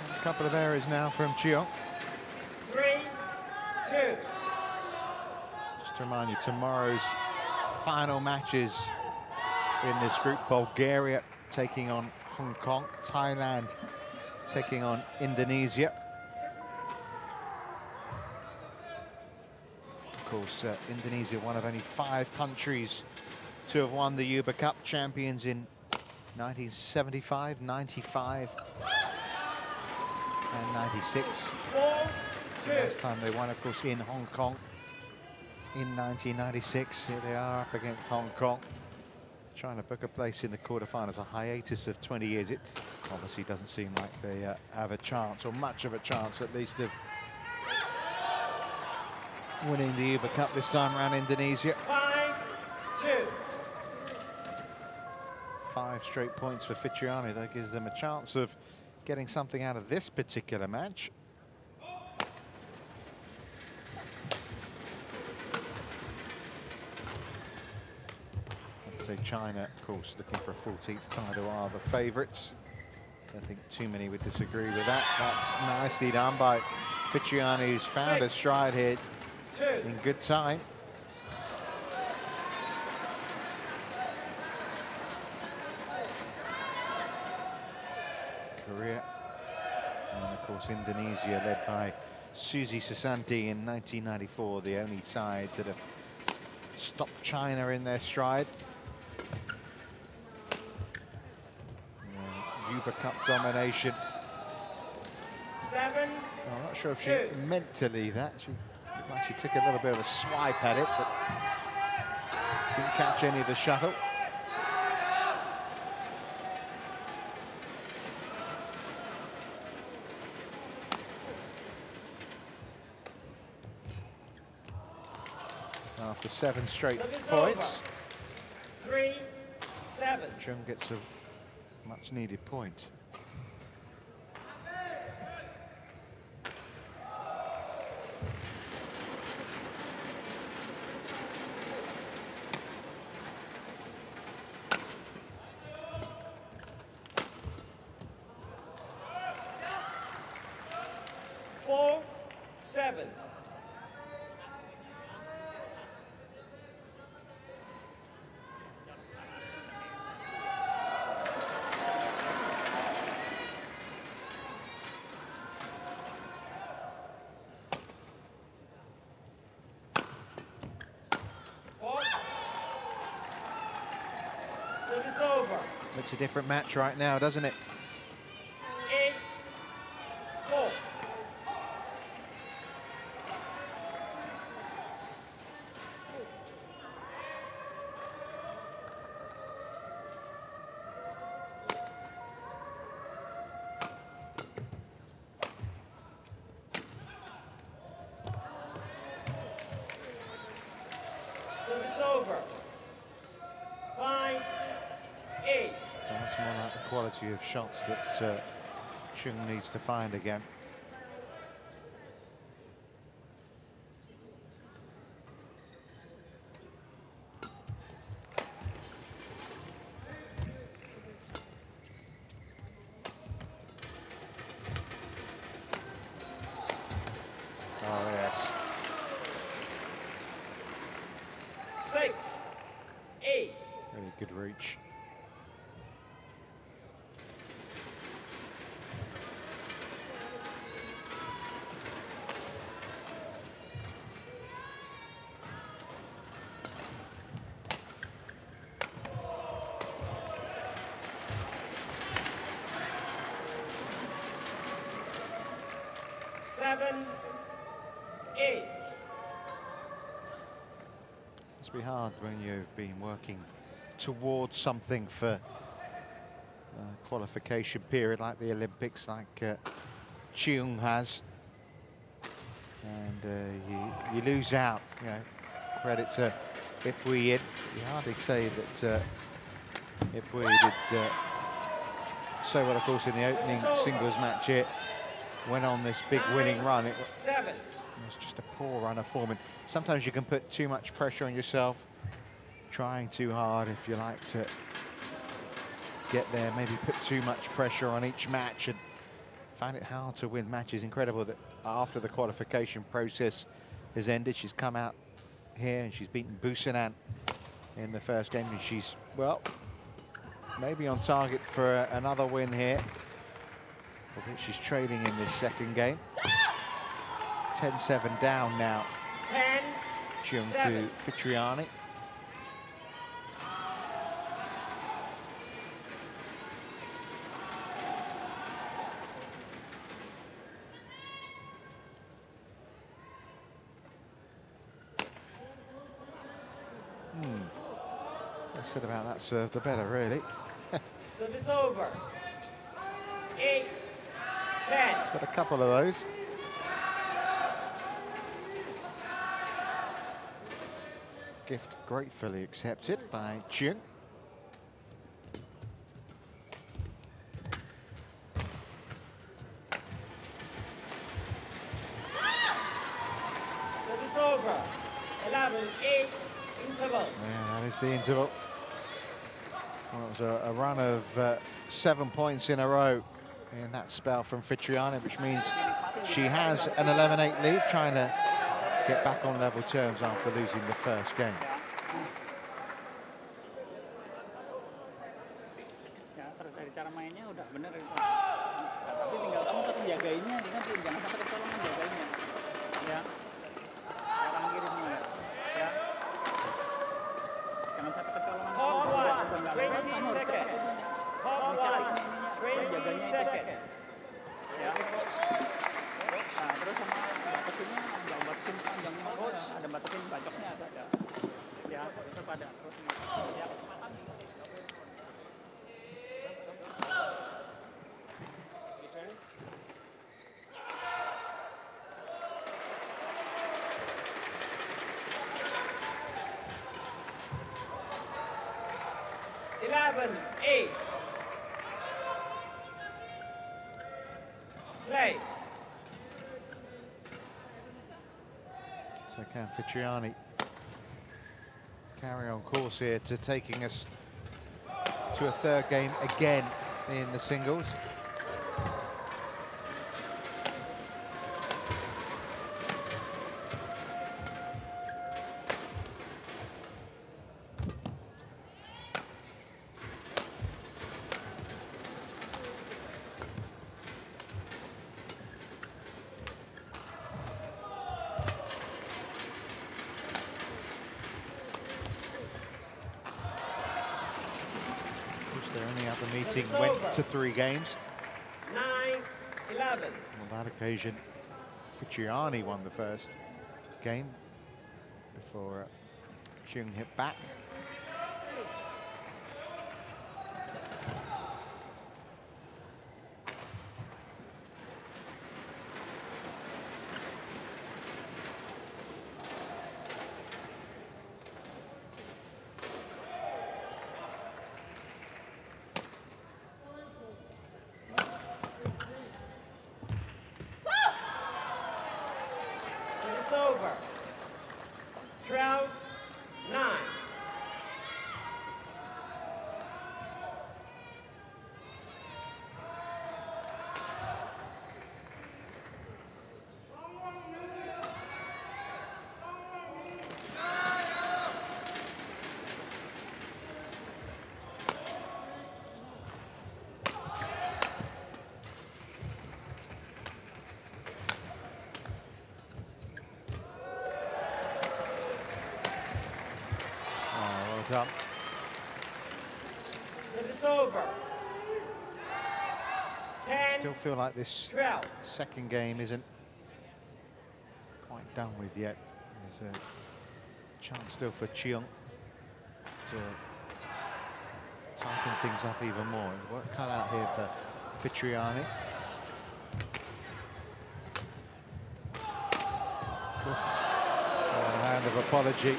A couple of errors now from Cheung. 3, 2. Just to remind you, tomorrow's final matches in this group: Bulgaria taking on Hong Kong, Thailand taking on Indonesia. Of course, Indonesia, one of only 5 countries to have won the Uber Cup, champions in 1975, 95. And 96. Last time they won, of course, in Hong Kong in 1996. Here they are up against Hong Kong, trying to book a place in the quarterfinals. A hiatus of 20 years. It obviously doesn't seem like they have a chance, or much of a chance at least, of winning the Uber Cup this time around. Indonesia. 5-2. 5 straight points for Fitriani. That gives them a chance of getting something out of this particular match. I'd say China, of course, looking for a 14th title, are the favourites. I think too many would disagree with that. That's nicely done by Fitriani, who's found a stride here in good time. Korea, and of course Indonesia, led by Susi Susanti in 1994, the only sides that have stopped China in their stride. Uber Cup domination. 7. I'm not sure if she meant to leave that. She took a little bit of a swipe at it, but didn't catch any of the shuttle. After 7 straight points. 3 Cheung gets a much needed point. Looks a different match right now, doesn't it? 8-4. Service over. 5-8. That's more like the quality of shots that Cheung needs to find again. Oh, yes. 6-8. Really good reach. Must be hard when you've been working towards something for a qualification period like the Olympics, like Cheung has, and you lose out. You know, credit to Ipui. You hardly say that Ipui did so well, of course, in the opening singles match. It went on this big winning run. It was just a poor run of form. And sometimes you can put too much pressure on yourself, trying too hard, if you like, to get there. Maybe put too much pressure on each match and find it hard to win matches. Incredible that after the qualification process has ended, she's come out here and she's beaten Busanan in the first game, and she's, well, maybe on target for another win here. Albeit she's trailing in this second game. 10-7 down now. 10-7 to Fitriani. Less said about that serve, the better, really. Service over. 8-10. Got a couple of those. Gift gratefully accepted by Cheung. Service over. 11-8 interval. Yeah, that is the interval. Well, it was a run of 7 points in a row in that spell from Fitriani, which means she has an 11-8 lead, trying to get back on level terms after losing the first game. Ya, dari cara mainnya udah bener itu. Tapi tinggal kamu tetap jagainnya, jangan sampai kecolongan jagainnya. Ya. Kanan kiri semua ya. Ya. Jangan sampai kecolongan. Hot one, 20 seconds. Hot one, 20 seconds. Ya. Nah, terus sama batasinnya, jangan batasin panjangnya, ada batasin bacoknya ada. Ya, tetap ada. Terus ya. 11-8. Play. So can Fitriani carry on course here to taking us to a third game again in the singles? Went to 3 games. 9-11. On that occasion, Fitriani won the first game before Cheung hit back. Over. 12-9. Done. Service over. 10. Still feel like this 12. second game isn't quite done with yet. There's a chance still for Cheung to tighten things up even more. Work cut out here for Fitriani. A hand of apology.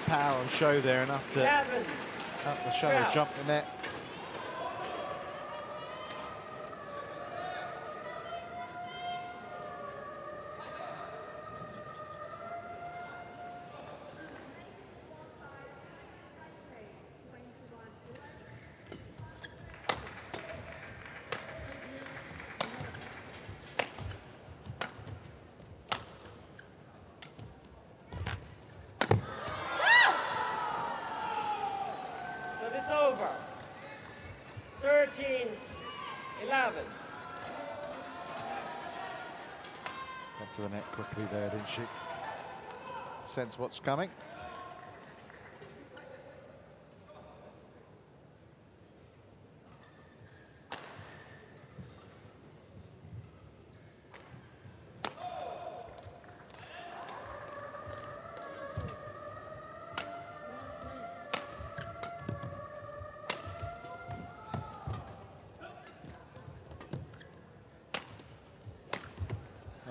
Power on show there, enough to help the shuttle jump the net. Over. 13-11. Got to the net quickly there, didn't she? Sense what's coming.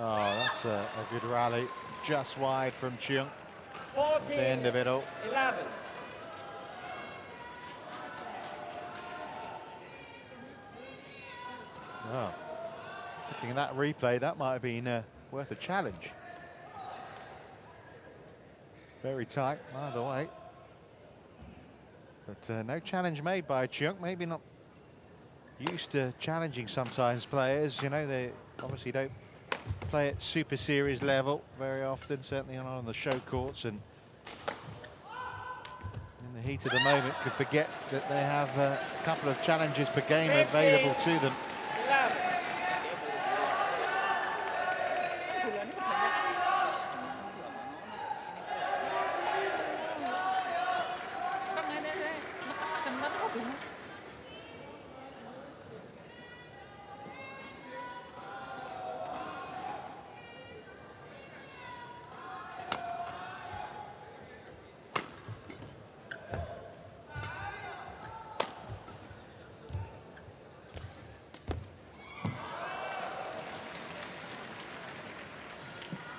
Oh, that's a good rally, just wide from Cheung. 14, the end of it all. 11. Oh, looking at that replay, that might have been worth a challenge. Very tight, either way. But no challenge made by Cheung. Maybe not used to challenging sometimes players. You know, they obviously don't play at Super Series level very often, certainly not on the show courts, and in the heat of the moment could forget that they have a couple of challenges per game available to them.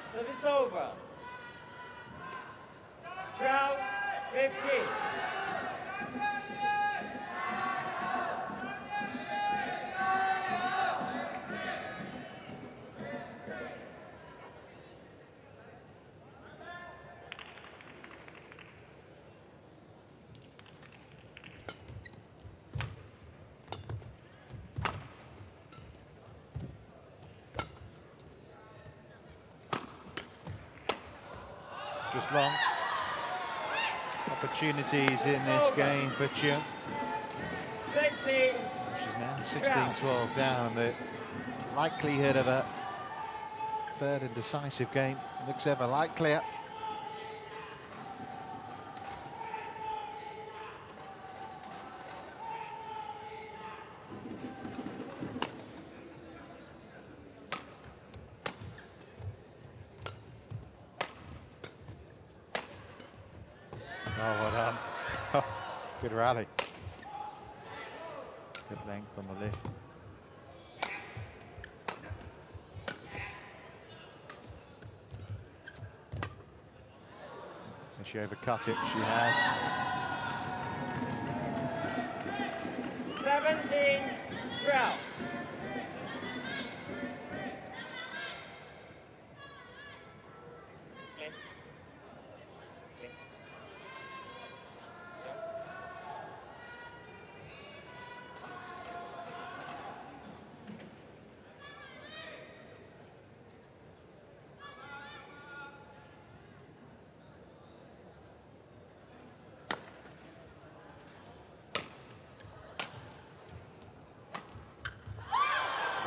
Service over. 12-15. just long. Opportunities in this game for Cheung. 16. She's now 16-12 down, and the likelihood of a third and decisive game looks ever likelier. Oh, well done. Good rally. Good length on the lift. Has she overcut it? She has. 17-12.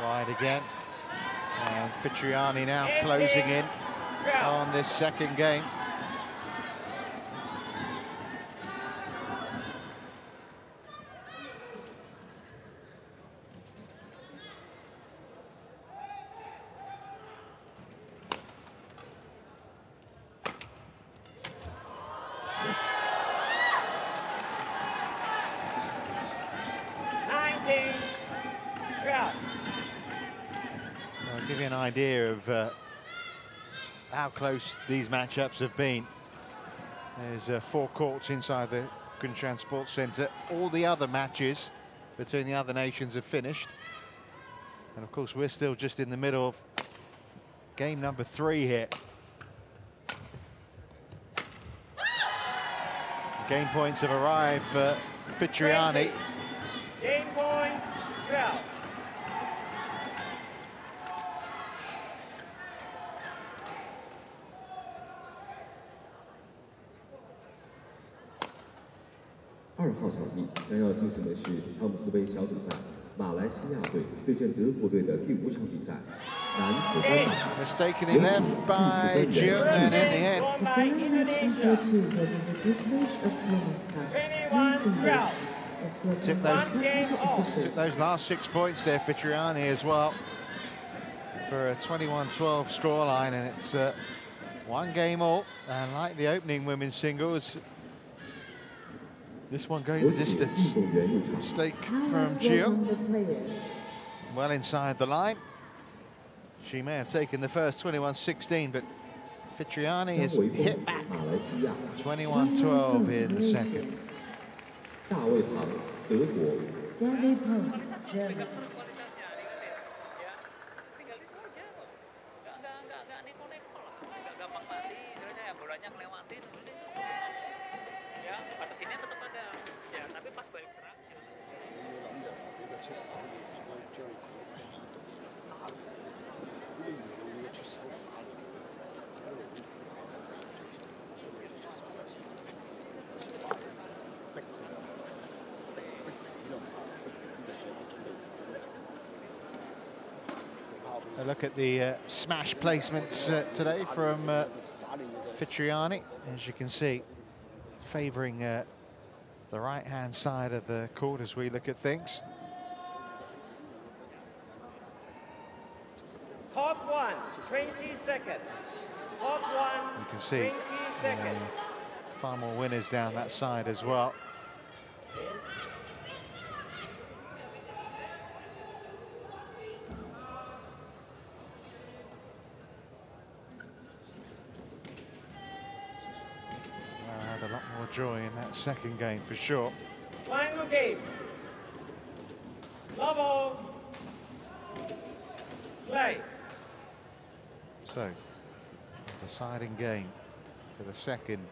Wide again, and Fitriani now closing in on this second game. I'll give you an idea of how close these matchups have been. There's 4 courts inside the Kunshan Sports Centre. All the other matches between the other nations have finished. And of course, we're still just in the middle of game number 3 here. Game points have arrived for Fitriani. Game point 12.2号场地将要进行的是汤姆斯杯小组赛，马来西亚队对阵德国队的第5场比赛，男子单打。 Mistakenly left by Yeung, and in the end. The final match is go to the footage of Thomas Cup. Men singles. Took those last 6 points there, Fitriani, as well, for a 21-12 scoreline, and it's 1 game all. And like the opening women's singles, this one going the distance. Mistake from Cheung. Well inside the line. She may have taken the first 21-16, but Fitriani is hit back. 21-12 in the second. 大卫庞，德国。 David Pong, Germany. A look at the smash placements today from Fitriani. As you can see, favouring the right-hand side of the court as we look at things. Court 1, 20 seconds. Court 1, You can see 20 seconds. far more winners down that side as well. A lot more joy in that second game for sure. Final game. Level. Play. So, deciding game for the second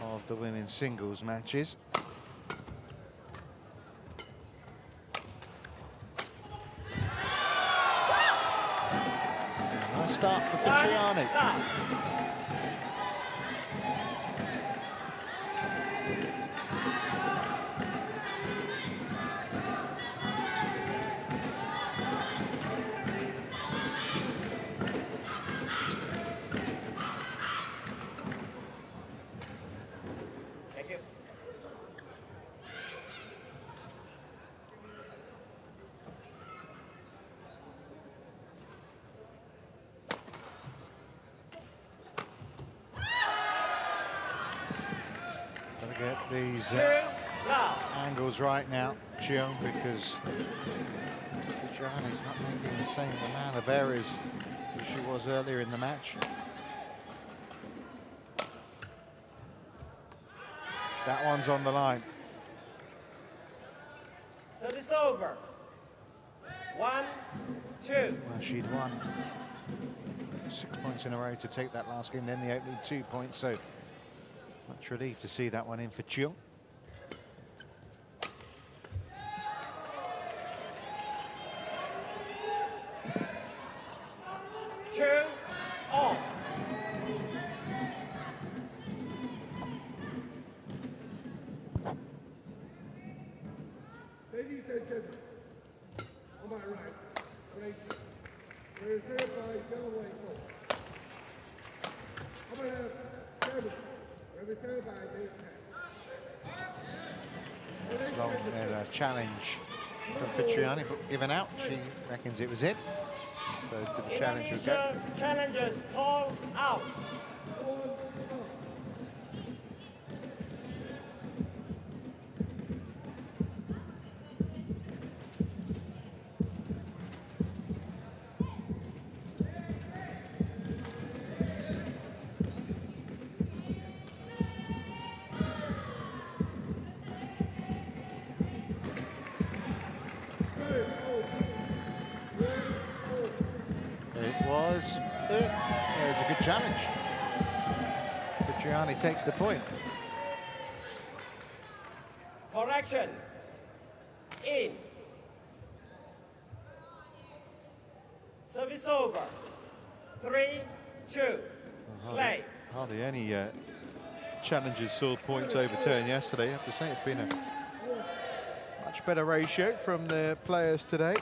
of the women's singles matches. Nice start for Fitriani. these angles right now, Cheung, because Fitriani's not making the same amount of errors as she was earlier in the match. That one's on the line. Service over. 1-2. Well, she'd won 6 points in a row to take that last game, then the opening 2 points, so much relief to see that one in for Cheung. All. Ladies and gentlemen, on my right, Greysia, reserved by Della. On my left, Febe, represented by Ying. It's long a challenge from Fitriani, but given out, she reckons it was it. So to the challenge we go. Challengers call out. It was a good challenge. Fitriani takes the point. Correction. In. Service over. 3-2. Play. Hardly any challenges saw points overturned yesterday. I have to say it's been a much better ratio from the players today.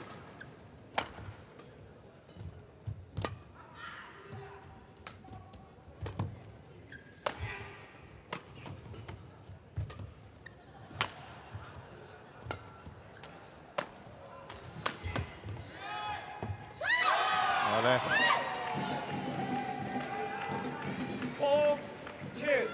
Well, 4-2.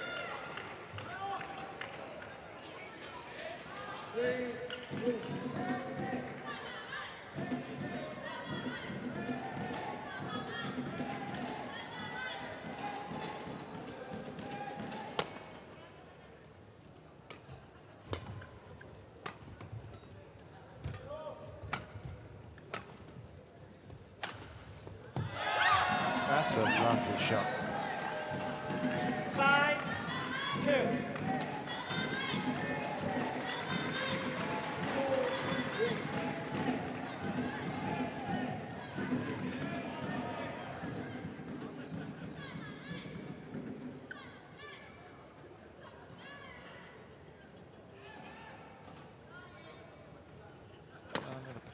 that's a lovely shot. 5-2.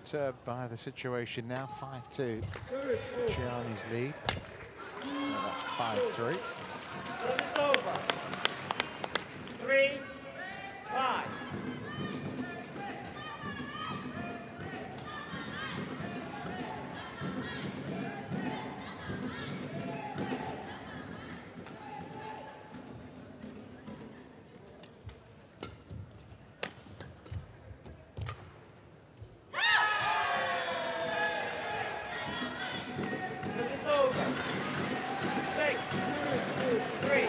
Perturbed by the situation now, 5-2. Fitriani's lead. 5-3. Service over. 3-5. Service over. 6-3.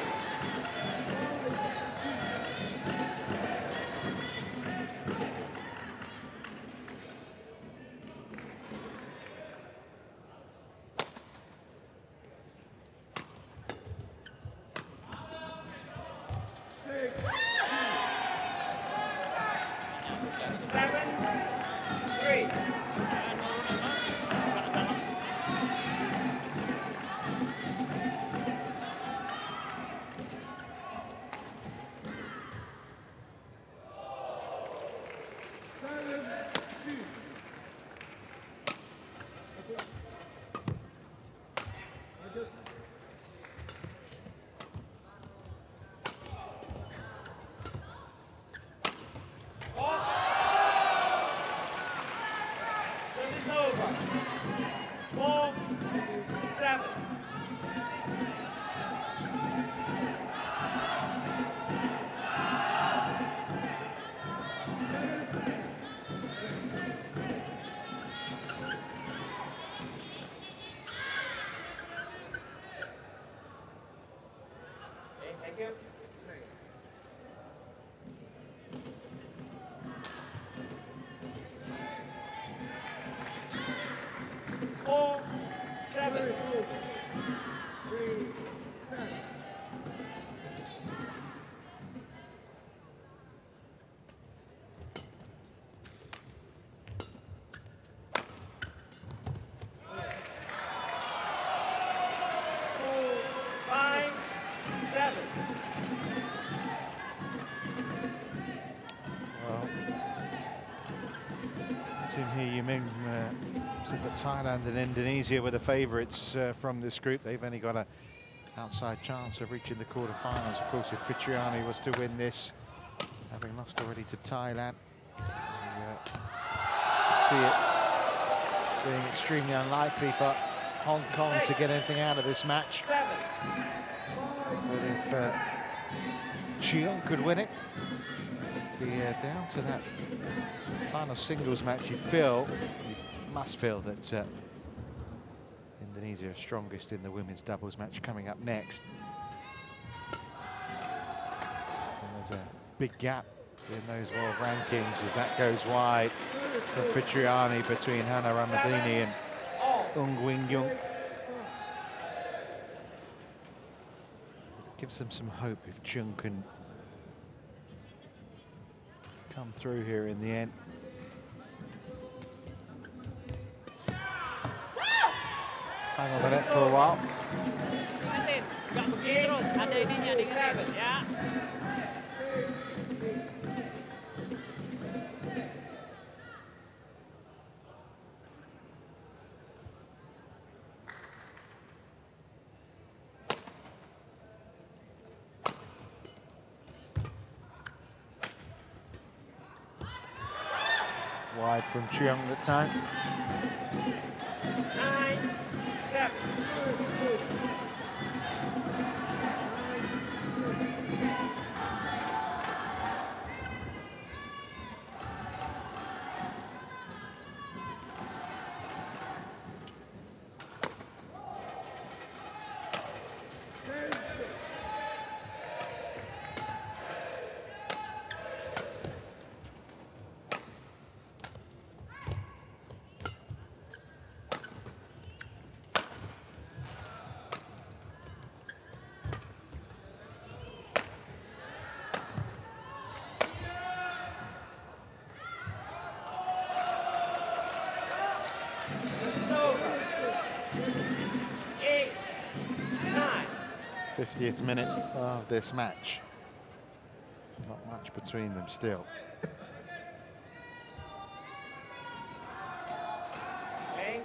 Ying said that Thailand and Indonesia were the favourites from this group. They've only got an outside chance of reaching the quarterfinals. Of course, if Fitriani was to win this, having lost already to Thailand, see it being extremely unlikely for Hong Kong to get anything out of this match. But if Cheung could win it, be down to that final singles match, you must feel that Indonesia are strongest in the women's doubles match coming up next. And there's a big gap in those world rankings as that goes wide for Fitriani between Hana Ramadhini and Yeung. It gives them some hope if Cheung can come through here in the end. Hang on a minute for a while. Wide from Cheung that time. 9-7. It's over. 8-9. 50th minute of this match. Not much between them still. Okay.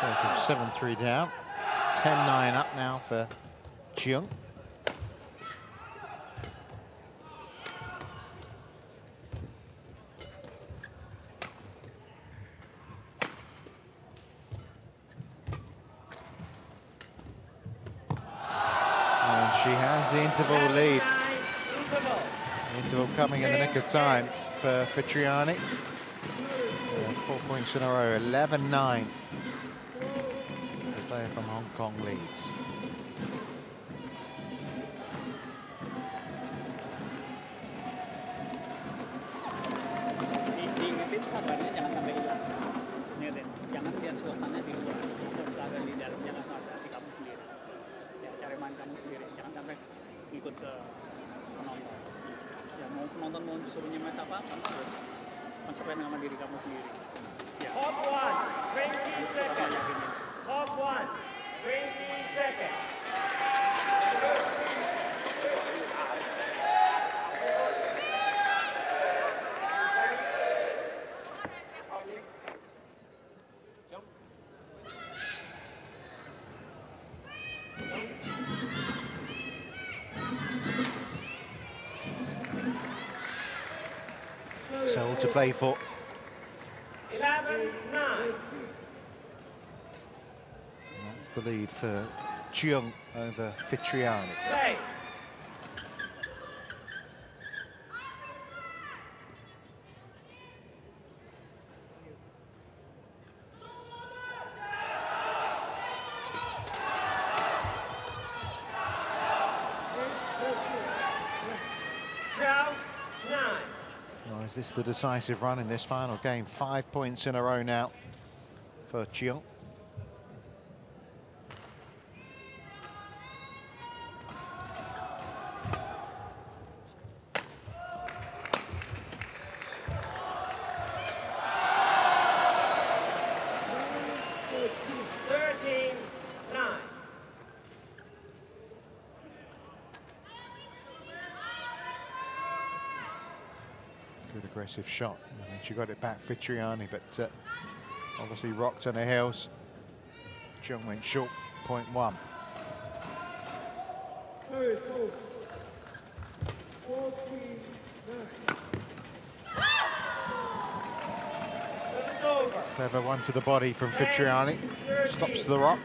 So from 7-3 down, 10-9 up now for Cheung. And she has the interval lead. Interval coming in the nick of time for Fitriani. 4 points in a row, 11-9. The player from Hong Kong leads. Diingetin sabarnya jangan sampai hilang. Ingetin, jangan lihat suasana di luar. Harus ada di dalam, jangan ada hati kamu sendiri. Ya, cari main kamu sendiri. Jangan sampai ikut ke penonton. Ya mau penonton mau suruh nyemes apa, kamu harus konsekuen sama diri kamu sendiri. Ya. Hop 1, 20 seconds. Hop 1, 20 seconds. So all to play for. 11-9. That's the lead for Cheung over Fitriani. Play. Is this the decisive run in this final game? 5 points in a row now for Cheung. Aggressive shot. I mean, she got it back, Fitriani, but obviously rocked on the heels. Cheung went short, 0.1. Clever one to the body from Fitriani. Stops the rock.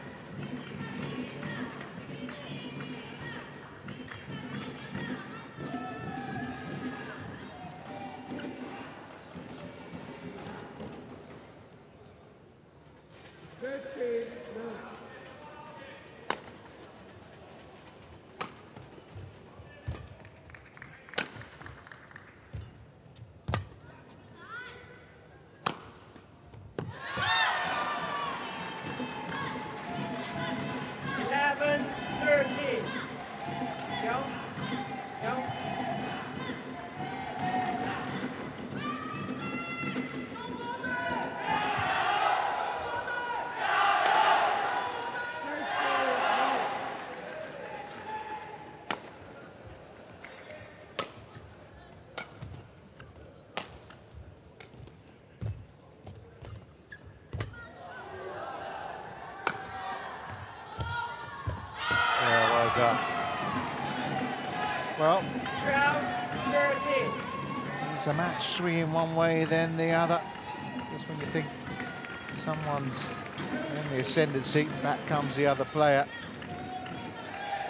Well, it's a match swinging one way, then the other. Just when you think someone's in the ascendancy, back comes the other player.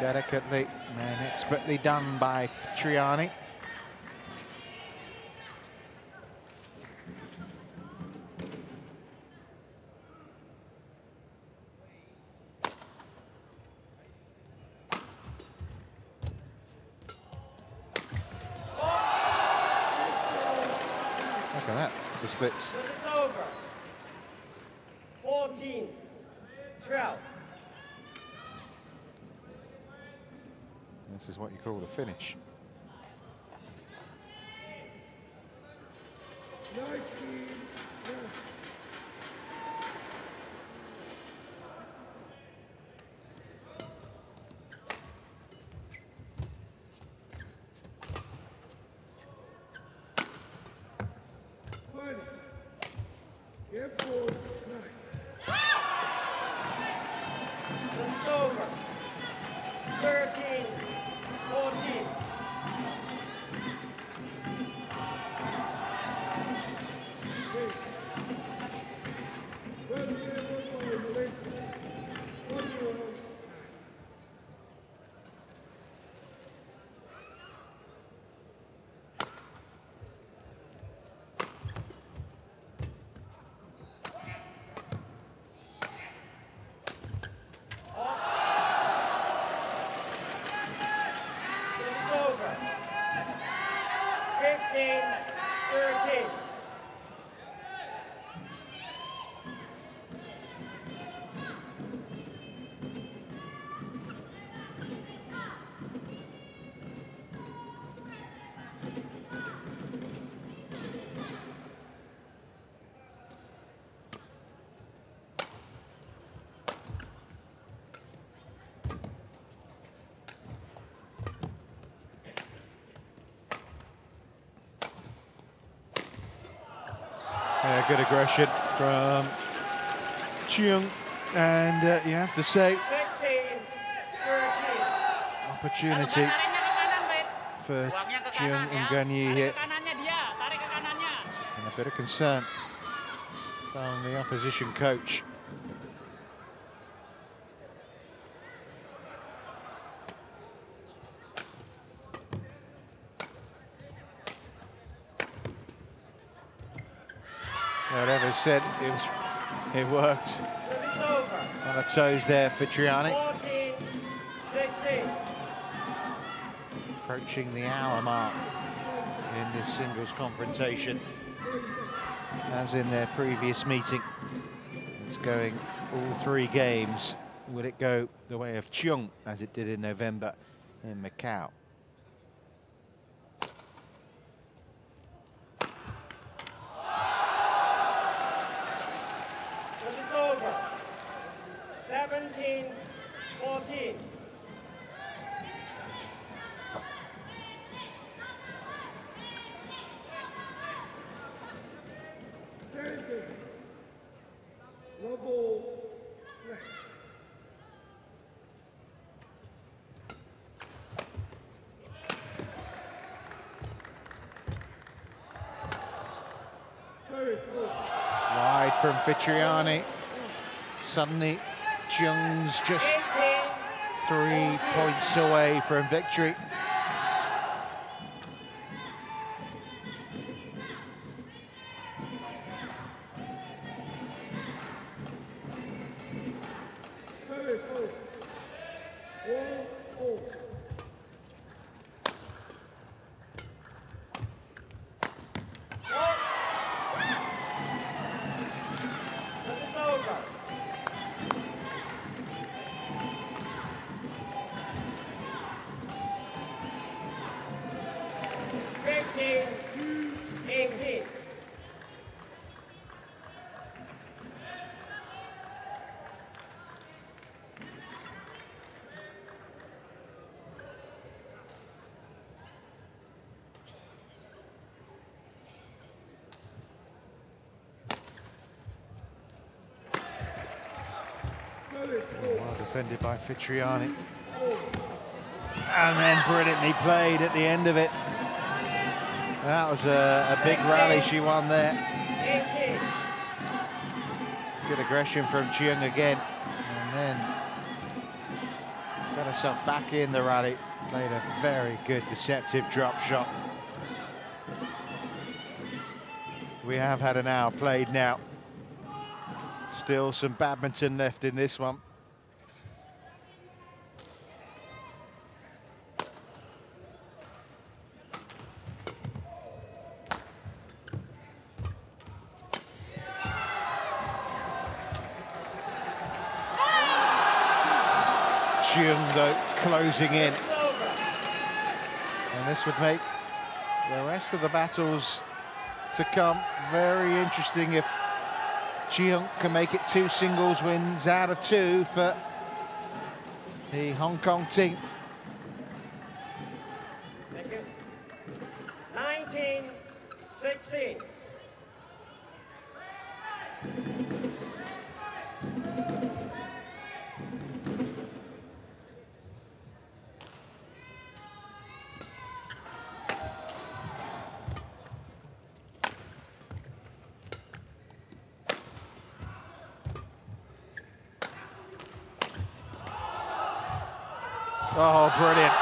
Delicately and expertly done by Fitriani. The splits. It's over. 14-12. This is what you call the finish. 19. It's over. 13-14. Yeah, good aggression from Cheung, and you have to say, 16-13. opportunity for Cheung and Ngan here, and a bit of concern from the opposition coach. Whatever said, it worked. On the toes there for Fitriani. 14-16. Approaching the hour mark in this singles confrontation, as in their previous meeting. It's going all 3 games. Will it go the way of Cheung as it did in November in Macau? Service over. 17-14. Wide from Fitriani. Suddenly, Cheung's just 3 points away from victory. Service over. 15-18. Well defended by Fitriani. And then brilliantly played at the end of it. That was a big rally she won there. 18. Good aggression from Cheung again. And then got herself back in the rally. Played a very good deceptive drop shot. We have had an hour played now. Still some badminton left in this one. Cheung, though, closing in. And this would make the rest of the battles to come very interesting if Cheung can make it 2 singles wins out of 2 for the Hong Kong team. Thank you. 19-16. Oh, brilliant.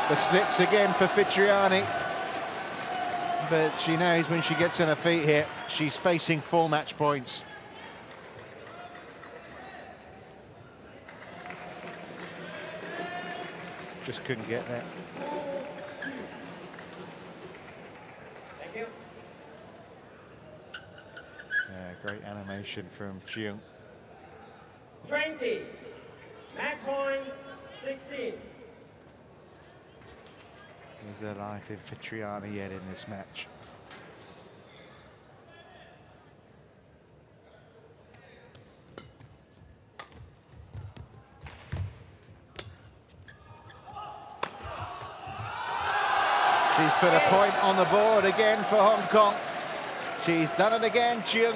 The splits again for Fitriani. But she knows when she gets on her feet here, she's facing 4 match points. Just couldn't get there. Thank you. Yeah, great animation from Cheung. 20. Match point 16. Is there life in Fitriani yet in this match? She's put a point on the board again for Hong Kong. She's done it again, Cheung.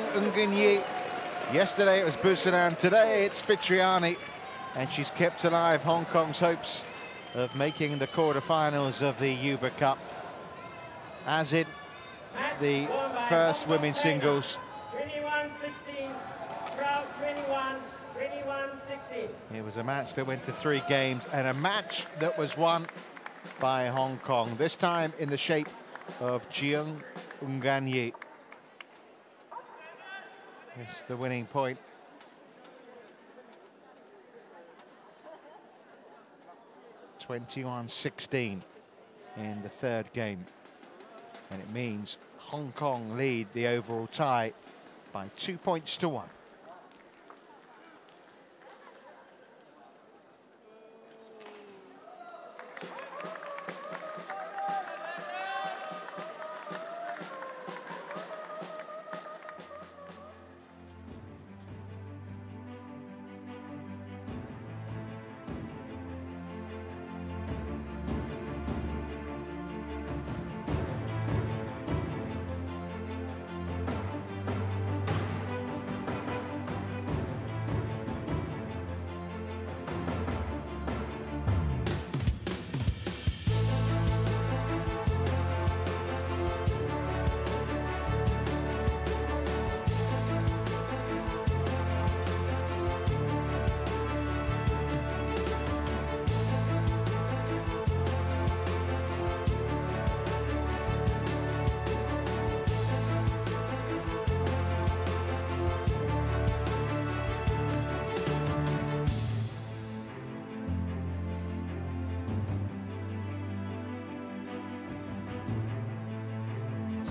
Yesterday it was Busanan, today it's Fitriani, and she's kept alive Hong Kong's hopes of making the quarterfinals of the Uber Cup, as in the first women's singles. 21-16, crowd 21-16. It was a match that went to 3 games, and a match that was won by Hong Kong, this time in the shape of Cheung. It's the winning point. (21-16) in the 3rd game, and it means Hong Kong lead the overall tie by 2 points to 1.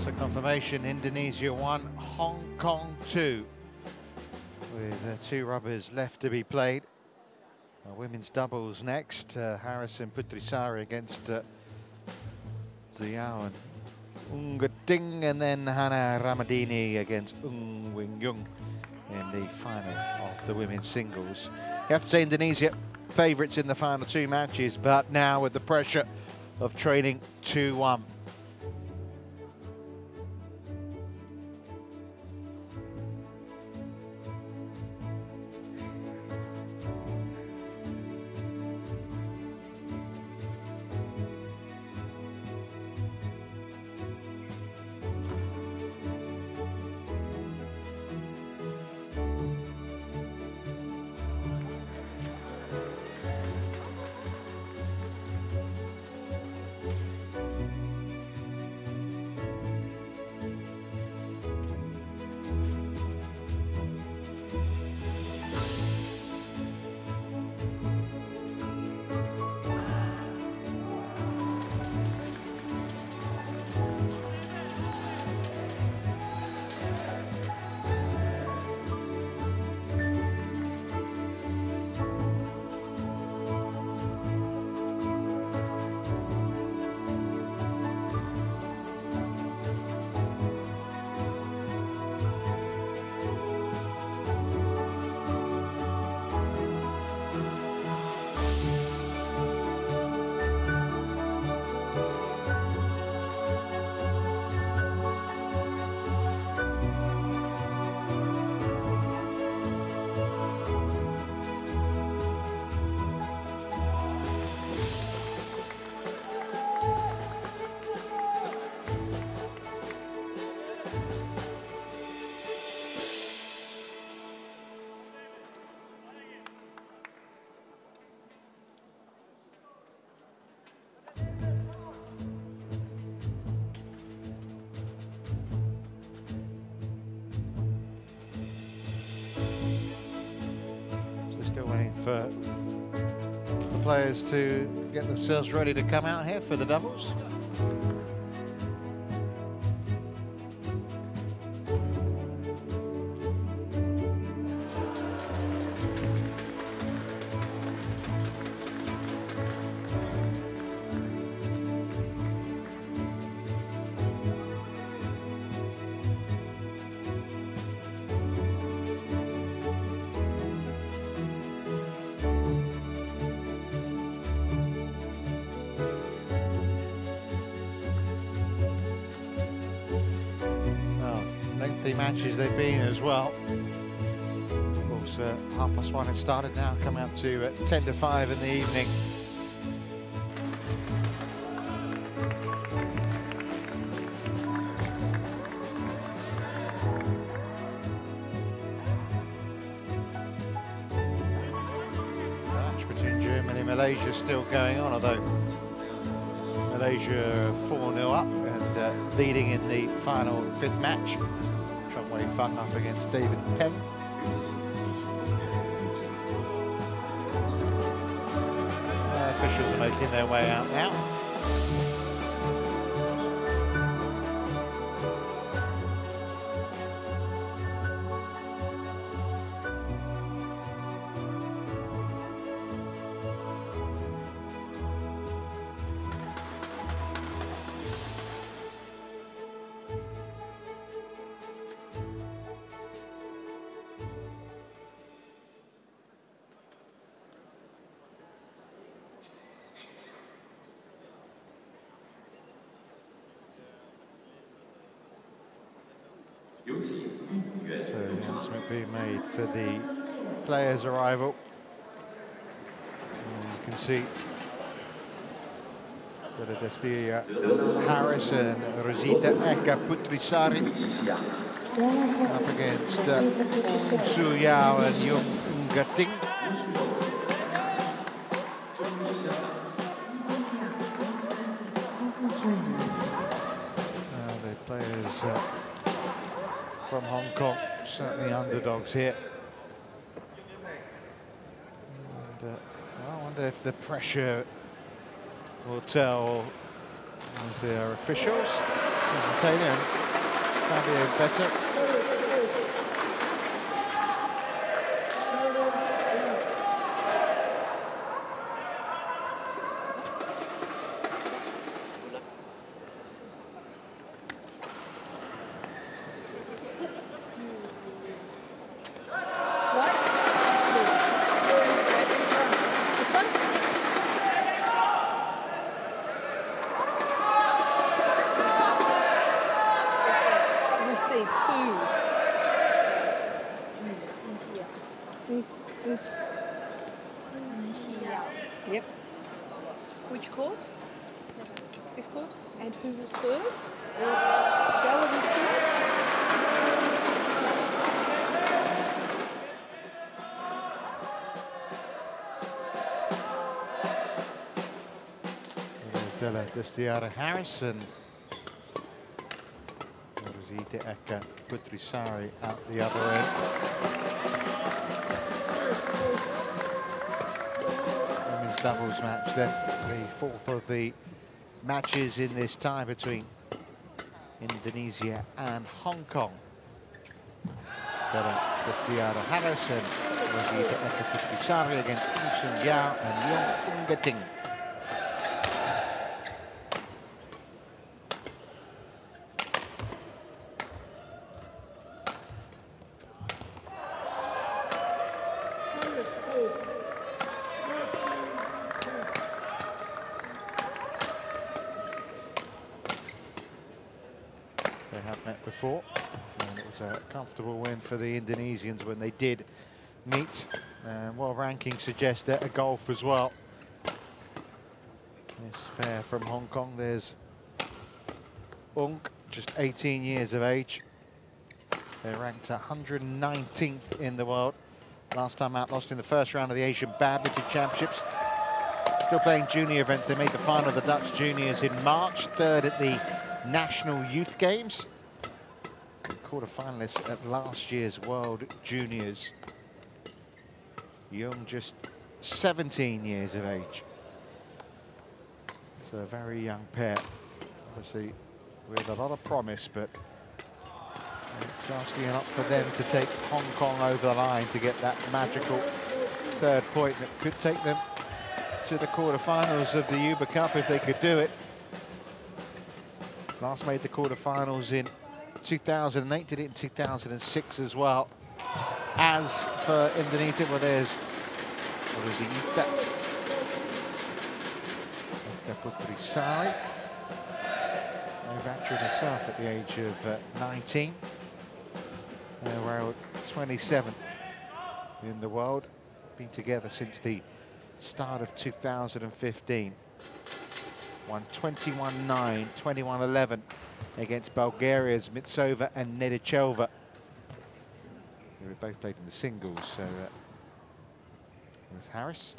So confirmation, Indonesia 1, Hong Kong 2, with 2 rubbers left to be played. Women's doubles next, Harris and Putri Sari against Ziao and Ting, and then Hana Ramadhini against Yeung in the final of the women's singles. You have to say Indonesia favourites in the final 2 matches, but now with the pressure of trailing 2-1. For the players to get themselves ready to come out here for the doubles. lengthy matches they've been as well. Of course, 1:30 it started, now coming up to 10 to 5 in the evening. Malaysia still going on, although Malaysia 4-0 up and leading in the final 5th match. Cheung Feng up against David Peng. Officials are making their way out now. So announcement being made for the players' arrival. And you can see Della, Destiara, Harris and Rosyita, Putri, Sari up against Suet and Yeung, Ting. The players from Hong Kong, certainly underdogs here. And I wonder if the pressure will tell as their officials. Susan Taylor and Fabio better. Yep. Which court? This court? And who will serve? Della will serve? There's Della, Destiara, Harris and Rosyita, Putri, Sari out the other end. Women's doubles match then, the 4th of the matches in this tie between Indonesia and Hong Kong. Della, Destiara, Harris and Rosyita, Putri, Sari against Anggia and Yeung, Ting. They have met before, and it was a comfortable win for the Indonesians when they did meet. And world rankings suggest that a golf as well. This pair from Hong Kong, there's Yeung, just 18 years of age. They're ranked 119th in the world. Last time out, lost in the first round of the Asian Badminton Championships. Still playing junior events. They made the final of the Dutch Juniors in March, 3rd at the National Youth Games. Quarter-finalists at last year's World Juniors. Yeung just 17 years of age. So a very young pair. Obviously with a lot of promise, but it's asking a lot for them to take Hong Kong over the line to get that magical 3rd point that could take them to the quarter-finals of the Uber Cup if they could do it. Last made the quarter-finals in 2008, did it in 2006 as well. As for Indonesia, well, there's Rosyita, Putri, Sari, manufactured herself at the age of 19. We're 27th in the world. Been together since the start of 2015. Won 21-9, 21-11 against Bulgaria's Mitsova and Nedichelva. They were both played in the singles, so there's Harris.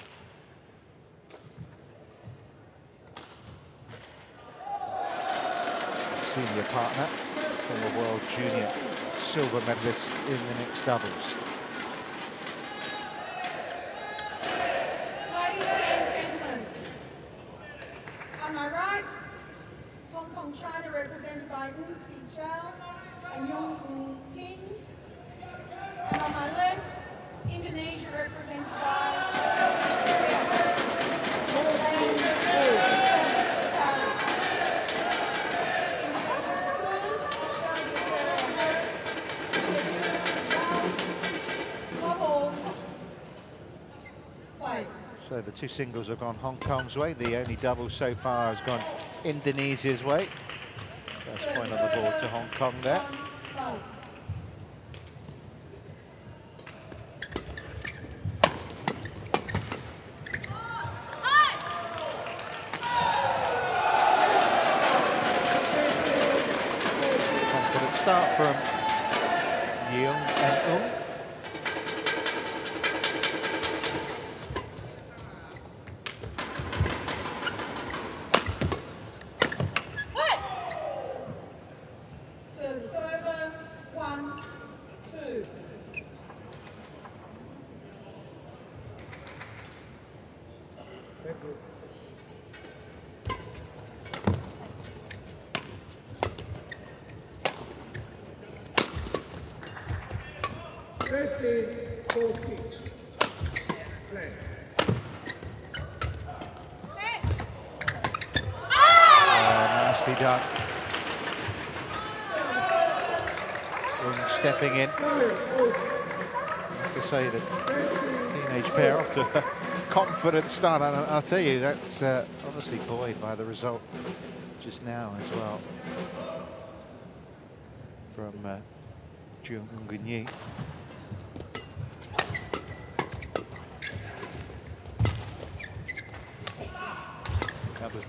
Senior partner, former world junior silver medalist in the mixed doubles. Ladies and gentlemen, on my right, Hong Kong, China, represented by Cheung and Ting. And on my left, Indonesia, represented by So the two singles have gone Hong Kong's way. The only double so far has gone Indonesia's way. First point on the board to Hong Kong there. Confident start from Yeung and nicely done. Stepping in. I have to say the teenage pair off to a confident start. And I'll tell you, that's obviously buoyed by the result just now as well from Cheung and Ying.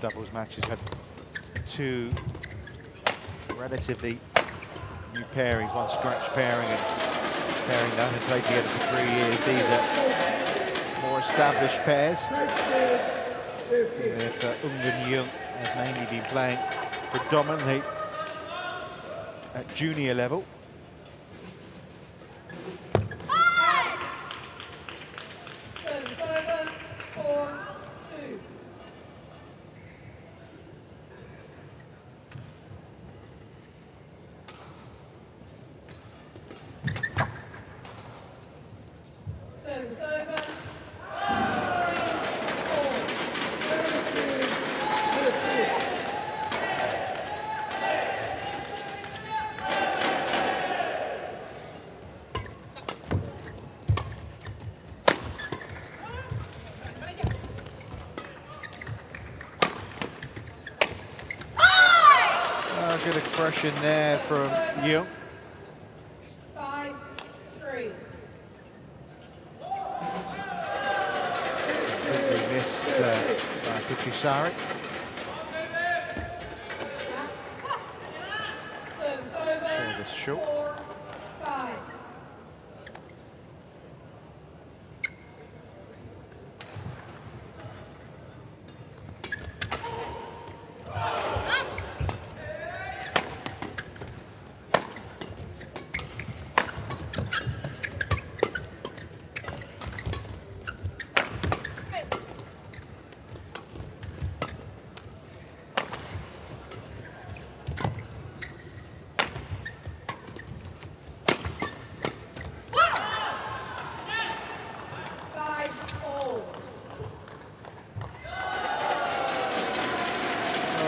Doubles matches had two relatively new pairings, one scratch pairing and pairing that had played together for 3 years. These are more established pairs. Even if and Yeung have mainly been playing predominantly at junior level. Good expression there from Yeung. 5-3. Completely missed by Putri Sari. Service short. 4-5.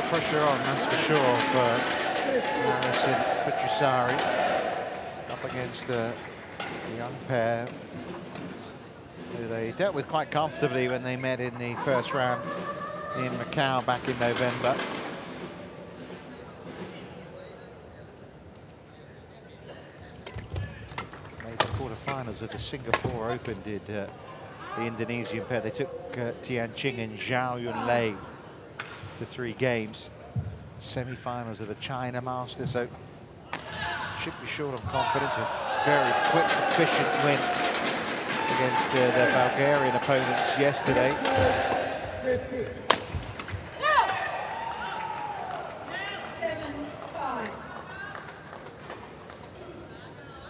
Pressure on, that's for sure, for Harris and Putri Sari up against the young pair who they dealt with quite comfortably when they met in the first round in Macau back in November. quarterfinals of the Singapore Open did the Indonesian pair. They took Tianqing and Zhao Yunlei to 3 games. Semi-finals of the China Masters, so should be short on confidence. A very quick, efficient win against their Bulgarian opponents yesterday.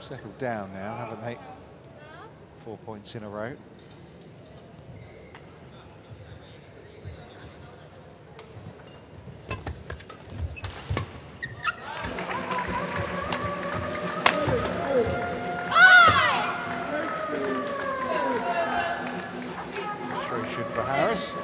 Settled down now, haven't they? 4 points in a row. Frustration for Harris.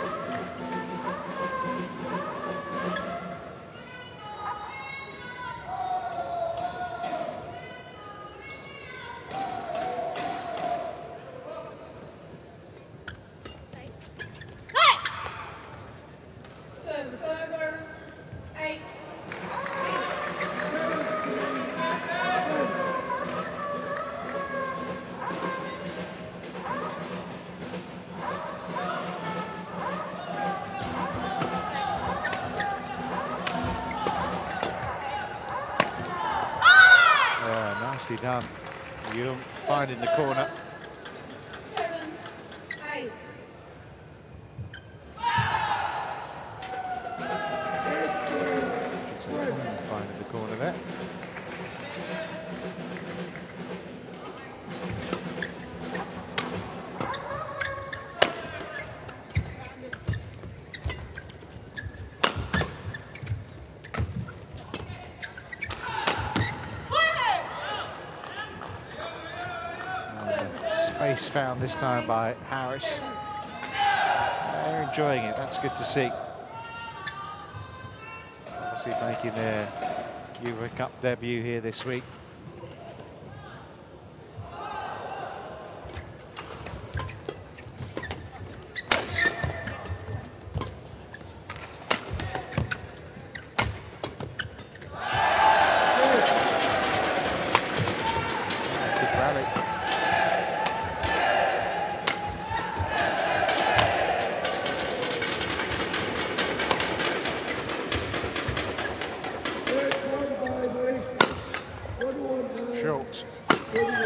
Nicely done. Yeung finding the corner. 7-8. Finding the corner there. Space found this time by Harris. They're enjoying it, that's good to see. Obviously making their Uber Cup debut here this week.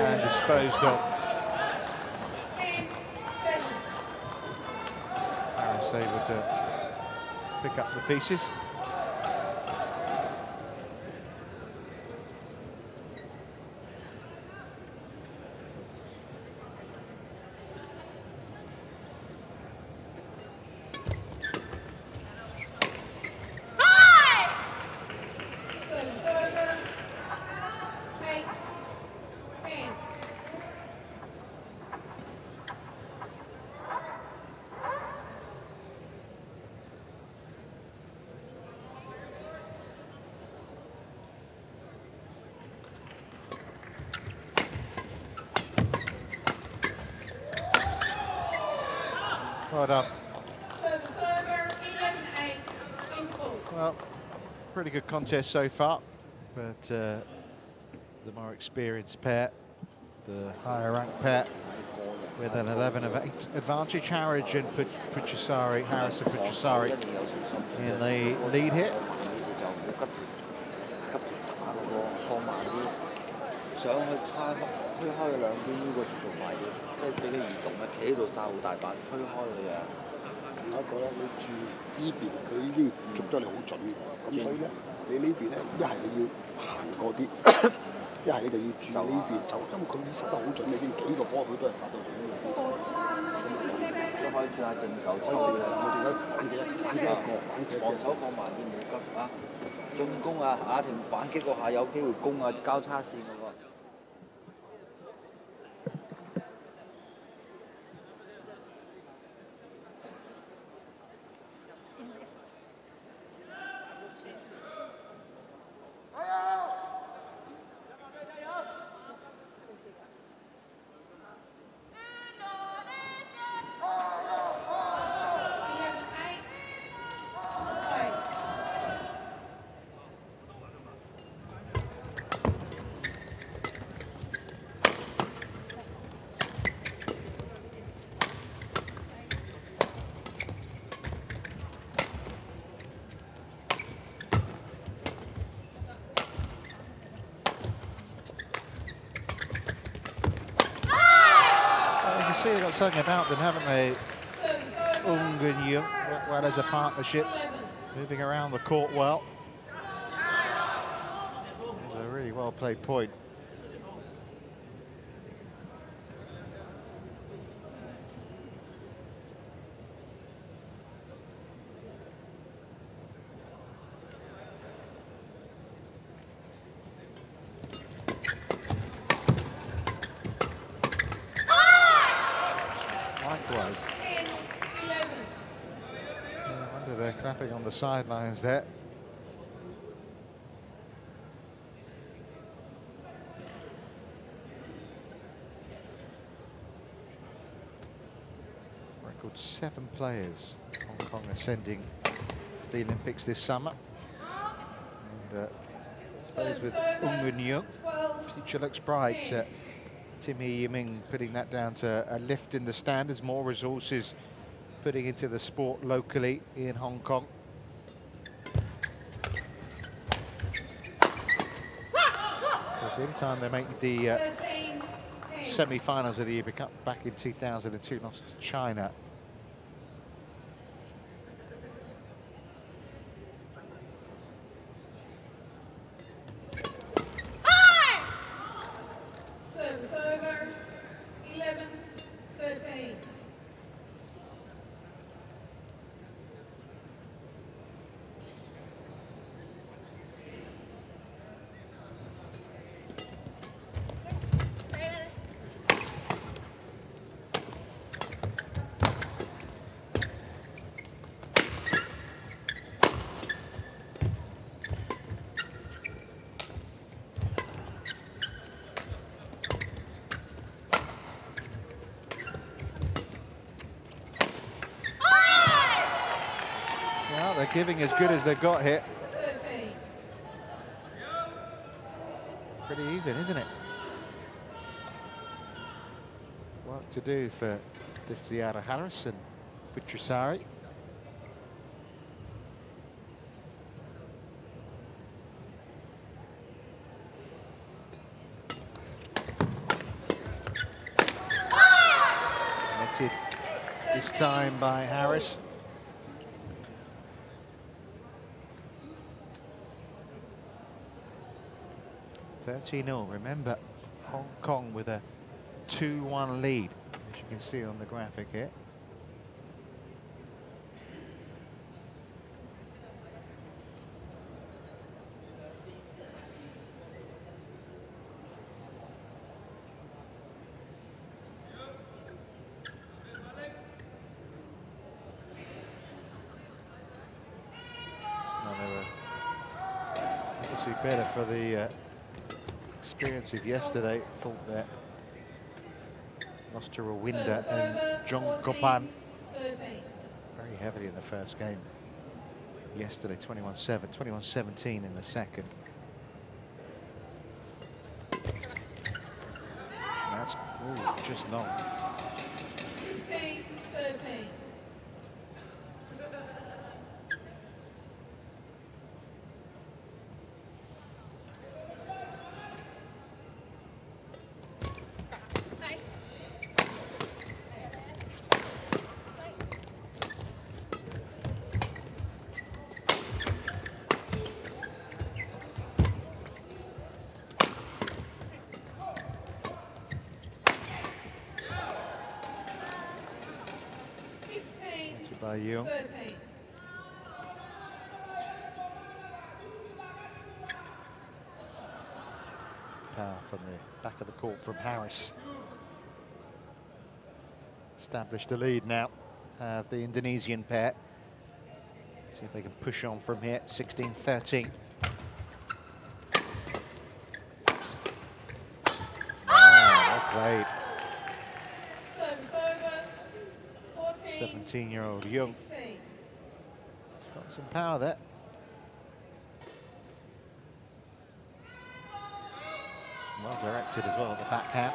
And disposed of. Harris able to pick up the pieces. Well done. Well, pretty good contest so far, but the more experienced pair, the higher ranked pair, with an 11 of 8 advantage. Harris and Puchasari in the lead here. see they've got something about them, haven't they? Yeung and Yeung, work well as a partnership, moving around the court well. It was a really well played point. Likewise. No wonder they're clapping on the sidelines there. Record 7 players. Hong Kong ascending to the Olympics this summer. And I suppose with Yeung and Yeung, future looks bright. Timmy Yiming putting that down to a lift in the standards, more resources putting into the sport locally in Hong Kong. Of course, the only time they make the semi-finals of the Uber Cup back in 2002, lost to China. They're giving as good as they've got here. Pretty even, isn't it? Work to do for Destiara Harris and Putri Sari. Netted this time by Harris. 13-0, remember, Hong Kong with a 2-1 lead, as you can see on the graphic here. Well, they were obviously better for the experience of yesterday. Thought that lost to Awanda and Cheung very heavily in the first game yesterday. 21-7, 21-17 in the second. That's just long. 15-13. By Yeung. Power from the back of the court from Harris. Established the lead now of the Indonesian pair. See if they can push on from here. 16-13. Well played. 17-year-old Yeung. Got some power there. Well directed as well, the backhand.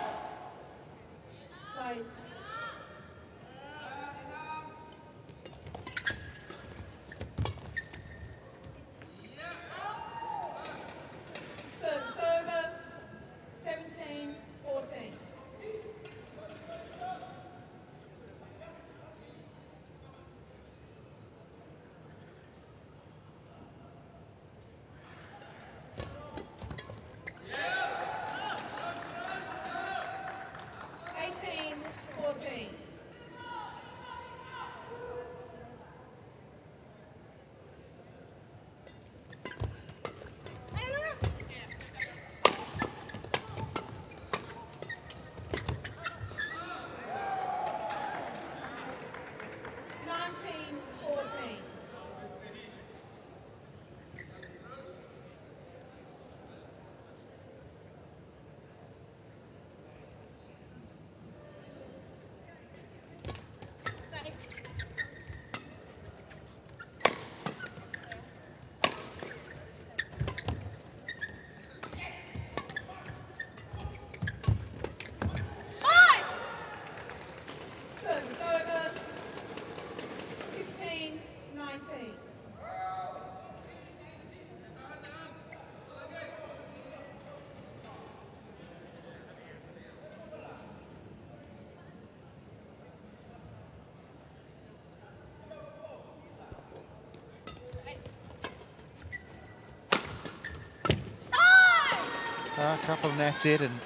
A couple netted, and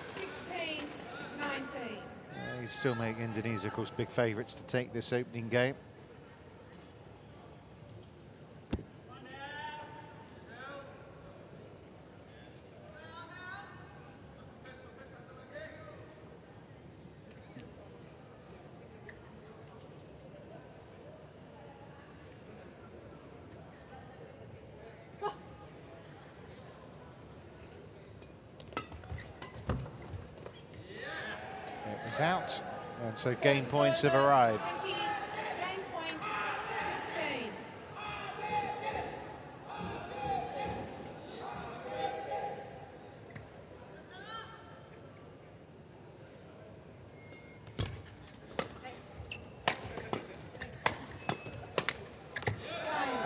16-19. he's still making Indonesia, of course, big favourites to take this opening game. Out, and so game points have arrived. 20, game point 16.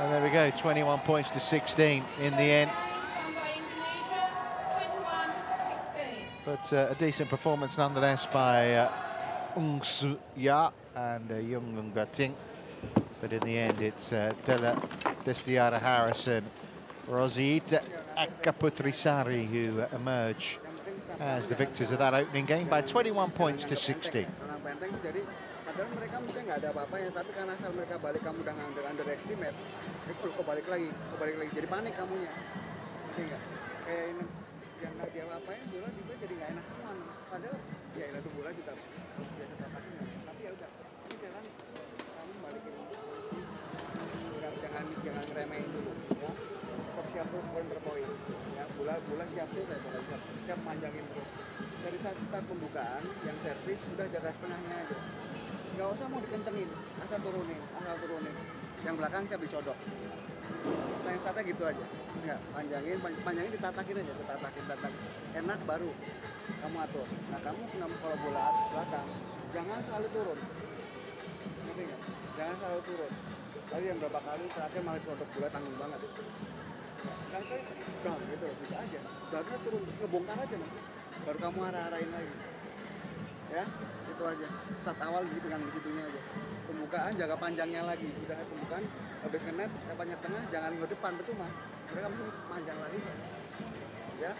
And there we go, 21 points to 16 in the end. But a decent performance nonetheless by Anggia and Yeung and Ting. But in the end, it's Della, Destiara, Harrison, Rosyita, and Putri, Sari who emerge as the victors of that opening game by 21 points to 16. Padahal mereka mungkin nggak ada apa-apanya, tapi karena asal mereka balik kamu udah underestimate, kok balik lagi, jadi panik kamunya, ngerti nggak? Kayak ini yang nggak dia apa-apain, bola juga jadi nggak enak semua. Padahal ya itu bola juga biasa tatakin, tapi ya udah, ini jalan kamu balikin jangan remehin dulu, ya. Tetap siap terus poin per poin, ya. Bola siap terus, saya siap manjangin terus. Dari saat start pembukaan, yang servis udah jaga setengahnya aja. Nggak usah mau dikencengin, asal turunin. Yang belakang siap dicodok. Selain startnya gitu aja. Enggak, panjangin ditatakin aja, ditatakin. Enak baru kamu atur. Nah kamu kalau bola belakang, jangan selalu turun. Ngerti nggak? Jangan selalu turun. Tadi yang berapa kali terakhir malah codok bola tanggung banget. Kan udah gitu aja. Udah turun, ngebongkar aja nanti. Baru kamu arah-arahin lagi. Ya, itu aja. Start awal gitu kan, di situnya aja. Pembukaan jaga panjangnya lagi. Udah pembukaan habis ke net, panjang tengah jangan ke depan percuma. Mereka mesti panjang lagi. Ya.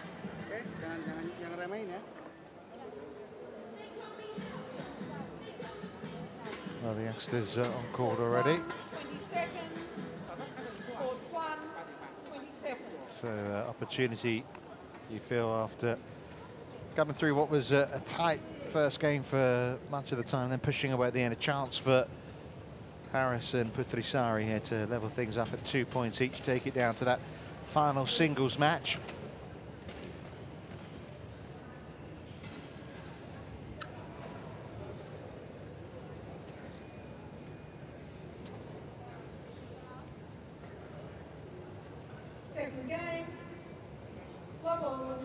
Oke, jangan remehin ya. Well, the youngsters on court already. 20 seconds. Court 1, 20 seconds. So opportunity, you feel, after coming through what was a tight first game for much of the time, then pushing away at the end, a chance for Harris and Putri Sari here to level things up at 2 points each, take it down to that final singles match. Second game, level,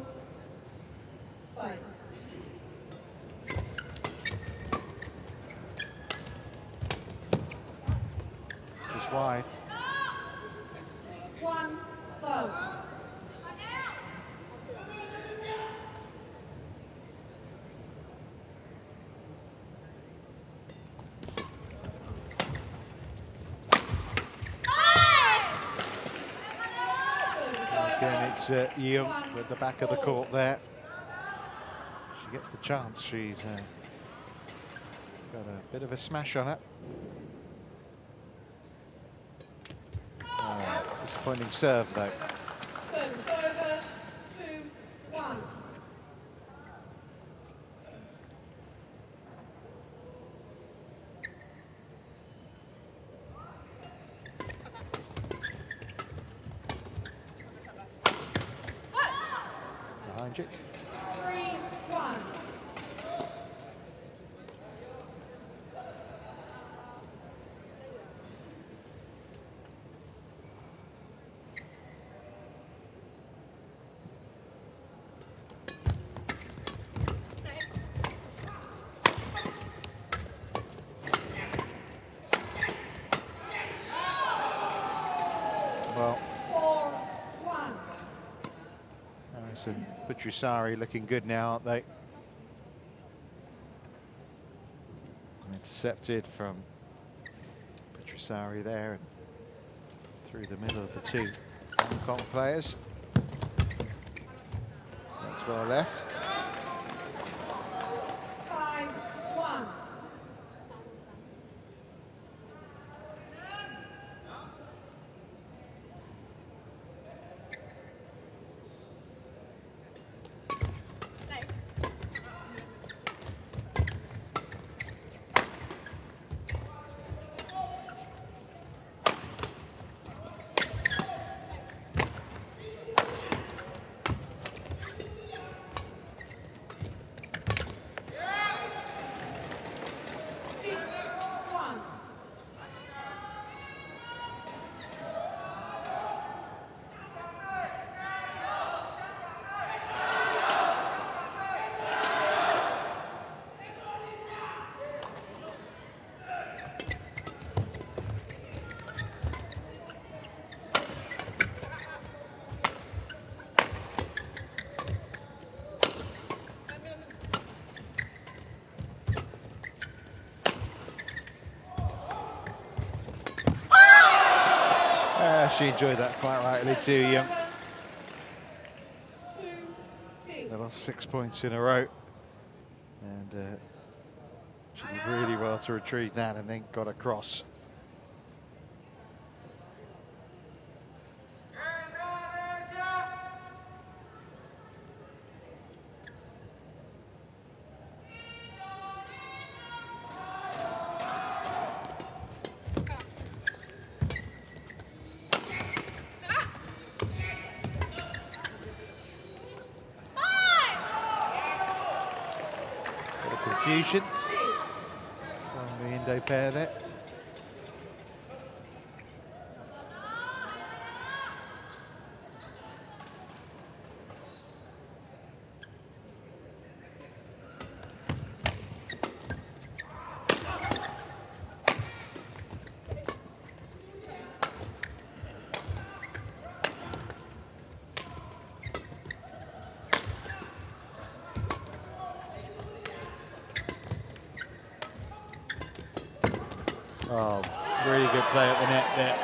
play. Just wide. 1 love. Again, it's Yeung at the back of the court there. She gets the chance. She's got a bit of a smash on her. Disappointing serve, though. Service over, 2-1. Behind you. 3-1. Well, 4-1. Harrison, Putri Sari looking good now, aren't they? Intercepted from Putri Sari there and through the middle of the two Hong Kong players. That's well left. 5-1. She enjoyed that quite rightly too, Yeung. They lost 6 points in a row. And she did really well to retrieve that and then got across. Confusion from the Indo pair there. Oh, really good play at the net there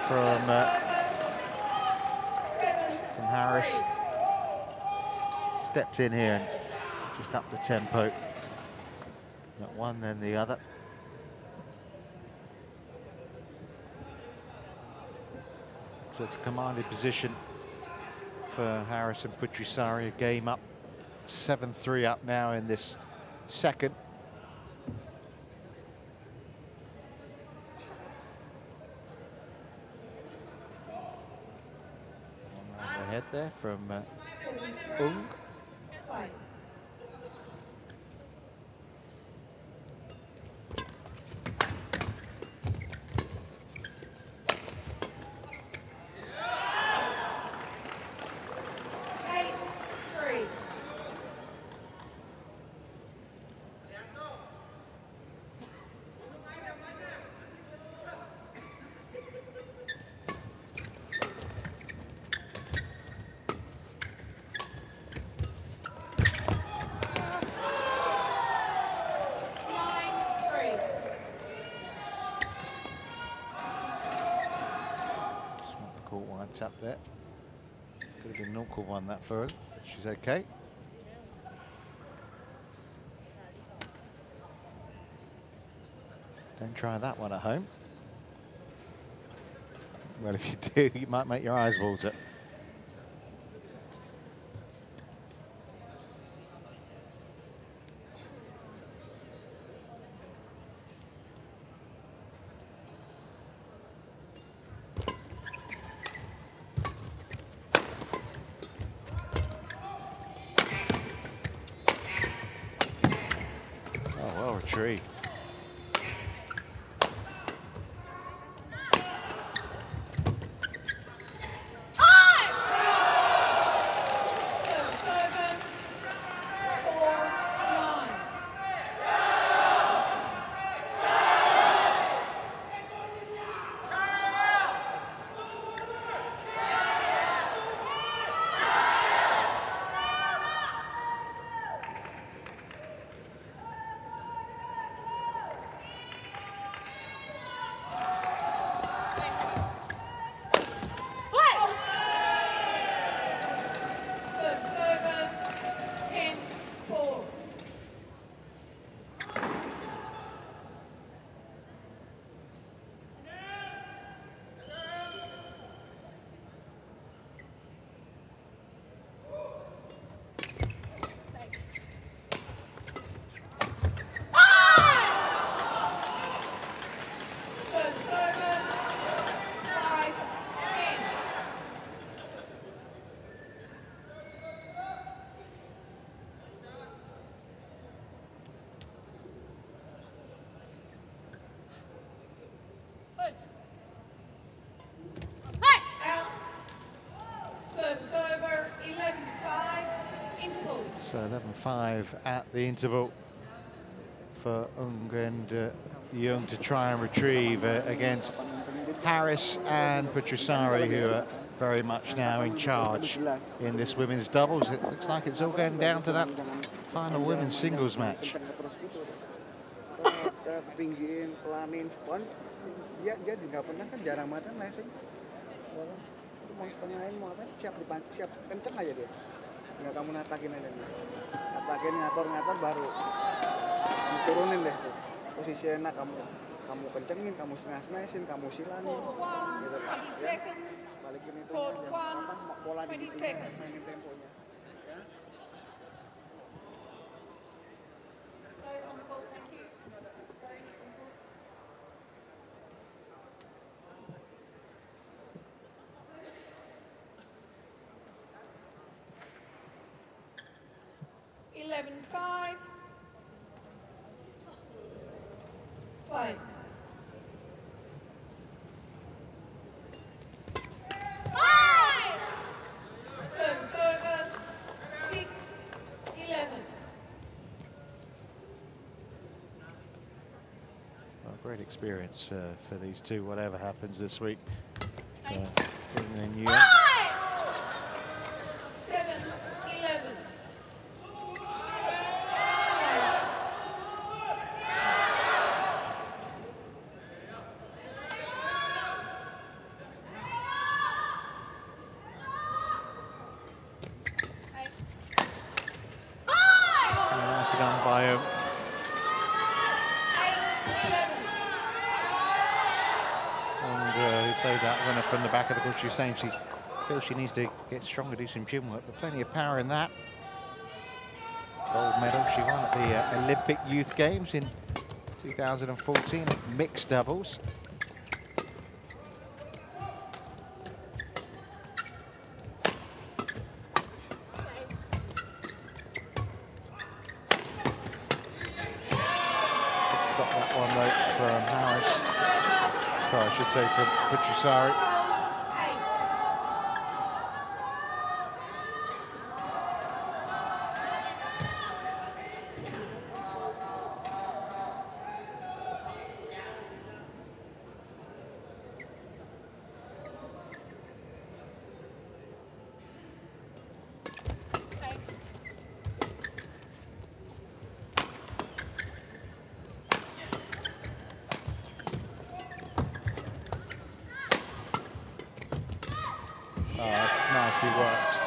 from Harris. Stepped in here and just up the tempo. Not one, then the other. So it's a commanded position for Harris and Putri Sari. A game up, 7-3 up now in this second. Ahead there from Ung. Up there. Could have been an awkward one that for her, but she's okay. Don't try that one at home. Well, if you do, you might make your eyes water. Tree. So 11-5 at the interval for Ung and Yeung to try and retrieve against Harris and Putri Sari, who are very much now in charge in this women's doubles. It looks like it's all going down to that final women's singles match. Tinggiin, pelanin, spon, dia juga pernah kan jarang banget racing. Mau setengahin mau apa? Siap kenceng aja dia. Nggak kamu natakin aja dia. Natakin ngator baru turunin deh tuh. Posisi enak kamu kencengin, kamu setengah-setengahin, kamu silanin. Gitu. Ya. Balikin itu apa bola di mainin temponya. Ya. Play. Server 6-11. Well, great experience for these two, whatever happens this week. In Yuen. 7-11. Done by him. And he played that winner from the back of the court. She's saying she feels she needs to get stronger, do some gym work, but plenty of power in that. Gold medal she won at the Olympic Youth Games in 2014 at mixed doubles. I should say from Putri Sari. Oh, that's nicely worked.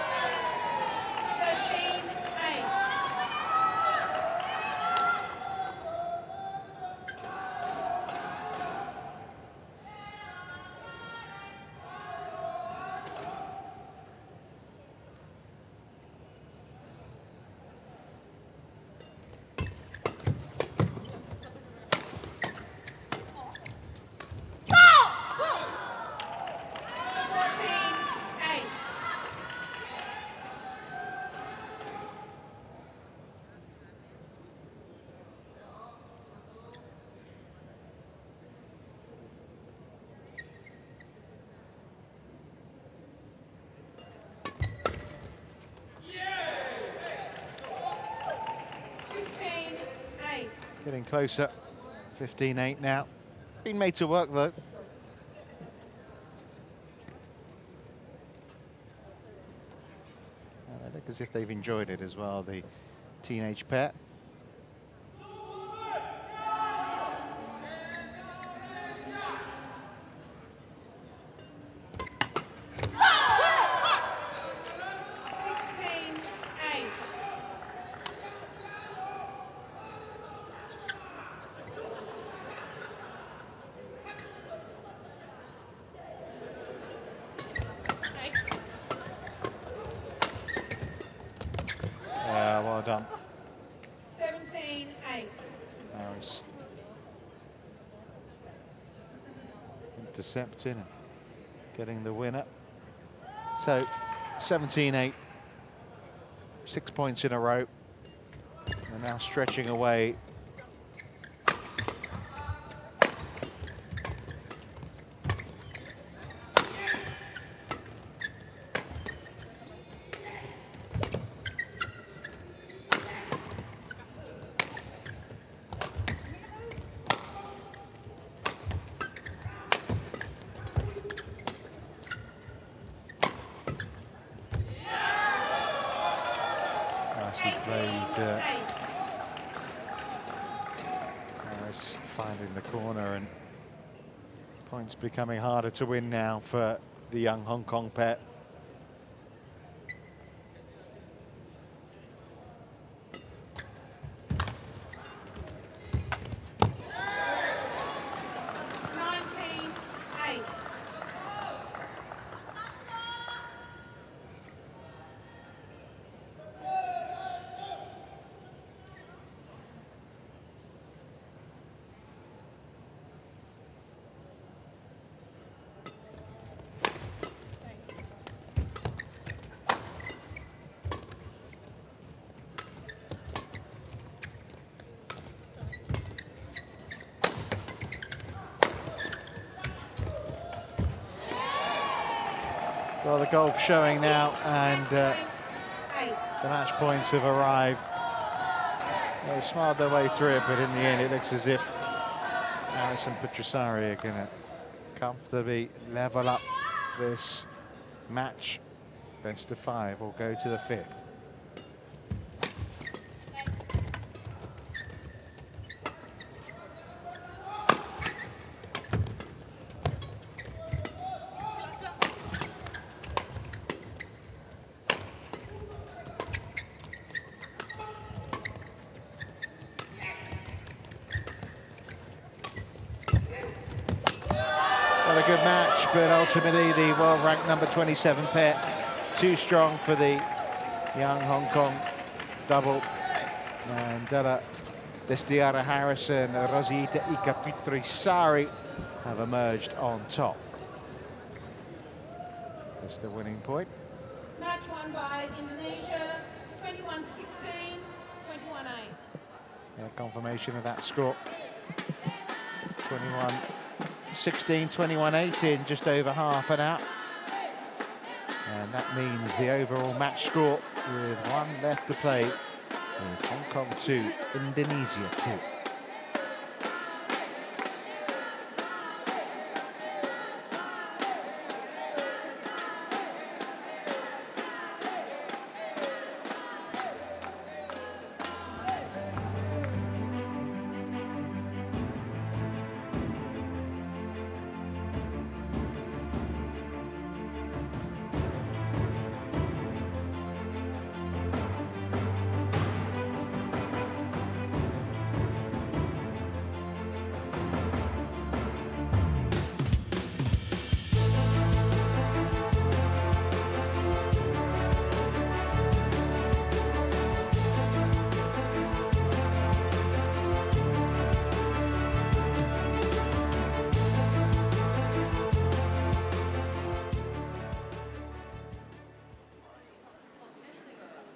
13-8. Getting closer, 15-8 now. Been made to work though. They look as if they've enjoyed it as well, the teenage pair. Well done. 17-8. Harris intercepting and getting the winner. So 17-8, 6 points in a row. They're now stretching away. Harris finding the corner, and points becoming harder to win now for the young Hong Kong pair. Well, the golf showing now, and the match points have arrived. They smiled their way through it, but in the end it looks as if Harris and Sari are going to comfortably level up this match. Best of 5 will go to the 5th. A good match, but ultimately the world ranked number 27 pair too strong for the young Hong Kong double. And Della, Destiara, Harris and Rosyita, Putri, Sari have emerged on top. That's the winning point. Match won by Indonesia, 21-16, 21-8. Yeah, confirmation of that score. 21-16, 21-8 in just over half an hour. And that means the overall match score, with 1 left to play, is Hong Kong 2, Indonesia 2.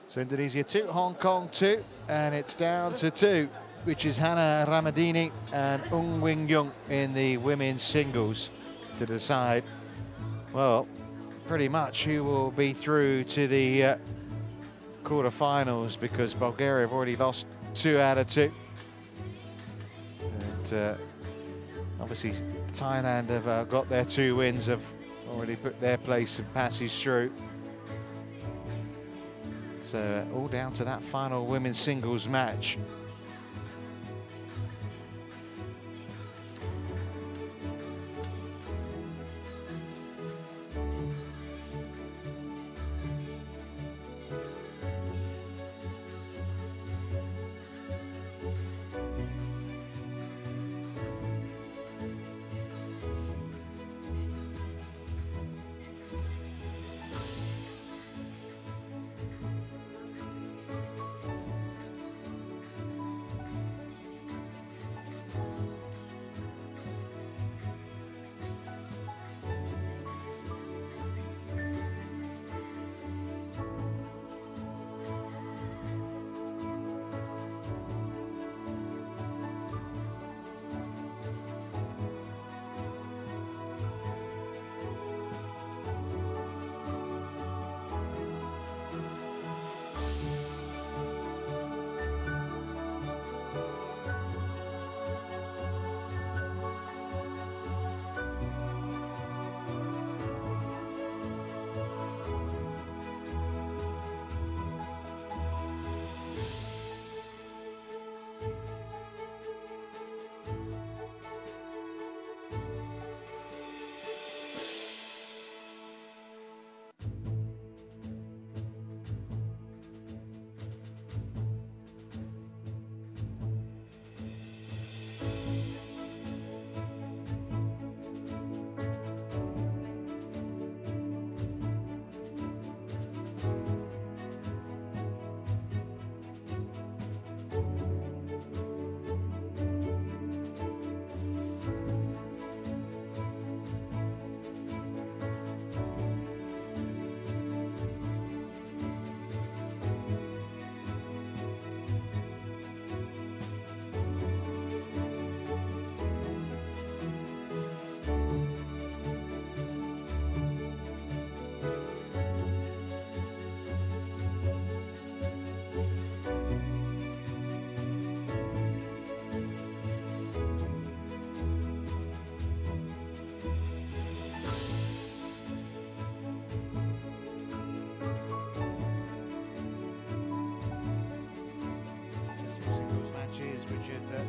So Indonesia 2, Hong Kong 2, and it's down to 2, which is Hana Ramadhini and Yeung in the women's singles to decide, well, pretty much who will be through to the quarterfinals, because Bulgaria have already lost 2 out of 2. And obviously Thailand have got their 2 wins, have already put their place and passage through. So all down to that final women's singles match.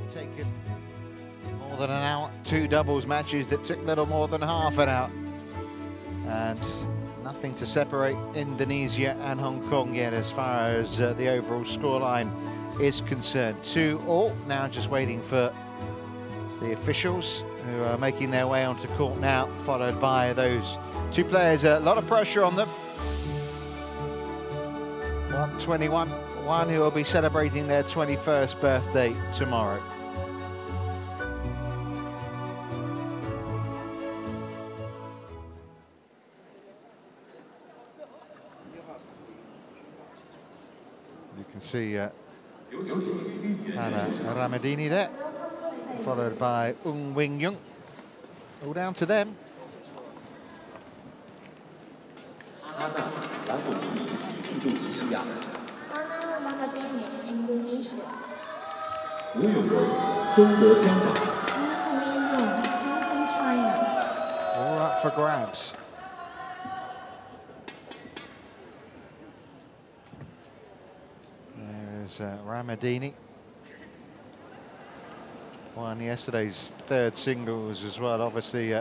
taken more than an hour. 2 doubles matches that took little more than half an hour. And nothing to separate Indonesia and Hong Kong yet as far as the overall scoreline is concerned. 2-2, now just waiting for the officials who are making their way onto court now, followed by those 2 players. A lot of pressure on them. 121, one who will be celebrating their 21st birthday tomorrow. You can see Hana Ramadhini there, followed by Yeung. All down to them. Hana Ramadhini, Indonesia. All up for grabs. There's Ramadhini. Won yesterday's 3rd singles as well. Obviously,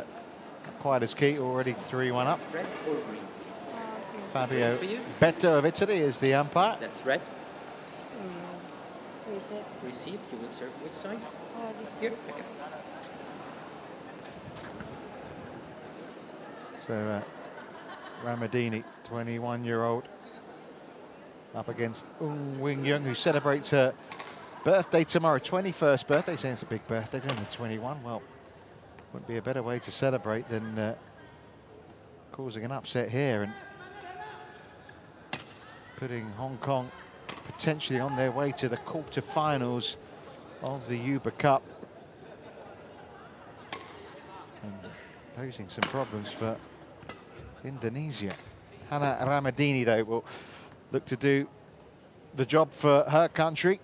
quite as key. Already 3-1 up. Red or green? Fabio Betto of Italy is the umpire. That's red. Receive. Receive. You will serve which side? This Here. Okay. So Ramadhini, 21-year-old, up against Yeung, who celebrates her birthday tomorrow, 21st birthday. Saying it's a big birthday, only 21. Well, wouldn't be a better way to celebrate than causing an upset here and putting Hong Kong potentially on their way to the quarter-finals of the Uber Cup. And posing some problems for Indonesia. Hana Ramadhini, though, will look to do the job for her country.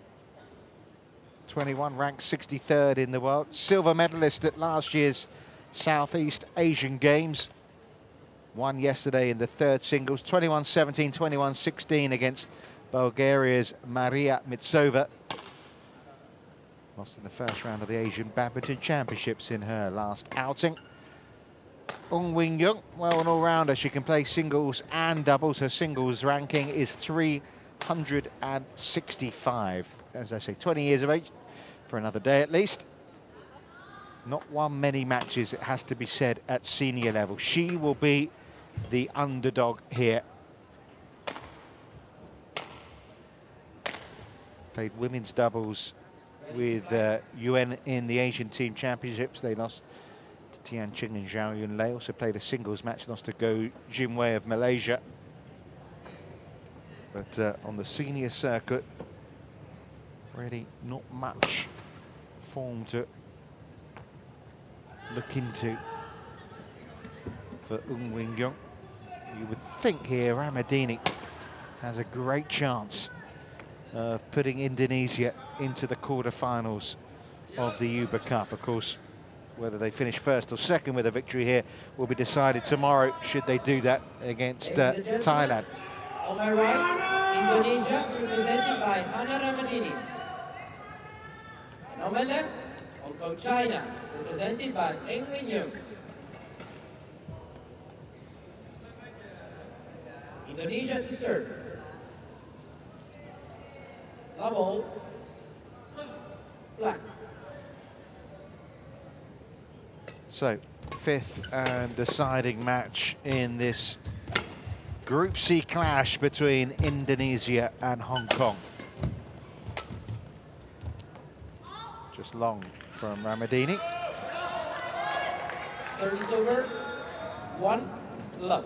21, ranked 63rd in the world. Silver medalist at last year's Southeast Asian Games. Won yesterday in the 3rd singles. 21-17, 21-16 against Bulgaria's Maria Mitsova. Lost in the first round of the Asian Badminton Championships in her last outing. Yeung, well, an all-rounder. She can play singles and doubles. Her singles ranking is 365. As I say, 20 years of age for another day at least. Not won many matches, it has to be said, at senior level. She will be the underdog here. Played women's doubles with Yuen in the Asian Team Championships. They lost to Tian Cheung and Zhao Yunlei. Also played a singles match, lost to Go Jinwei of Malaysia. But on the senior circuit, really not much form to look into for Yeung. You would think here Ramadhini has a great chance of putting Indonesia into the quarter-finals of the Uber Cup. Of course, whether they finish 1st or 2nd with a victory here will be decided tomorrow, should they do that against Thailand. On my right, Indonesia, represented by Hana Ramadhini. And on my left, Hong Kong, China, represented by Yeung. Indonesia to serve. Level. Black. So, 5th and deciding match in this Group C clash between Indonesia and Hong Kong. Just long from Ramadhini. Service over. 1 love.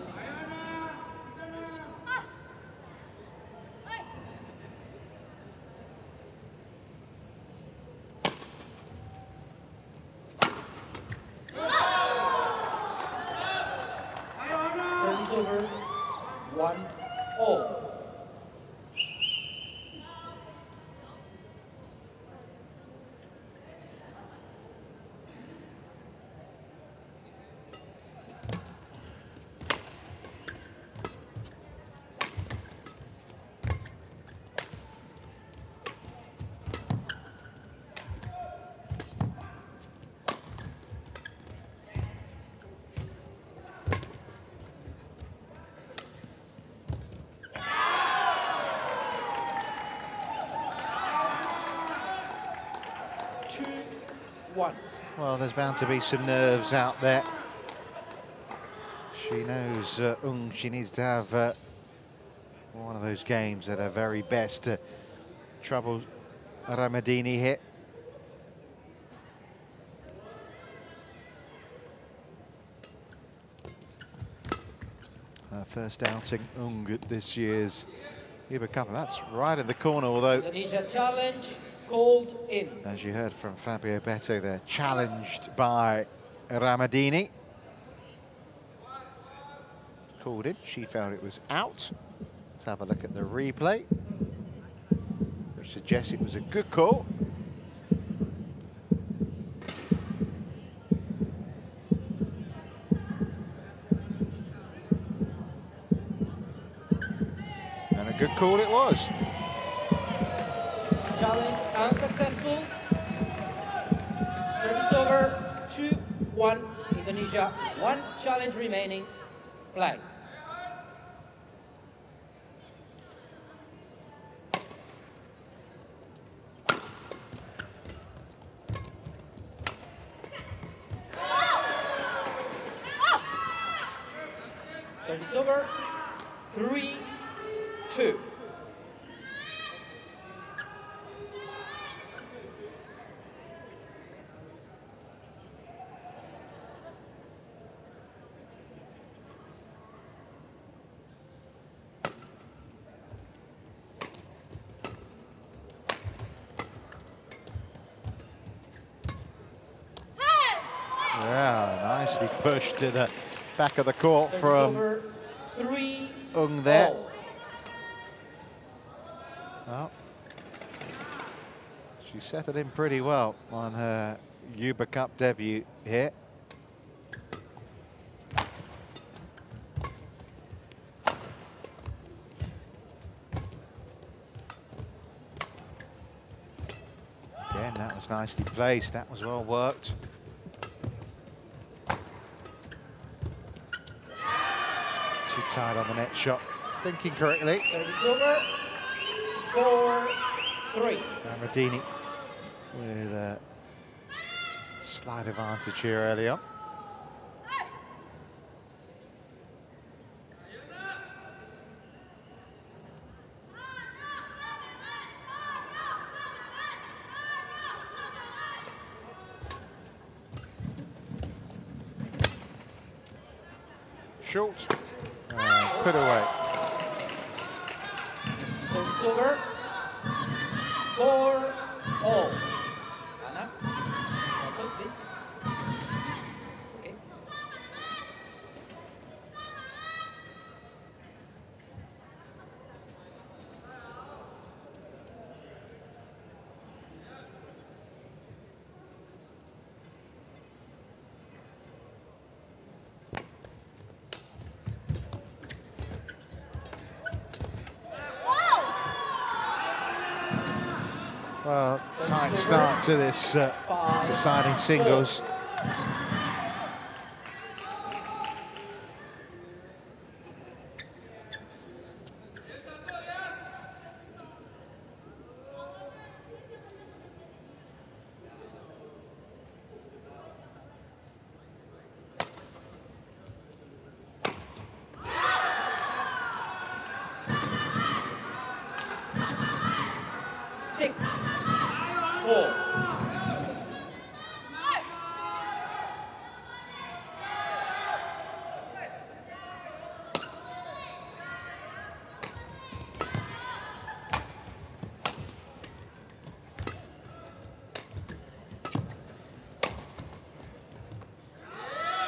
Service over. 1 all. 2-1. Well, there's bound to be some nerves out there. She knows she needs to have one of those games at her very best to trouble Ramadhini here. Her first outing, at this year's Uber Cup. That's right in the corner, although... Indonesia challenge called in. As you heard from Fabio Beto, they're challenged by Ramadhini. Called in, she felt it was out. Let's have a look at the replay, which suggests it was a good call. And a good call it was. Challenge unsuccessful. Service over, 2-1 Indonesia. One challenge remaining. Play. Service over, 3-2. Yeah, nicely pushed to the back of the court from Yeung there. Well, she settled in pretty well on her Uber Cup debut here. Again, that was nicely placed, that was well worked. Too tight on the net shot, thinking correctly. Service over, 4-3. Ramadhini with a slight advantage here early on. Short. Put away. Service over, 4-all. Hana, put this. Okay. Well, tight start to this deciding singles.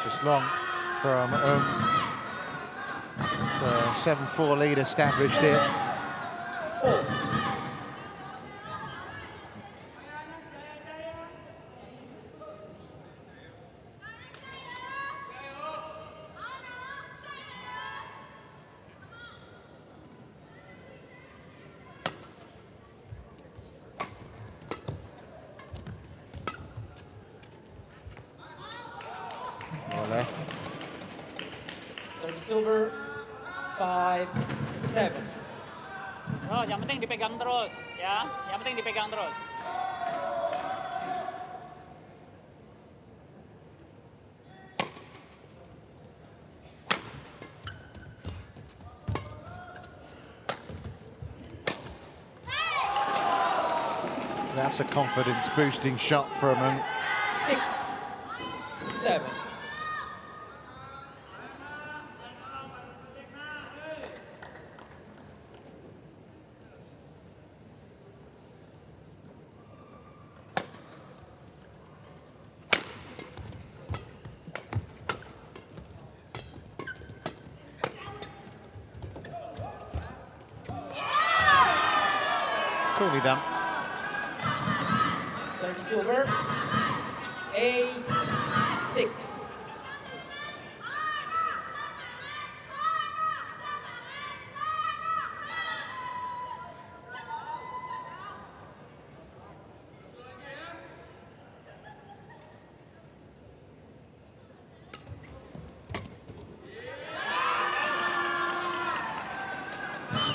Just long from 7-4 lead established here. 4. Left. Service over, 5-7. Oh, yang penting dipegang terus, ya. Yang penting dipegang terus. That's a confidence-boosting shot from him. 6-7. Coolly done. Service over. 8-6.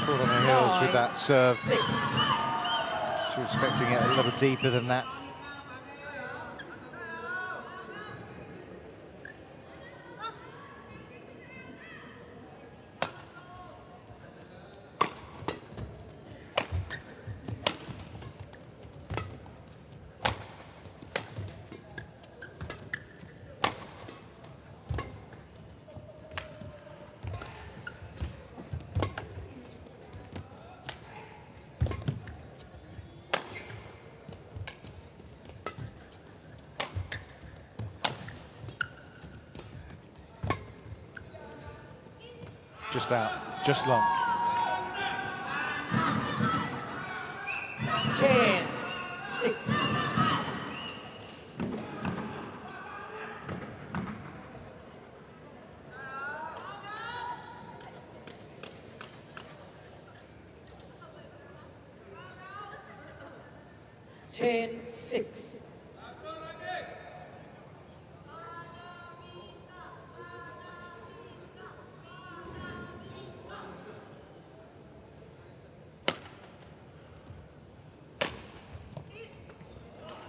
Caught on the heels with that serve. She was expecting it a little deeper than that. Just out, just long. 10-6.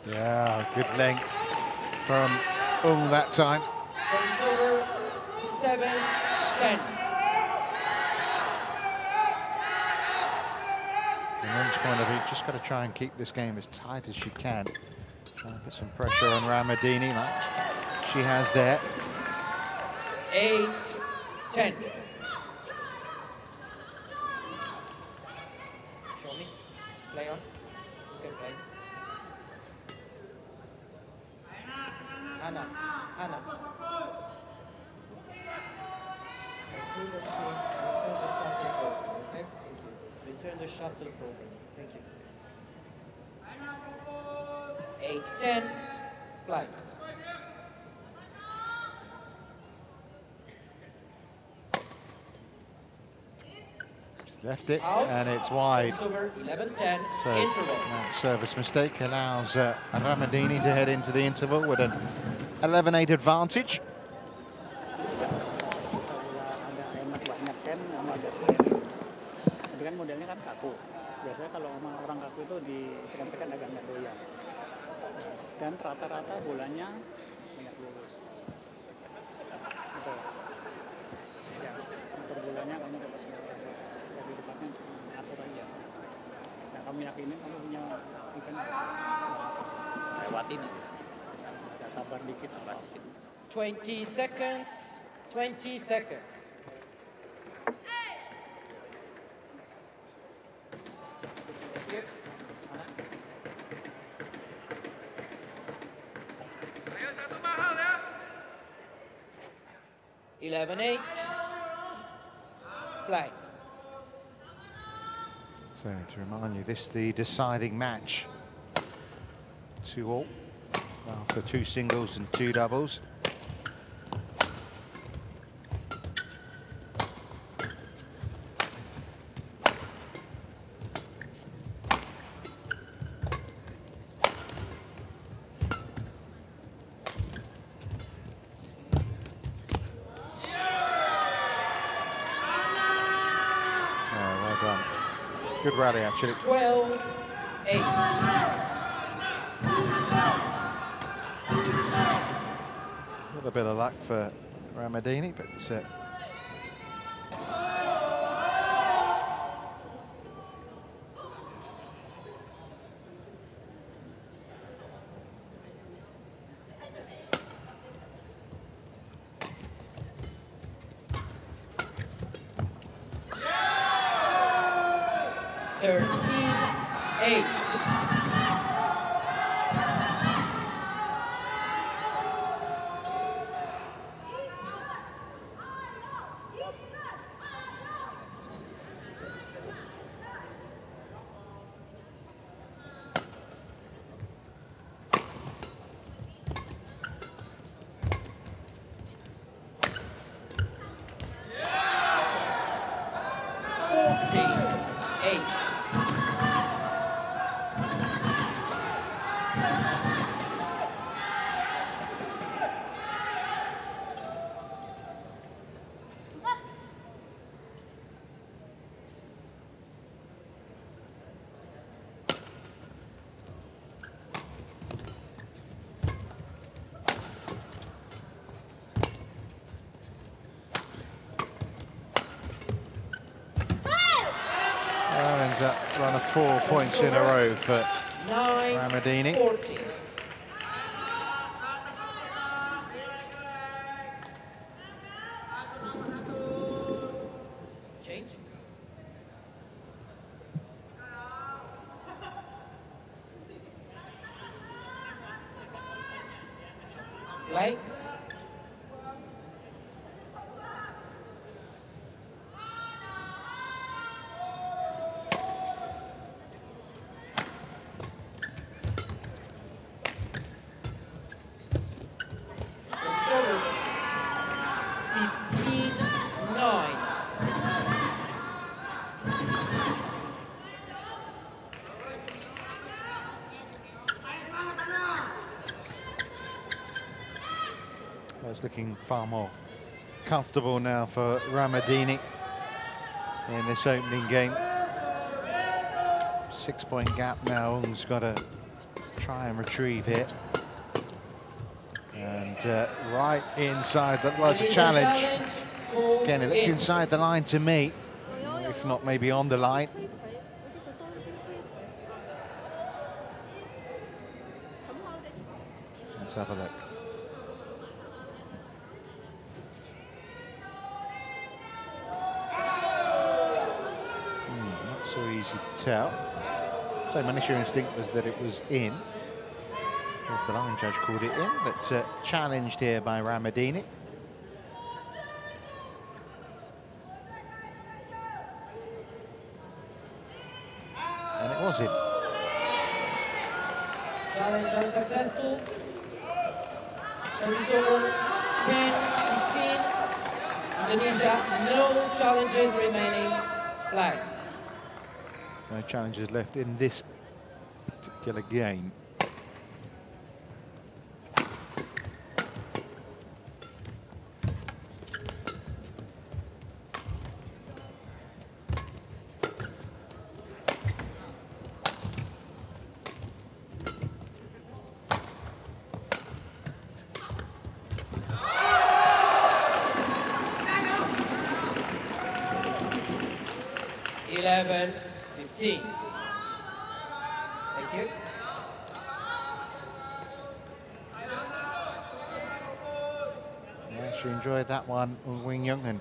Yeah, good length from Yeung that time. Service over. 7-10. From Yeung's point of view, just got to try and keep this game as tight as she can. Try and put some pressure on Ramadhini, like she has there. 8-10. Show me. Play on. You can play. Hana. Hana. Return the shuttle program. Thank you. 8-10. Play. Left it, Out. and it's wide. Over 11-10. So Interval. that service mistake allows Ramadhini to head into the interval with an 11-8 advantage. Tapi kan modelnya kan kaku. Biasanya kalau orang kaku itu di sekan-sekan agak nggak doyan. Dan rata-rata bolanya banyak lurus. Betul. Ya, motor bolanya kamu dapat lebih tepatnya atur aja. Nah, kamu yakinin kamu punya ikan lewatin aja. Agak sabar dikit, sabar dikit. 20 seconds. 20 seconds. Yep. 11-8. Play. So to remind you, this is the deciding match. 2-all after 2 singles and 2 doubles. Good rally, actually. 12-8. A little bit of luck for Ramadhini, but Ends up run of 4 points in a row for Ramadhini. 9-14. Change. Play. It's looking far more comfortable now for Ramadhini in this opening game. 6-point gap now. Yeung's got to try and retrieve here. And right inside, that was a challenge. Again, it looked inside the line to me, if not maybe on the line. Let's have a look. Not so easy to tell. So my initial instinct was that it was in. Of course, the line judge called it in, but challenged here by Ramadhini. And it was in. Challenge unsuccessful. Service over. 10-15. Indonesia, no challenges remaining. Flag. No challenges left in this particular game. Thank you. Yeah, she enjoyed that one, Yeung. And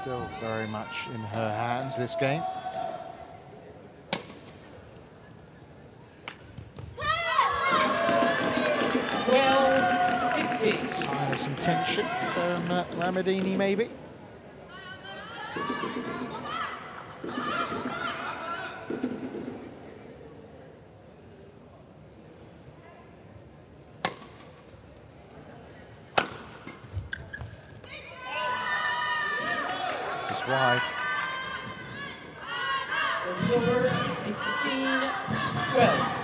still very much in her hands, this game. Sign of some tension from Ramadhini, maybe. Just wide. Service over. 16-12.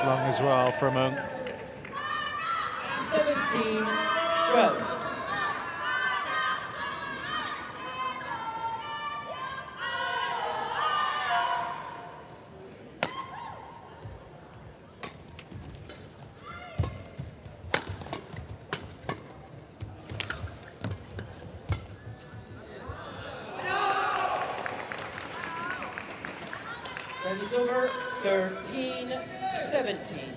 Long as well from Yeung. 17-12. Service over. 13-17.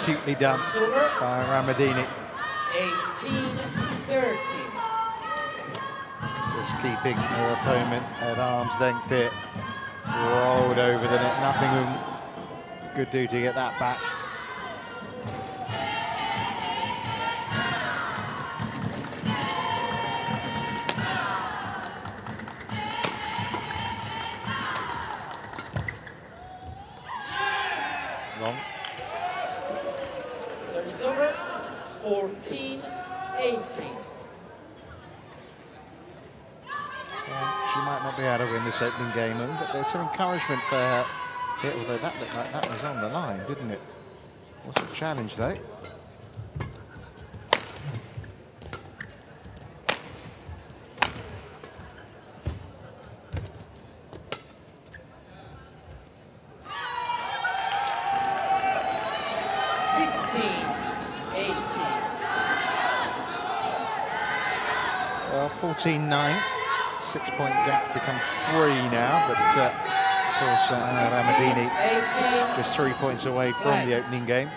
Cutely done by Ramadhini. 18-13. Just keeping her opponent at arm's length here. Rolled over the net. Nothing could do to get that back. Long. Service over. 14-18. She might not be able to win this opening game, but there's some encouragement for her here, although that looked like that was on the line, didn't it? Wasn't a challenge though. Well, 14-9. 6-point gap become 3 now, but of course Ramadhini just 3 points away from the opening game.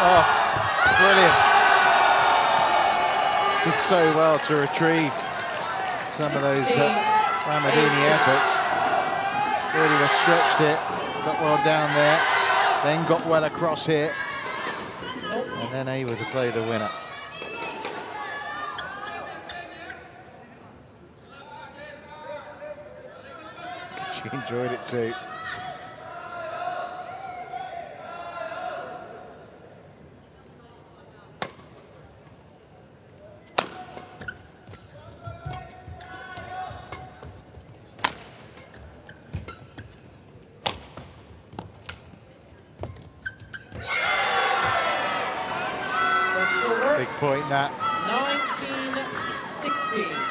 Oh, brilliant. Did so well to retrieve some of those Ramadhini efforts. Really stretched it, got well down there, then got well across here, and then able to play the winner. She enjoyed it too. Big point that. 19-16.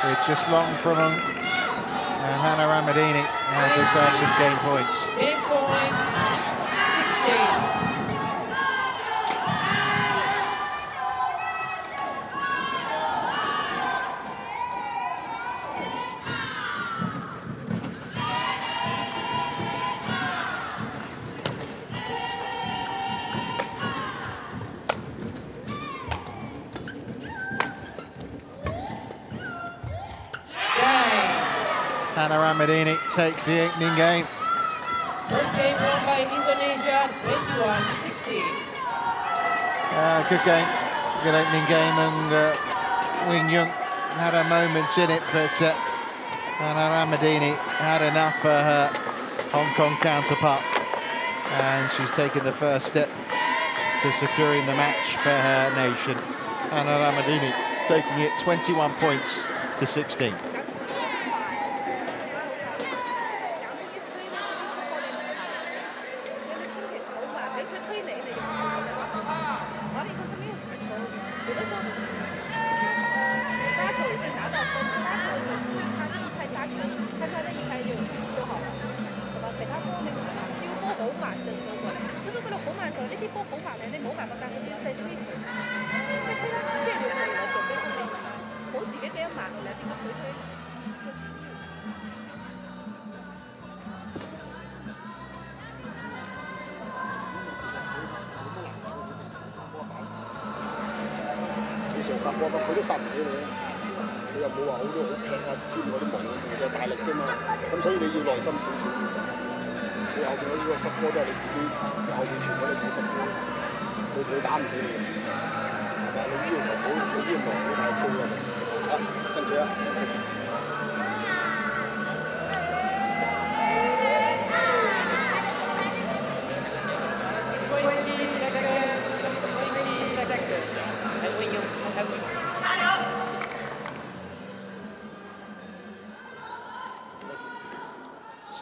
It's just long from him, and Hana Ramadhini has herself some game points. Big point, 16. Hana Ramadhini takes the opening game. First game won by Indonesia, 21-16. Good game, good opening game, and Yeung had her moments in it, but Hana Ramadhini had enough for her Hong Kong counterpart, and she's taken the first step to securing the match for her nation. Hana Ramadhini taking it 21 points to 16.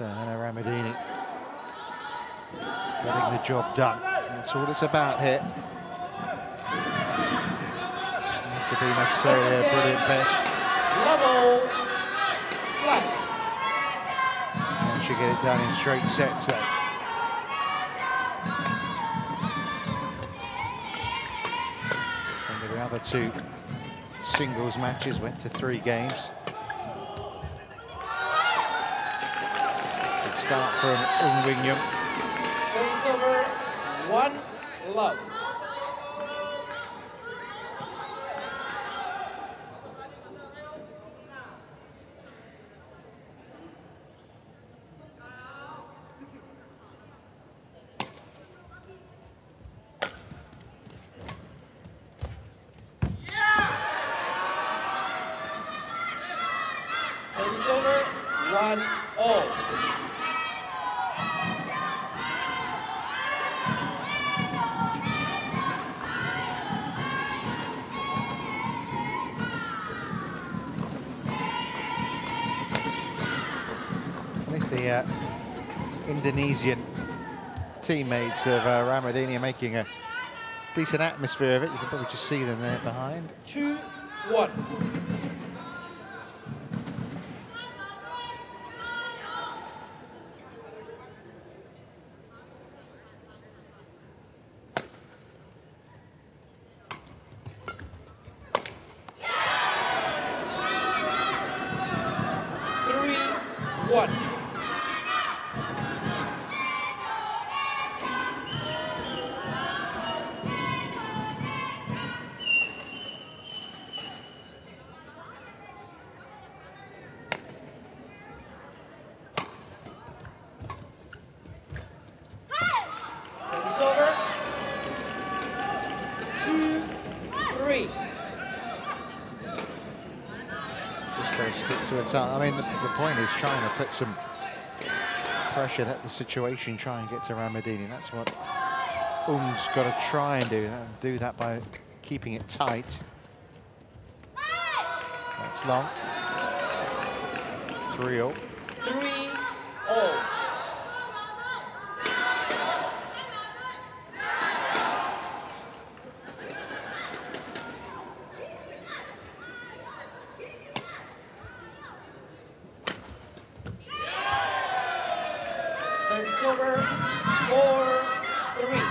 So Hana Ramadhini getting the job done. That's all it's about here. Doesn't have to be necessarily a brilliant best. Level. Flat. And she get it done in straight sets though. And the other two singles matches went to 3 games. Good start from Yeung. Service over. 1 love. Service over. 1-all. The Indonesian teammates of Ramadhini are making a decent atmosphere of it. You can probably just see them there behind. 2-1. I mean, the point is trying to put some pressure at the situation, try and get to Ramadhini. That's what Yeung's got to try and do that by keeping it tight. That's long. 3-all. 3-all. Service over. 4-3.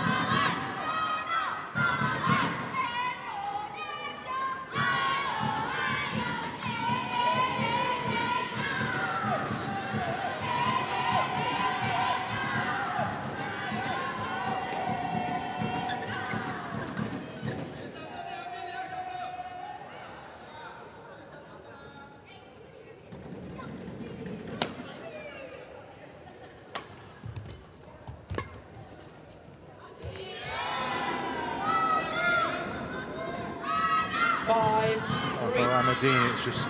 For Ramadhini, it's just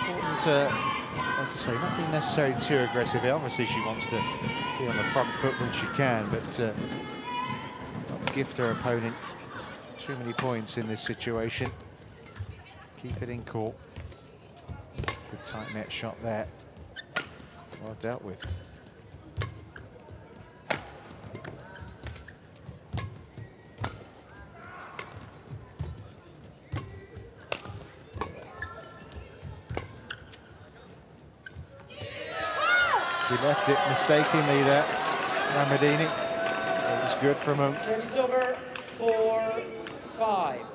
important to, as I say, not be necessarily too aggressive. Obviously, she wants to be on the front foot when she can, but not gift her opponent too many points in this situation. Keep it in court. Good tight net shot there. Well dealt with. He left it mistakenly there, Ramadhini. It was good from him. Service over. 4-5.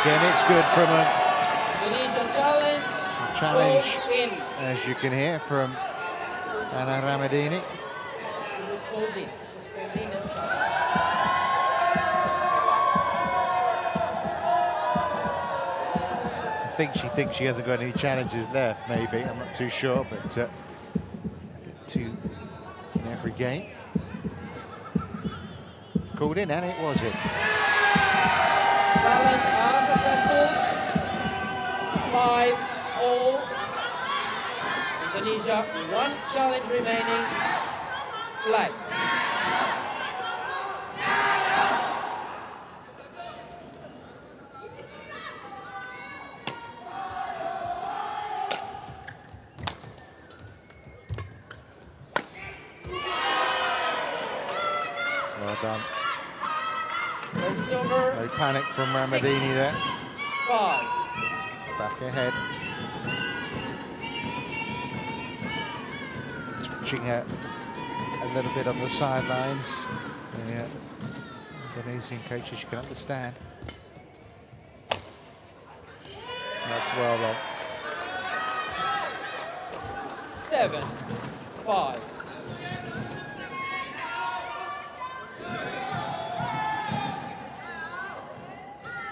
Again, it's good from him. Challenge, as you can hear from Hana Ramadhini. I think she thinks she hasn't got any challenges left, maybe. I'm not too sure, but 2 in every game. Called in, and it was it. Challenge unsuccessful. 5-all. Indonesia, 1 challenge remaining. Play. Well done. Silver. No panic from Ramadhini there. 5. Back ahead. Twitching out a little bit on the sidelines. Yeah. Indonesian coaches, you can understand. That's well done. 7-5.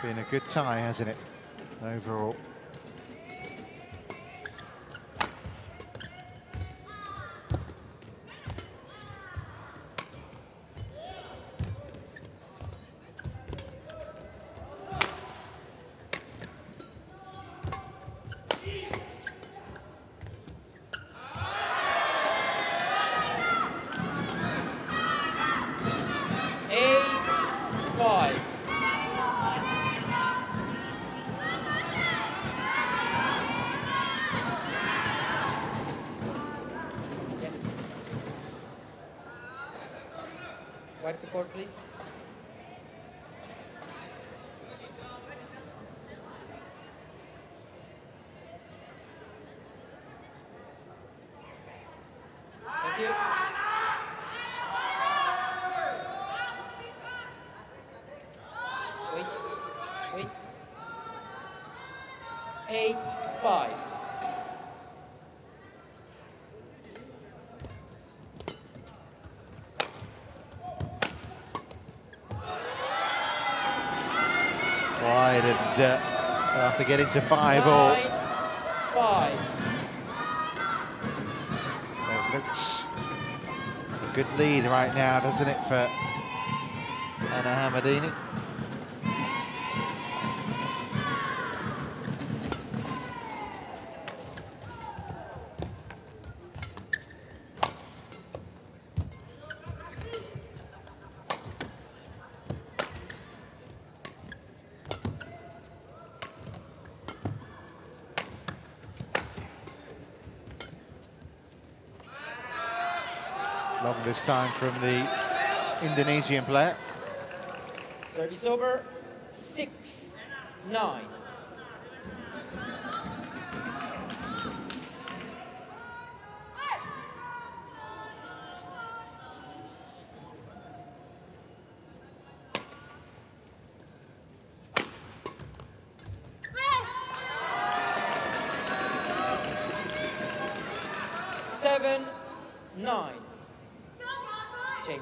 Been a good tie, hasn't it, overall? Wipe the court, please. Thank you. Wait. 8-5. Wide, and after getting to 5-all. 5. It looks a good lead right now, doesn't it, for Hana Ramadhini? Longest time from the Indonesian player. Service over. 6-9. Change.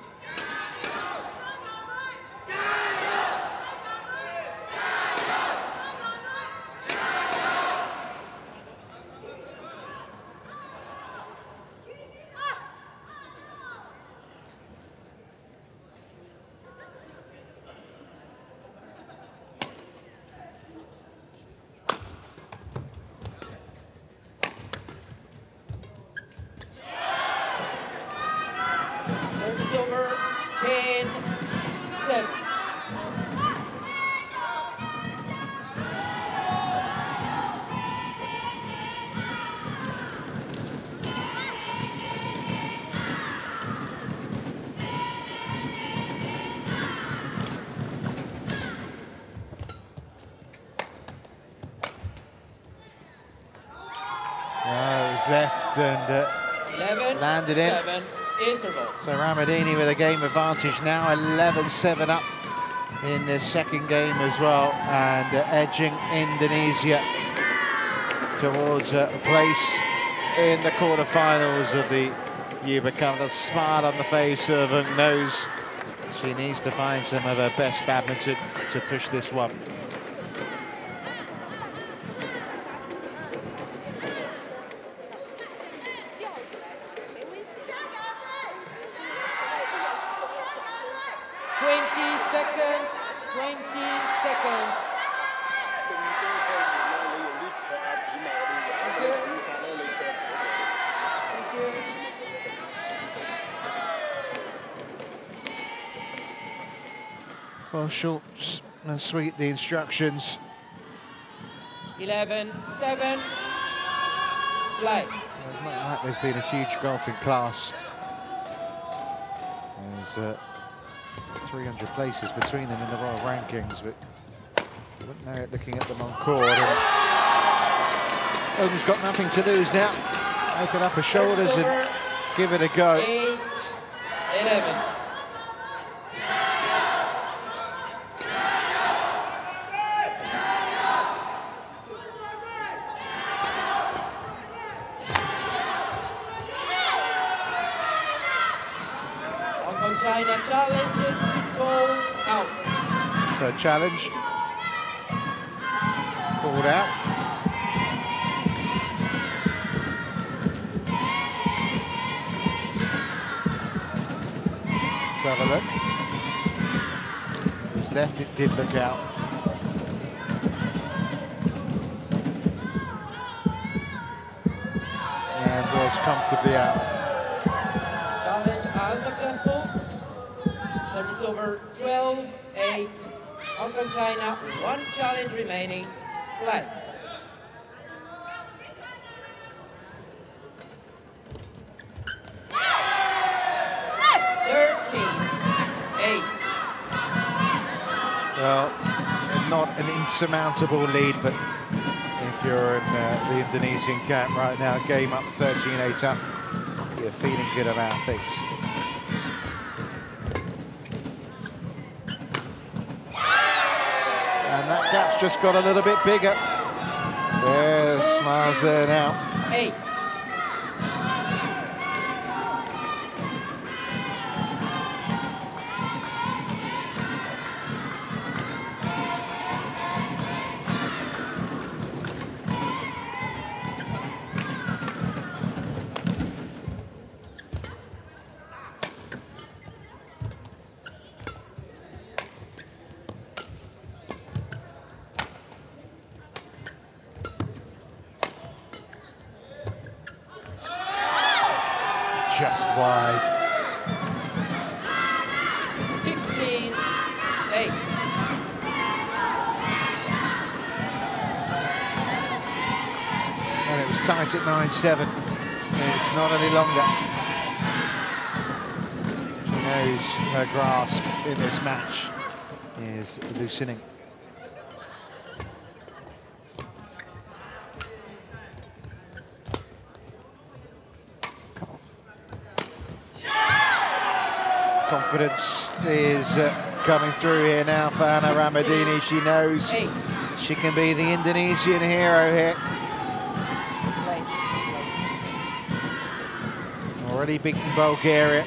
Service over. 10-7. It was left and landed in. 11-7 interval. So Ramadhini with a game advantage now, 11-7 up in this second game as well, and edging Indonesia towards a place in the quarterfinals of the Uber Cup. A smile on the face of her, knows she needs to find some of her best badminton to push this one. Well, short and sweet, the instructions. 11-7. Play. It's not like there's been a huge golfing class. There's 300 places between them in the Royal Rankings, but you wouldn't know it looking at them on court. Yeung's got nothing to lose now. Open up her shoulders and give it a go. 8-11. China challenges go out. So a challenge called out. Let's have a look. It was left, it did look out. And was comfortably out. Challenge unsuccessful. Service over 12-8. Hong Kong, China, 1 challenge remaining. Play. Well, not an insurmountable lead, but if you're in the Indonesian camp right now, game up 13-8 up, you're feeling good about things. And that gap's just got a little bit bigger. Yeah, smiles there now. 8. Just wide. 15-8. And it was tight at 9-7. It's not any longer. She knows her grasp in this match is loosening. Confidence is coming through here now for Hana Ramadhini. She knows she can be the Indonesian hero here. Already beaten Bulgaria,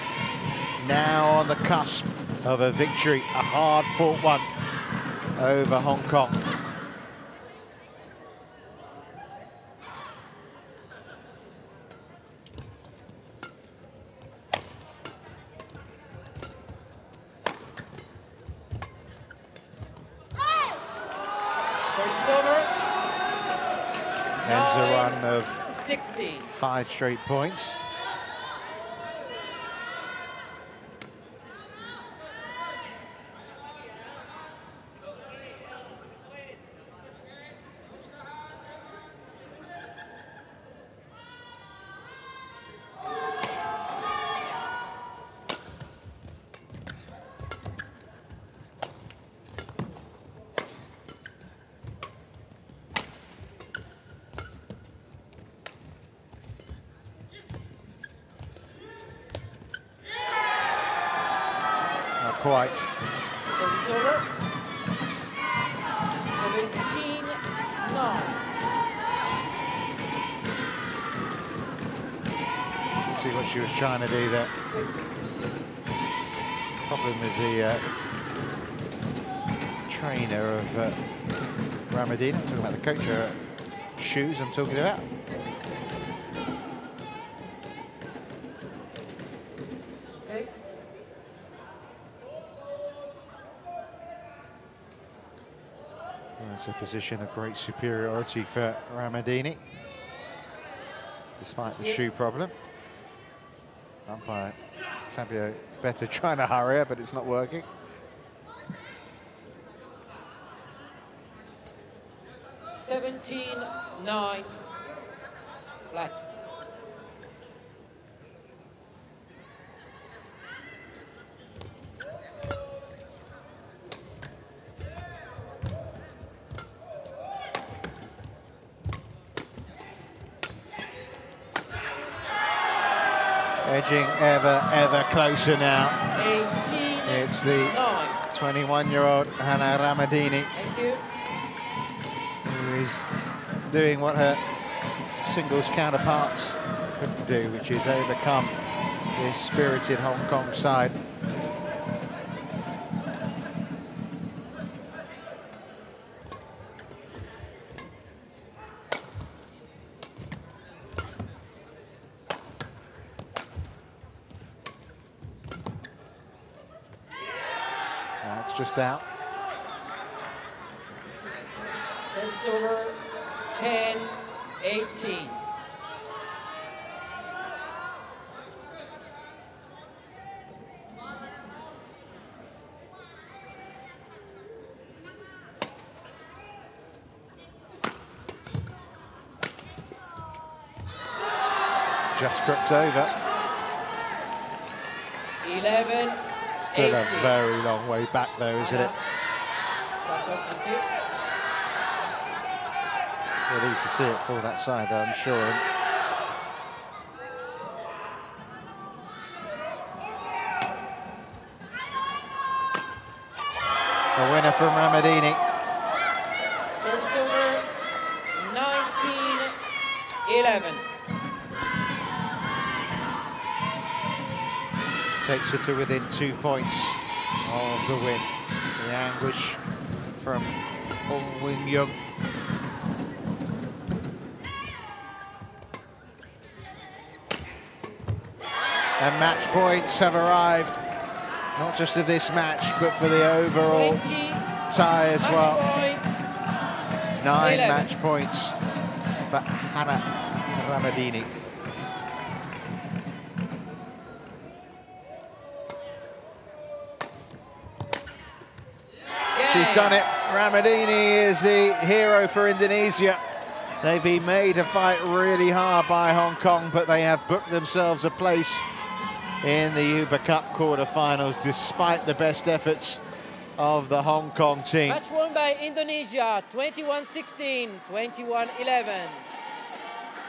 now on the cusp of a victory, a hard-fought one over Hong Kong. Ends a run of 16. 5 straight points. Quite. Service over. 17-9. See what she was trying to do there. Problem with the trainer of Ramadhini. I'm talking about the coach, her shoes I'm talking about. It's a position of great superiority for Ramadhini, despite the shoe problem. Umpire Fabio better trying to hurry her, but it's not working. 17-9. Black. Edging ever closer now. 18. It's the 21-year-old Hana Ramadhini, who is doing what her singles counterparts couldn't do, which is overcome this spirited Hong Kong side. Just out. Ten's over, 10-18. Just crooked over. 11. Still a very long way back though, isn't it? We'll need to see it fall that side though, I'm sure. A winner from Ramadhini. Service over, 19-11. Takes her to within 2 points of the win. The anguish from Yeung. And match points have arrived, not just of this match, but for the overall tie as well. 9 match points for Hana Ramadhini. She's done it. Ramadhini is the hero for Indonesia. They've been made to fight really hard by Hong Kong, but they have booked themselves a place in the Uber Cup quarterfinals, despite the best efforts of the Hong Kong team. Match won by Indonesia, 21-16, 21-11.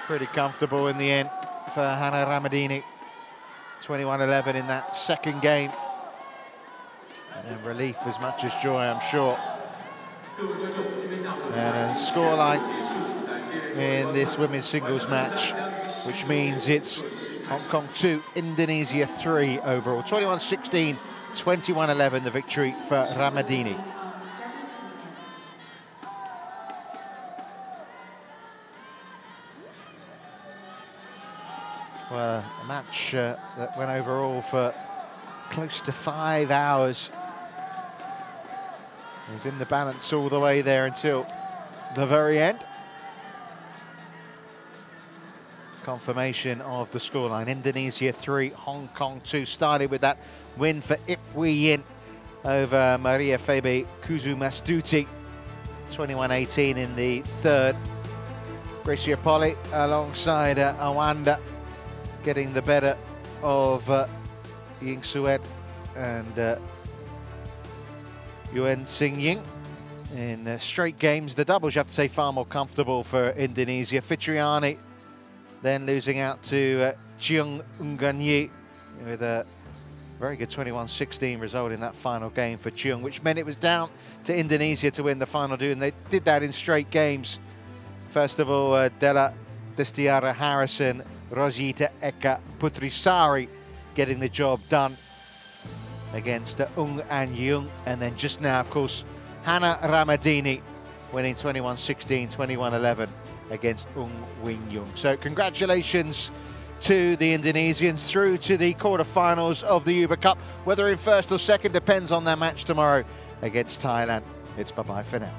Pretty comfortable in the end for Hana Ramadhini. 21-11 in that second game. And relief as much as joy, I'm sure. And a scoreline in this women's singles match, which means it's Hong Kong 2, Indonesia 3 overall. 21-16, 21-11, the victory for Ramadhini. Well, a match that went overall for close to 5 hours. It was in the balance all the way there until the very end. Confirmation of the scoreline. Indonesia 3, Hong Kong 2. Started with that win for Ying over Maria Febe Kusumastuti. 21-18 in the third. Greysia Polii alongside Awanda getting the better of Ying Suet and Yuen Ying in straight games. The doubles, you have to say, far more comfortable for Indonesia. Fitriani then losing out to Cheung Ngan with a very good 21-16 result in that final game for Cheung, which meant it was down to Indonesia to win the final two, and they did that in straight games. First of all, Della, Destiara, Harrison, Rosyita, Eka, Putri, Sari getting the job done against Yeung and Yeung, and then just now, of course, Hana Ramadhini winning 21-16, 21-11 against Yeung. So congratulations to the Indonesians through to the quarterfinals of the Uber Cup. Whether in first or second depends on their match tomorrow against Thailand. It's bye-bye for now.